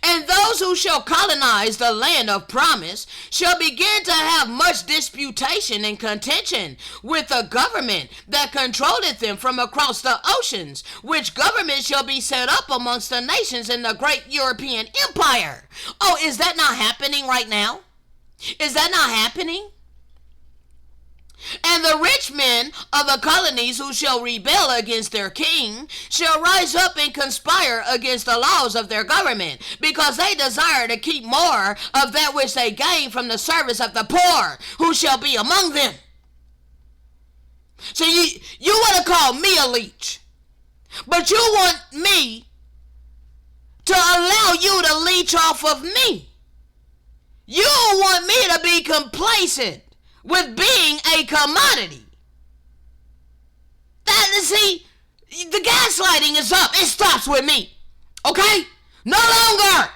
A: And those who shall colonize the land of promise shall begin to have much disputation and contention with the government that controlleth them from across the oceans, which government shall be set up amongst the nations in the great European empire. Oh, is that not happening right now? Is that not happening? And the rich men of the colonies who shall rebel against their king shall rise up and conspire against the laws of their government, because they desire to keep more of that which they gain from the service of the poor who shall be among them. So you want to call me a leech, but you want me to allow you to leech off of me. You want me to be complacent with being a commodity. See, the gaslighting is up. It stops with me. Okay? No longer.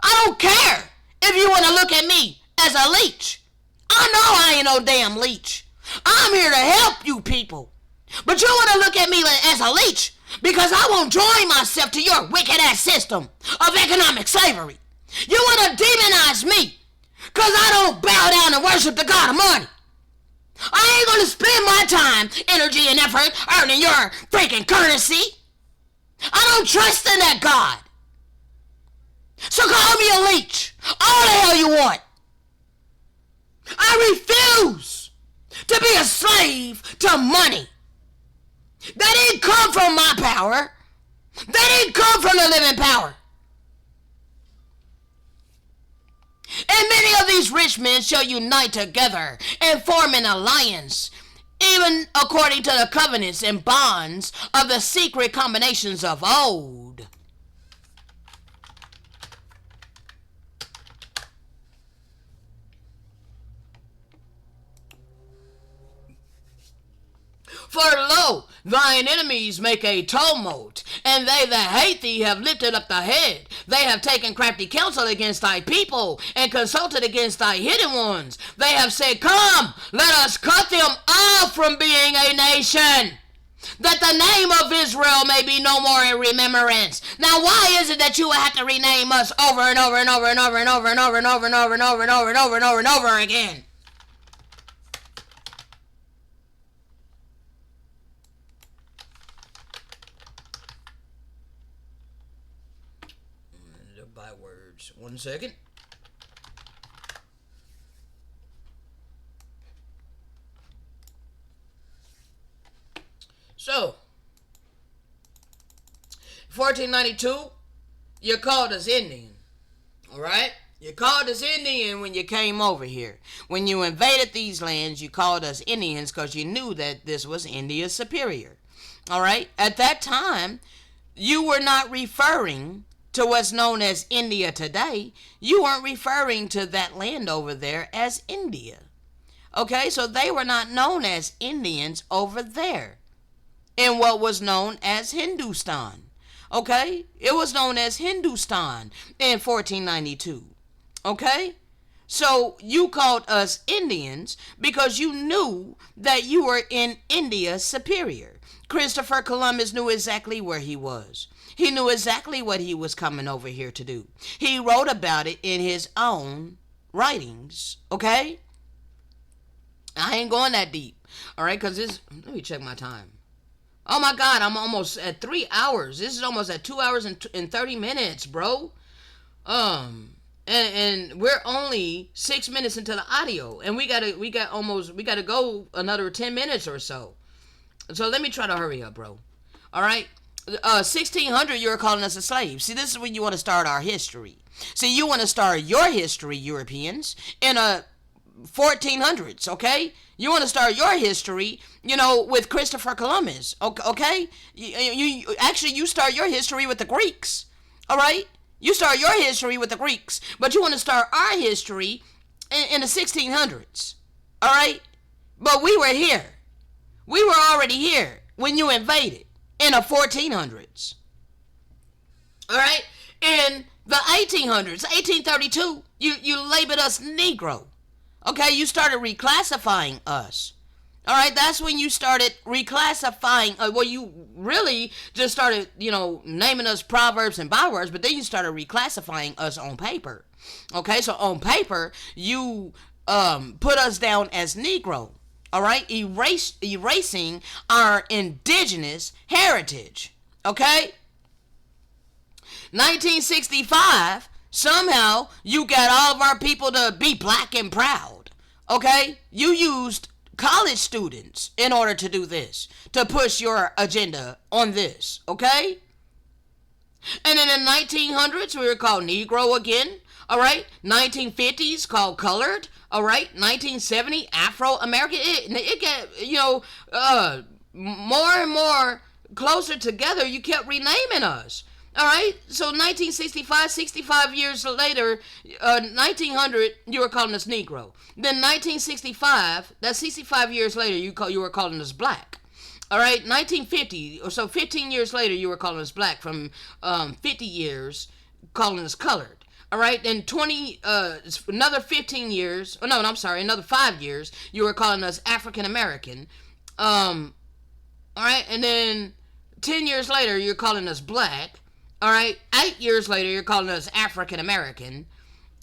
A: I don't care if you want to look at me as a leech. I know I ain't no damn leech. I'm here to help you people. But you want to look at me as a leech because I won't join myself to your wicked ass system of economic slavery. You want to demonize me because I don't bow down and worship the God of money. I ain't going to spend my time, energy, and effort earning your freaking currency. I don't trust in that God. So call me a leech. All the hell you want. I refuse to be a slave to money. That didn't come from my power. That didn't come from the living power. And many of these rich men shall unite together and form an alliance, even according to the covenants and bonds of the secret combinations of old. For lo, thine enemies make a tumult, and they that hate thee have lifted up the head. They have taken crafty counsel against thy people, and consulted against thy hidden ones. They have said, come, let us cut them off from being a nation, that the name of Israel may be no more in remembrance. Now why is it that you will have to rename us over and over and over and over and over and over and over and over and over and over and over and over and over again? By words. 1 second. So, 1492, you called us Indian. Alright? You called us Indian when you came over here. When you invaded these lands, you called us Indians because you knew that this was India's superior. Alright? At that time, you were not referring to what's known as India today. You weren't referring to that land over there as India. Okay, so they were not known as Indians over there in what was known as Hindustan. Okay, it was known as Hindustan in 1492. Okay, so you called us Indians because you knew that you were in India superior. Christopher Columbus knew exactly where he was. He knew exactly what he was coming over here to do. He wrote about it in his own writings, okay? I ain't going that deep. All right, because this. Let me check my time. Oh my God, I'm almost at 3 hours. This is almost at 2 hours and 30 minutes, bro. And we're only 6 minutes into the audio, and we gotta go another 10 minutes or so. So let me try to hurry up, bro. All right. 1600, you were calling us a slave. See, this is when you want to start our history. See, you want to start your history, Europeans, in 1400s, okay? You want to start your history, with Christopher Columbus, okay? You start your history with the Greeks, all right? You start your history with the Greeks, but you want to start our history in the 1600s, all right? But we were here. We were already here when you invaded in the 1400s, all right? In the 1800s, 1832, you labeled us Negro. Okay, you started reclassifying us. All right, that's when you started reclassifying. Well, you really just started, naming us proverbs and bywords, but then you started reclassifying us on paper. Okay, so on paper, you put us down as Negro. All right, erasing our indigenous heritage. Okay, 1965. Somehow, you got all of our people to be black and proud, okay? You used college students in order to do this, to push your agenda on this, okay? And then in the 1900s, we were called Negro again, all right? 1950s, called colored, all right? 1970, Afro-American. It got, more and more closer together, you kept renaming us. All right, so 1965, 65 years later, 1900, you were calling us Negro. Then 1965, that's 65 years later, you were calling us black. All right, 1950, or so 15 years later, you were calling us black. From 50 years, calling us colored. All right, then another 15 years. Oh no, I'm sorry, another 5 years, you were calling us African American. All right, and then 10 years later, you're calling us black. All right, 8 years later, you're calling us African American.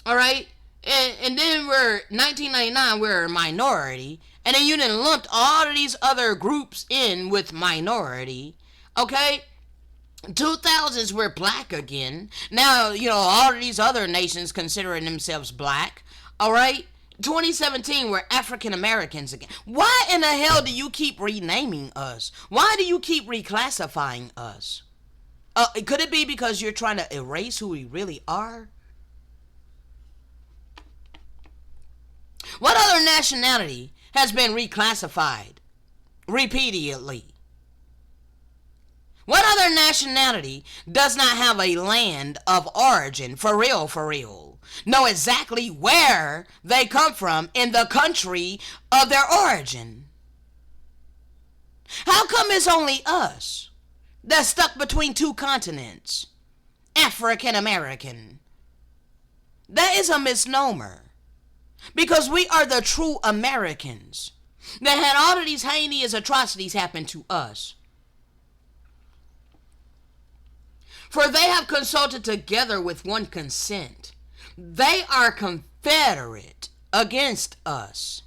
A: All right, and then 1999, we're a minority, and then you done lumped all of these other groups in with minority. Okay, 2000s, we're black again. Now, all of these other nations considering themselves black. All right, 2017, we're African Americans again. Why in the hell do you keep renaming us? Why do you keep reclassifying us? Could it be because you're trying to erase who we really are? What other nationality has been reclassified repeatedly? What other nationality does not have a land of origin, for real? Know exactly where they come from in the country of their origin? How come it's only us that's stuck between two continents? African American. That is a misnomer. Because we are the true Americans that had all of these heinous atrocities happen to us. For they have consulted together with one consent. They are confederate against us.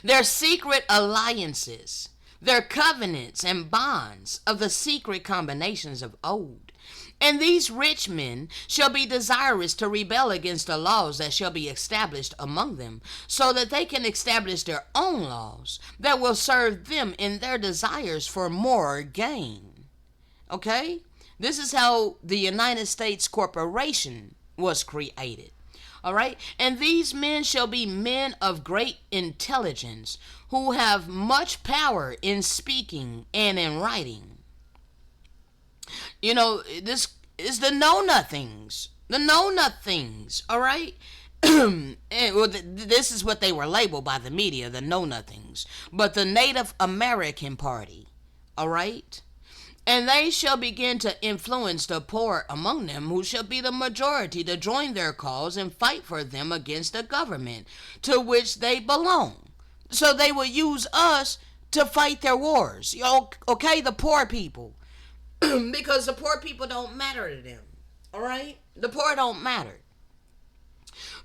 A: Their secret alliances, their covenants and bonds of the secret combinations of old. And these rich men shall be desirous to rebel against the laws that shall be established among them, so that they can establish their own laws that will serve them in their desires for more gain. Okay? This is how the United States Corporation was created. All right, and these men shall be men of great intelligence, who have much power in speaking and in writing. This is the know-nothings. The know-nothings, all right? This is what they were labeled by the media, the know-nothings. But the Native American Party, all right? And they shall begin to influence the poor among them, who shall be the majority, to join their cause and fight for them against the government to which they belong. So they will use us to fight their wars. Okay, the poor people. Because the poor people don't matter to them. All right? The poor don't matter.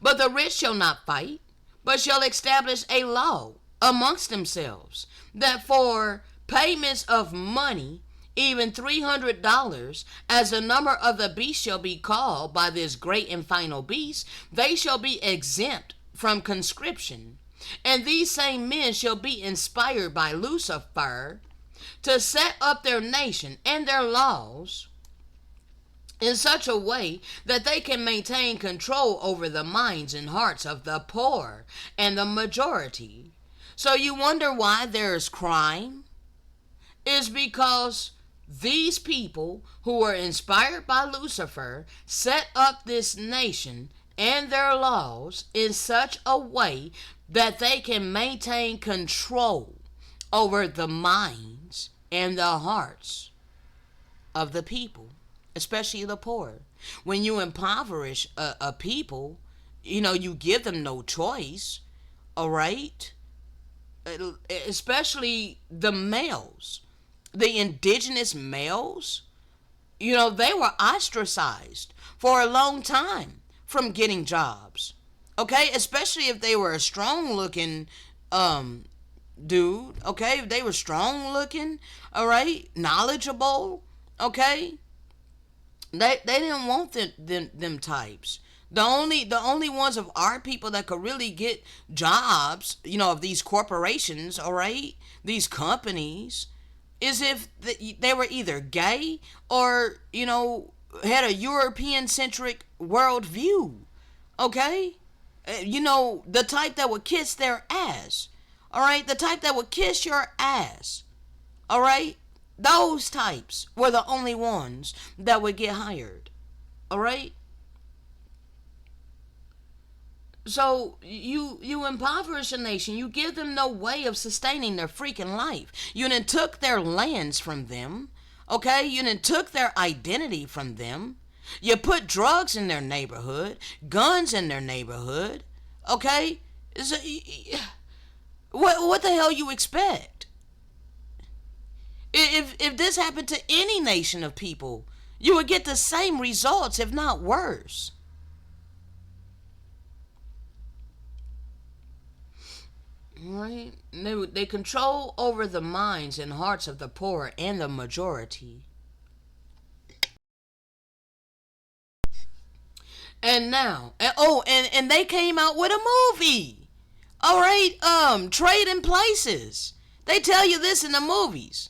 A: But the rich shall not fight, but shall establish a law amongst themselves, that for payments of money, even $300, as the number of the beast shall be called by this great and final beast, they shall be exempt from conscription. And these same men shall be inspired by Lucifer to set up their nation and their laws in such a way that they can maintain control over the minds and hearts of the poor and the majority. So you wonder why there's crime? It's because these people who were inspired by Lucifer set up this nation and their laws in such a way that they can maintain control over the minds and the hearts of the people, especially the poor. When you impoverish a people, you give them no choice, all right? Especially the males, the indigenous males, they were ostracized for a long time from getting jobs, okay? Especially if they were a strong looking dude, okay? If they were strong looking, all right, knowledgeable, okay? They didn't want them types. The only ones of our people that could really get jobs, of these corporations, all right, these companies, is if they were either gay or had a European centric world view, okay? The type that would kiss their ass, all right, the type that would kiss your ass, all right. Those types were the only ones that would get hired. All right? So you impoverish a nation. You give them no way of sustaining their freaking life. You then took their lands from them. Okay? You then took their identity from them. You put drugs in their neighborhood, guns in their neighborhood. Okay? So, what the hell you expect? If this happened to any nation of people, you would get the same results, if not worse. Right? They control over the minds and hearts of the poor and the majority. And now, and they came out with a movie. All right, Trading Places. They tell you this in the movies.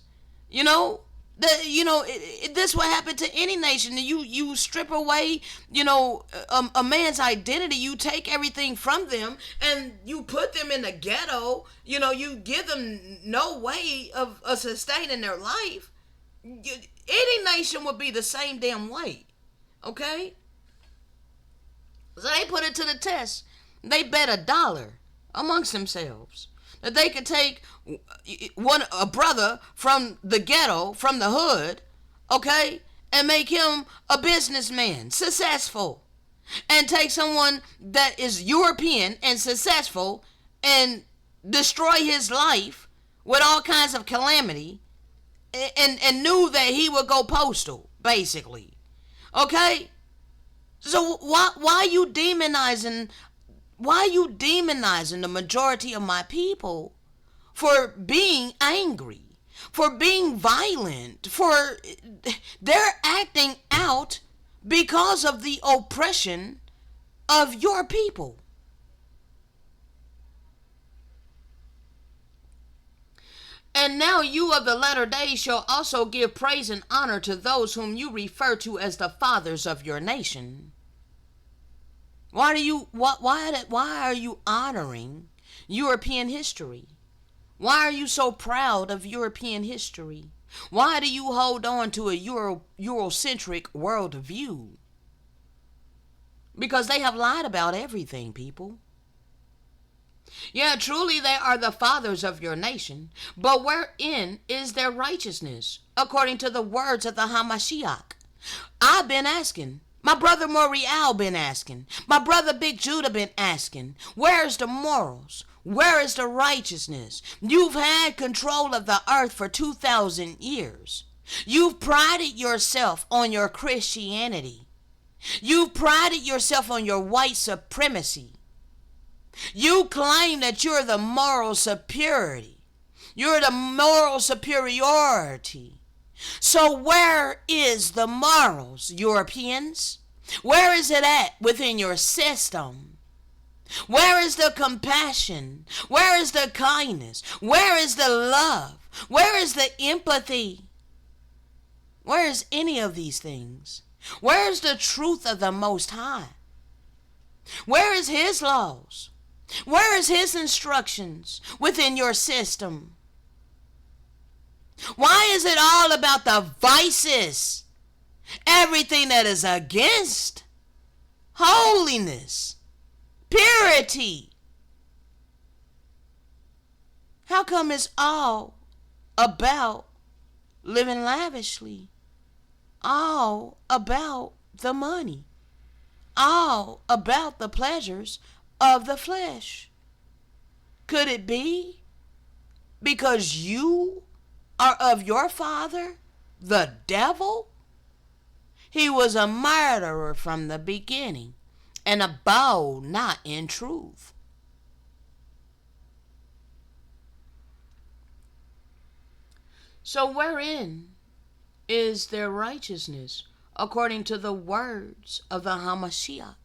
A: This what happened to any nation. You strip away, a man's identity. You take everything from them and you put them in the ghetto. You give them no way of sustaining their life. Any nation would be the same damn way. Okay? So they put it to the test. They bet $1 amongst themselves that they could take a brother from the ghetto, from the hood, okay, and make him a businessman, successful, and take someone that is European and successful and destroy his life with all kinds of calamity, and knew that he would go postal, basically, okay. So why are you demonizing? Why are you demonizing the majority of my people for being angry, for being violent, for they're acting out because of the oppression of your people? And now you of the latter days shall also give praise and honor to those whom you refer to as the fathers of your nation. Why are you honoring European history? Why are you so proud of European history? Why do you hold on to a Eurocentric worldview? Because they have lied about everything, people. Yeah, truly they are the fathers of your nation, but wherein is their righteousness, according to the words of the Hamashiach? I've been asking. My brother Morial been asking. My brother Big Judah been asking. Where's the morals? Where is the righteousness? You've had control of the earth for 2,000 years. You've prided yourself on your Christianity. You've prided yourself on your white supremacy. You claim that you're the moral superiority. You're the moral superiority. So where is the morals, Europeans? Where is it at within your system? Where is the compassion? Where is the kindness? Where is the love? Where is the empathy? Where is any of these things? Where is the truth of the Most High? Where is His laws? Where is His instructions within your system? Why is it all about the vices? Everything that is against holiness, purity. How come it's all about living lavishly? All about the money. All about the pleasures of the flesh. Could it be because you are of your father, the devil? He was a murderer from the beginning, and abode not in truth. So wherein is their righteousness according to the words of the Hamashiach?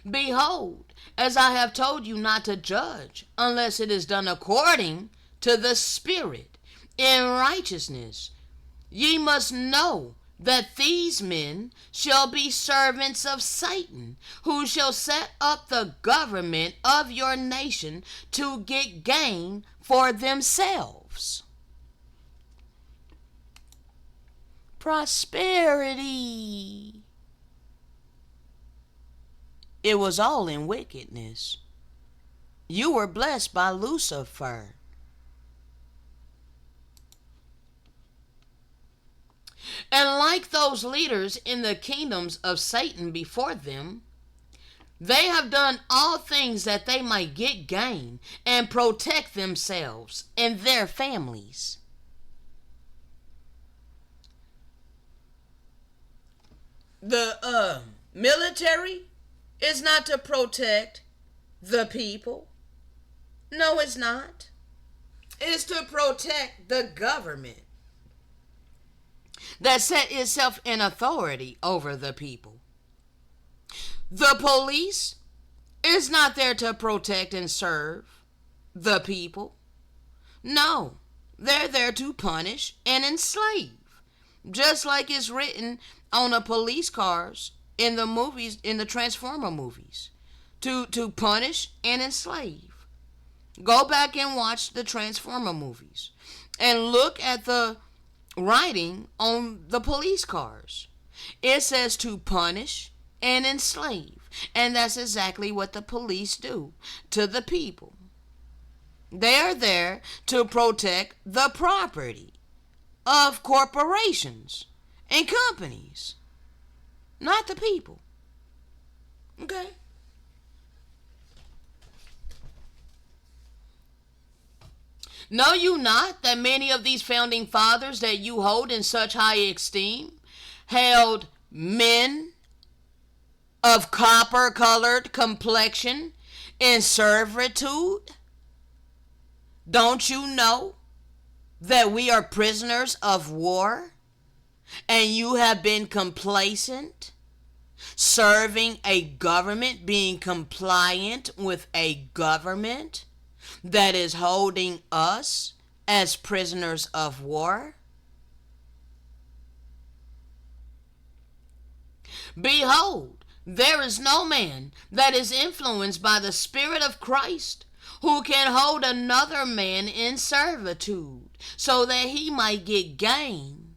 A: Behold, as I have told you not to judge, unless it is done according to the Spirit in righteousness. Ye must know that these men shall be servants of Satan, who shall set up the government of your nation to get gain for themselves. Prosperity. It was all in wickedness. You were blessed by Lucifer. And like those leaders in the kingdoms of Satan before them, they have done all things that they might get gain and protect themselves and their families. The military is not to protect the people. No, it's not. It's to protect the government that set itself in authority over the people. The police is not there to protect and serve the people. No, they're there to punish and enslave. Just like it's written on the police cars in the movies, in the Transformer movies. To punish and enslave. Go back and watch the Transformer movies. And look at the writing on the police cars. It says to punish and enslave. And that's exactly what the police do to the people. They are there to protect the property of corporations and companies, not the people. Okay? Know you not that many of these founding fathers that you hold in such high esteem held men of copper-colored complexion in servitude? Don't you know that we are prisoners of war, and you have been complacent, serving a government, being compliant with a government that is holding us as prisoners of war? Behold, there is no man that is influenced by the Spirit of Christ who can hold another man in servitude so that he might get gain.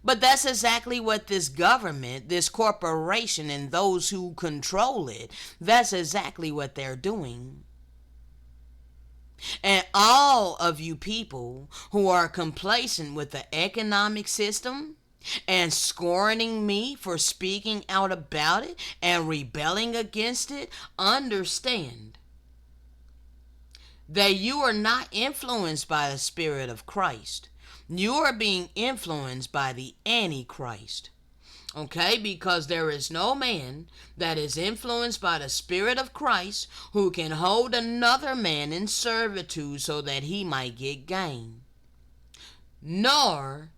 A: But that's exactly what this government, this corporation, and those who control it, that's exactly what they're doing. And all of you people who are complacent with the economic system and scorning me for speaking out about it and rebelling against it, understand that you are not influenced by the Spirit of Christ. You are being influenced by the Antichrist. Okay, because there is no man that is influenced by the Spirit of Christ who can hold another man in servitude so that he might get gain, nor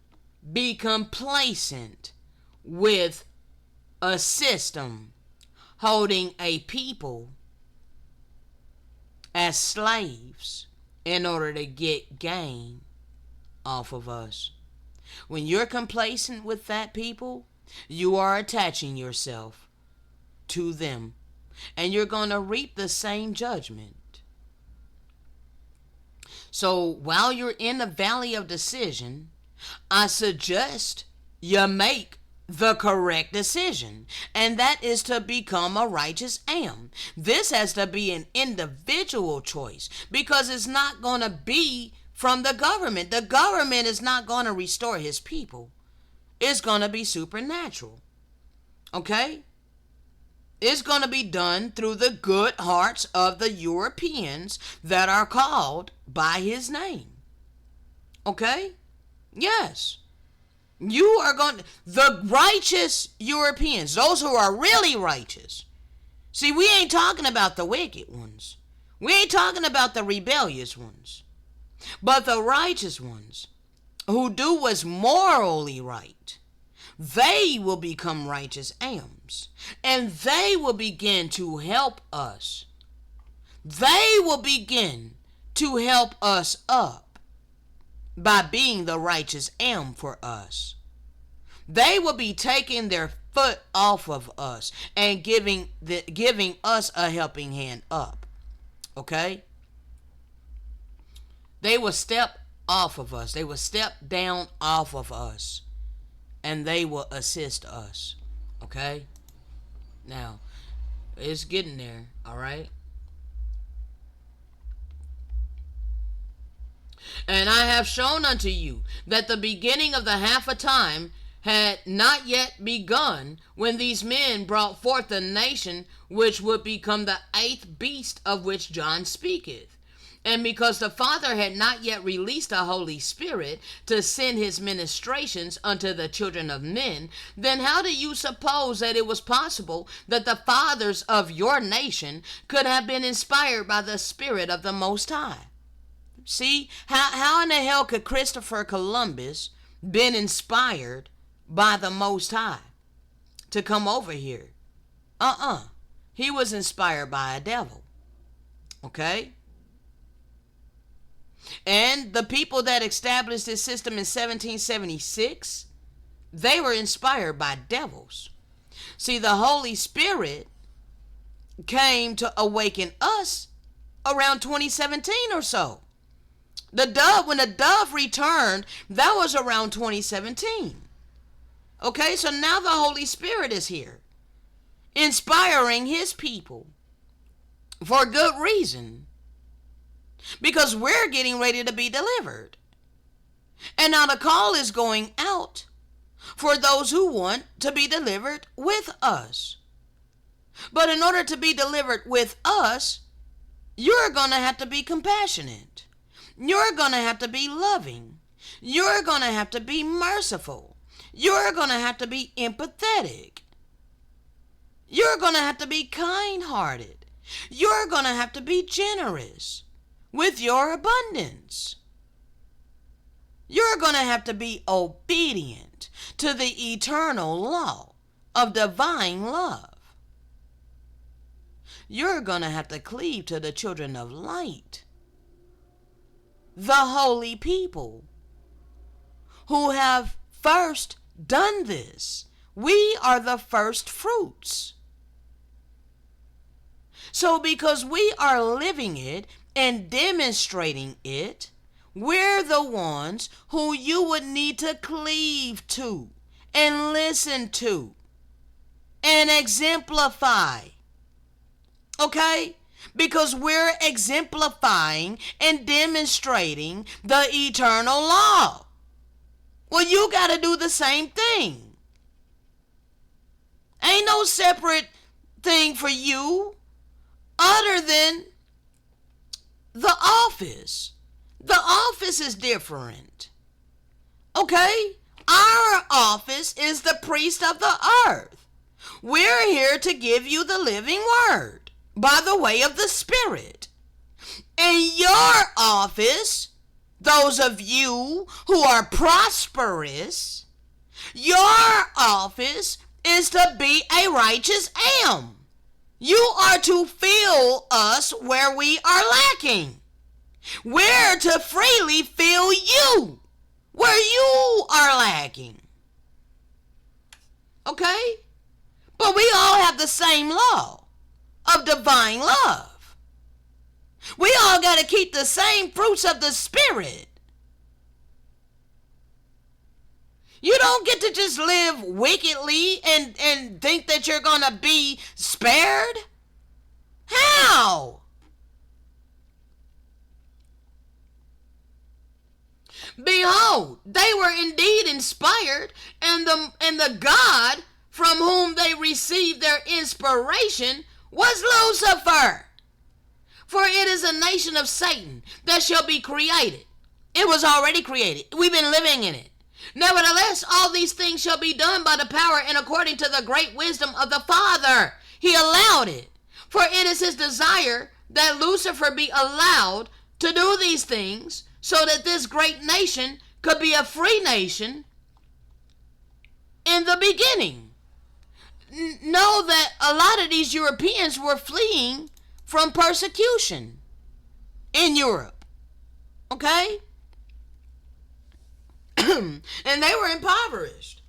A: be complacent with a system holding a people as slaves in order to get gain off of us. When you're complacent with that people, you are attaching yourself to them, and you're going to reap the same judgment. So while you're in the valley of decision, I suggest you make the correct decision, and that is to become a righteous am. This has to be an individual choice, because it's not going to be from the government. The government is not going to restore his people. It's going to be supernatural. Okay? It's going to be done through the good hearts of the Europeans that are called by his name. Okay? Yes. You are going to, the righteous Europeans, those who are really righteous. See, we ain't talking about the wicked ones. We ain't talking about the rebellious ones. But the righteous ones who do what's morally right, they will become righteous ams, and they will begin to help us. They will begin to help us up by being the righteous am for us. They will be taking their foot off of us and giving us a helping hand up. Okay? They will step off of us. They will step down off of us, and they will assist us. Okay? Now, it's getting there, all right? And I have shown unto you that the beginning of the half a time had not yet begun when these men brought forth the nation which would become the eighth beast of which John speaketh. And because the Father had not yet released the Holy Spirit to send his ministrations unto the children of men, then how do you suppose that it was possible that the fathers of your nation could have been inspired by the Spirit of the Most High? See, how in the hell could Christopher Columbus been inspired by the Most High to come over here? He was inspired by a devil. Okay? And the people that established this system in 1776, they were inspired by devils. See, the Holy Spirit came to awaken us around 2017 or so. When the dove returned, that was around 2017. Okay, so now the Holy Spirit is here, inspiring his people for good reason. Because we're getting ready to be delivered. And now the call is going out for those who want to be delivered with us. But in order to be delivered with us, you're going to have to be compassionate. You're going to have to be loving. You're going to have to be merciful. You're going to have to be empathetic. You're going to have to be kind-hearted. You're going to have to be generous with your abundance. You're going to have to be obedient to the eternal law of divine love. You're going to have to cleave to the children of light, the holy people who have first done this. We are the first fruits. So because we are living it and demonstrating it, we're the ones who you would need to cleave to and listen to and exemplify. Okay? Because we're exemplifying and demonstrating the eternal law. Well, you got to do the same thing. Ain't no separate thing for you other than the office. The office is different. Okay? Our office is the priest of the earth. We're here to give you the living word by the way of the Spirit. And your office, those of you who are prosperous, your office is to be a righteous am. You are to fill us where we are lacking. We're to freely fill you where you are lacking. Okay? But we all have the same law of divine love. We all got to keep the same fruits of the Spirit. You don't get to just live wickedly and think that you're going to be spared. How? Behold, they were indeed inspired, and the God from whom they received their inspiration was Lucifer. For it is a nation of Satan that shall be created. It was already created. We've been living in it. Nevertheless, all these things shall be done by the power and according to the great wisdom of the Father. He allowed it. For it is his desire that Lucifer be allowed to do these things so that this great nation could be a free nation in the beginning. Know that a lot of these Europeans were fleeing from persecution in Europe. Okay? And they were impoverished.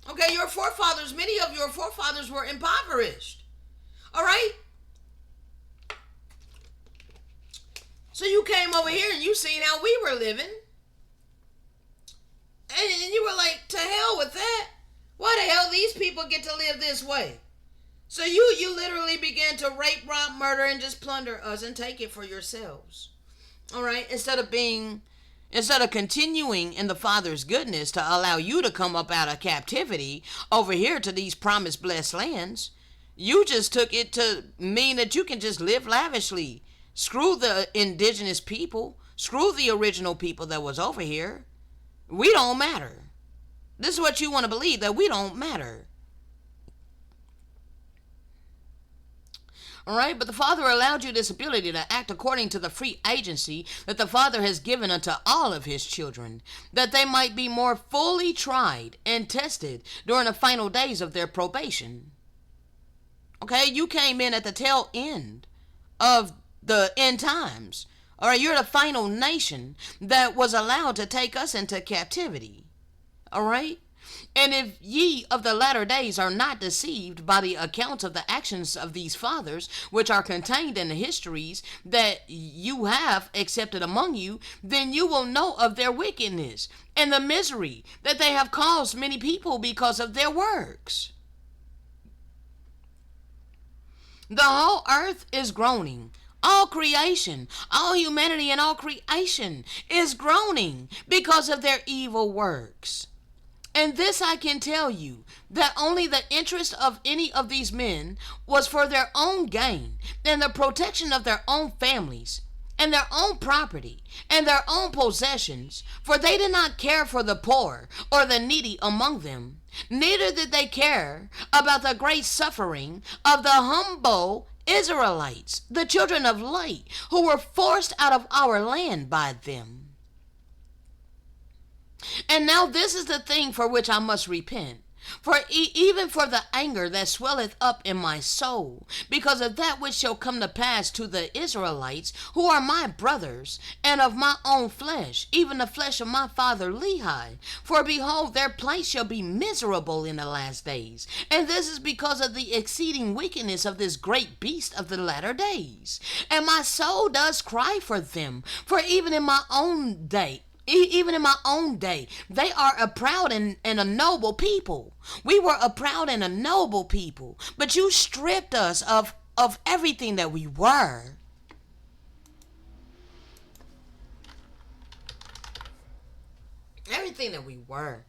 A: Okay, your forefathers, many of your forefathers were impoverished. All right? So you came over here and you seen how we were living. And you were like, to hell with that. Why the hell these people get to live this way? So you literally began to rape, rob, murder, and just plunder us and take it for yourselves. All right? Instead of continuing in the Father's goodness to allow you to come up out of captivity over here to these promised blessed lands, you just took it to mean that you can just live lavishly. Screw the indigenous people. Screw the original people that was over here. We don't matter. This is what you want to believe, that we don't matter. All right, but the Father allowed you this ability to act according to the free agency that the Father has given unto all of his children, that they might be more fully tried and tested during the final days of their probation. Okay, you came in at the tail end of the end times. All right, you're the final nation that was allowed to take us into captivity. All right? And if ye of the latter days are not deceived by the accounts of the actions of these fathers, which are contained in the histories that you have accepted among you, then you will know of their wickedness and the misery that they have caused many people because of their works. The whole earth is groaning. All creation, all humanity and all creation is groaning because of their evil works. And this I can tell you, that only the interest of any of these men was for their own gain and the protection of their own families and their own property and their own possessions, for they did not care for the poor or the needy among them. Neither did they care about the great suffering of the humble Israelites, the children of light, who were forced out of our land by them. And now this is the thing for which I must repent. For even for the anger that swelleth up in my soul, because of that which shall come to pass to the Israelites, who are my brothers, and of my own flesh, even the flesh of my father Lehi. For behold, their place shall be miserable in the last days. And this is because of the exceeding wickedness of this great beast of the latter days. And my soul does cry for them, for even in my own day, they are a proud and a noble people. We were a proud and a noble people, but you stripped us of everything that we were. Everything that we were.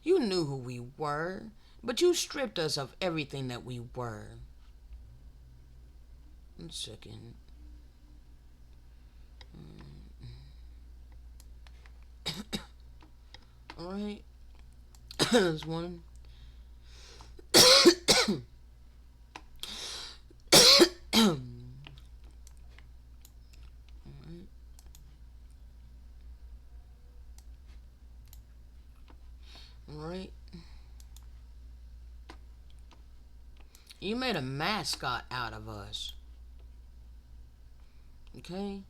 A: You knew who we were, but you stripped us of everything that we were. 1 second. All right. There's one. Alright. You made a mascot out of us. Okay?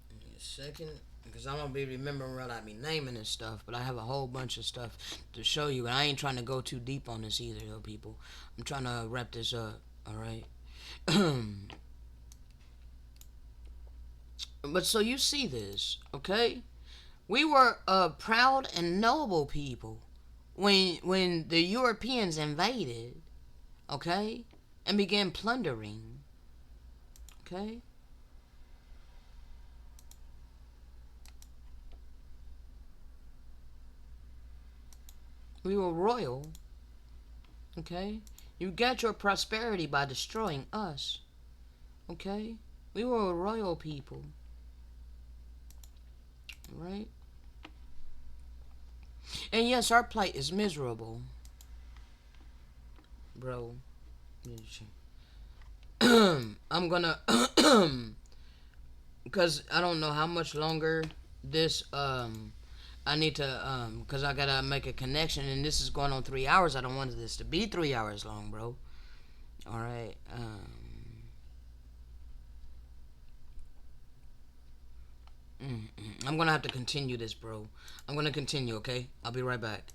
A: Give me a second. Because I'm going to be remembering what I be naming and stuff. But I have a whole bunch of stuff to show you. And I ain't trying to go too deep on this either, though, people. I'm trying to wrap this up. Alright? But so you see this, okay? We were a proud and noble people when the Europeans invaded, okay, and began plundering, okay? We were royal, okay? You got your prosperity by destroying us, okay? We were a royal people, right? And yes, our plight is miserable, bro. I'm gonna because I don't know how much longer this I need to because I gotta make a connection, and this is going on 3 hours. I don't want this to be 3 hours long, bro. All right. I'm gonna have to continue this, bro. I'm gonna continue, okay? I'll be right back.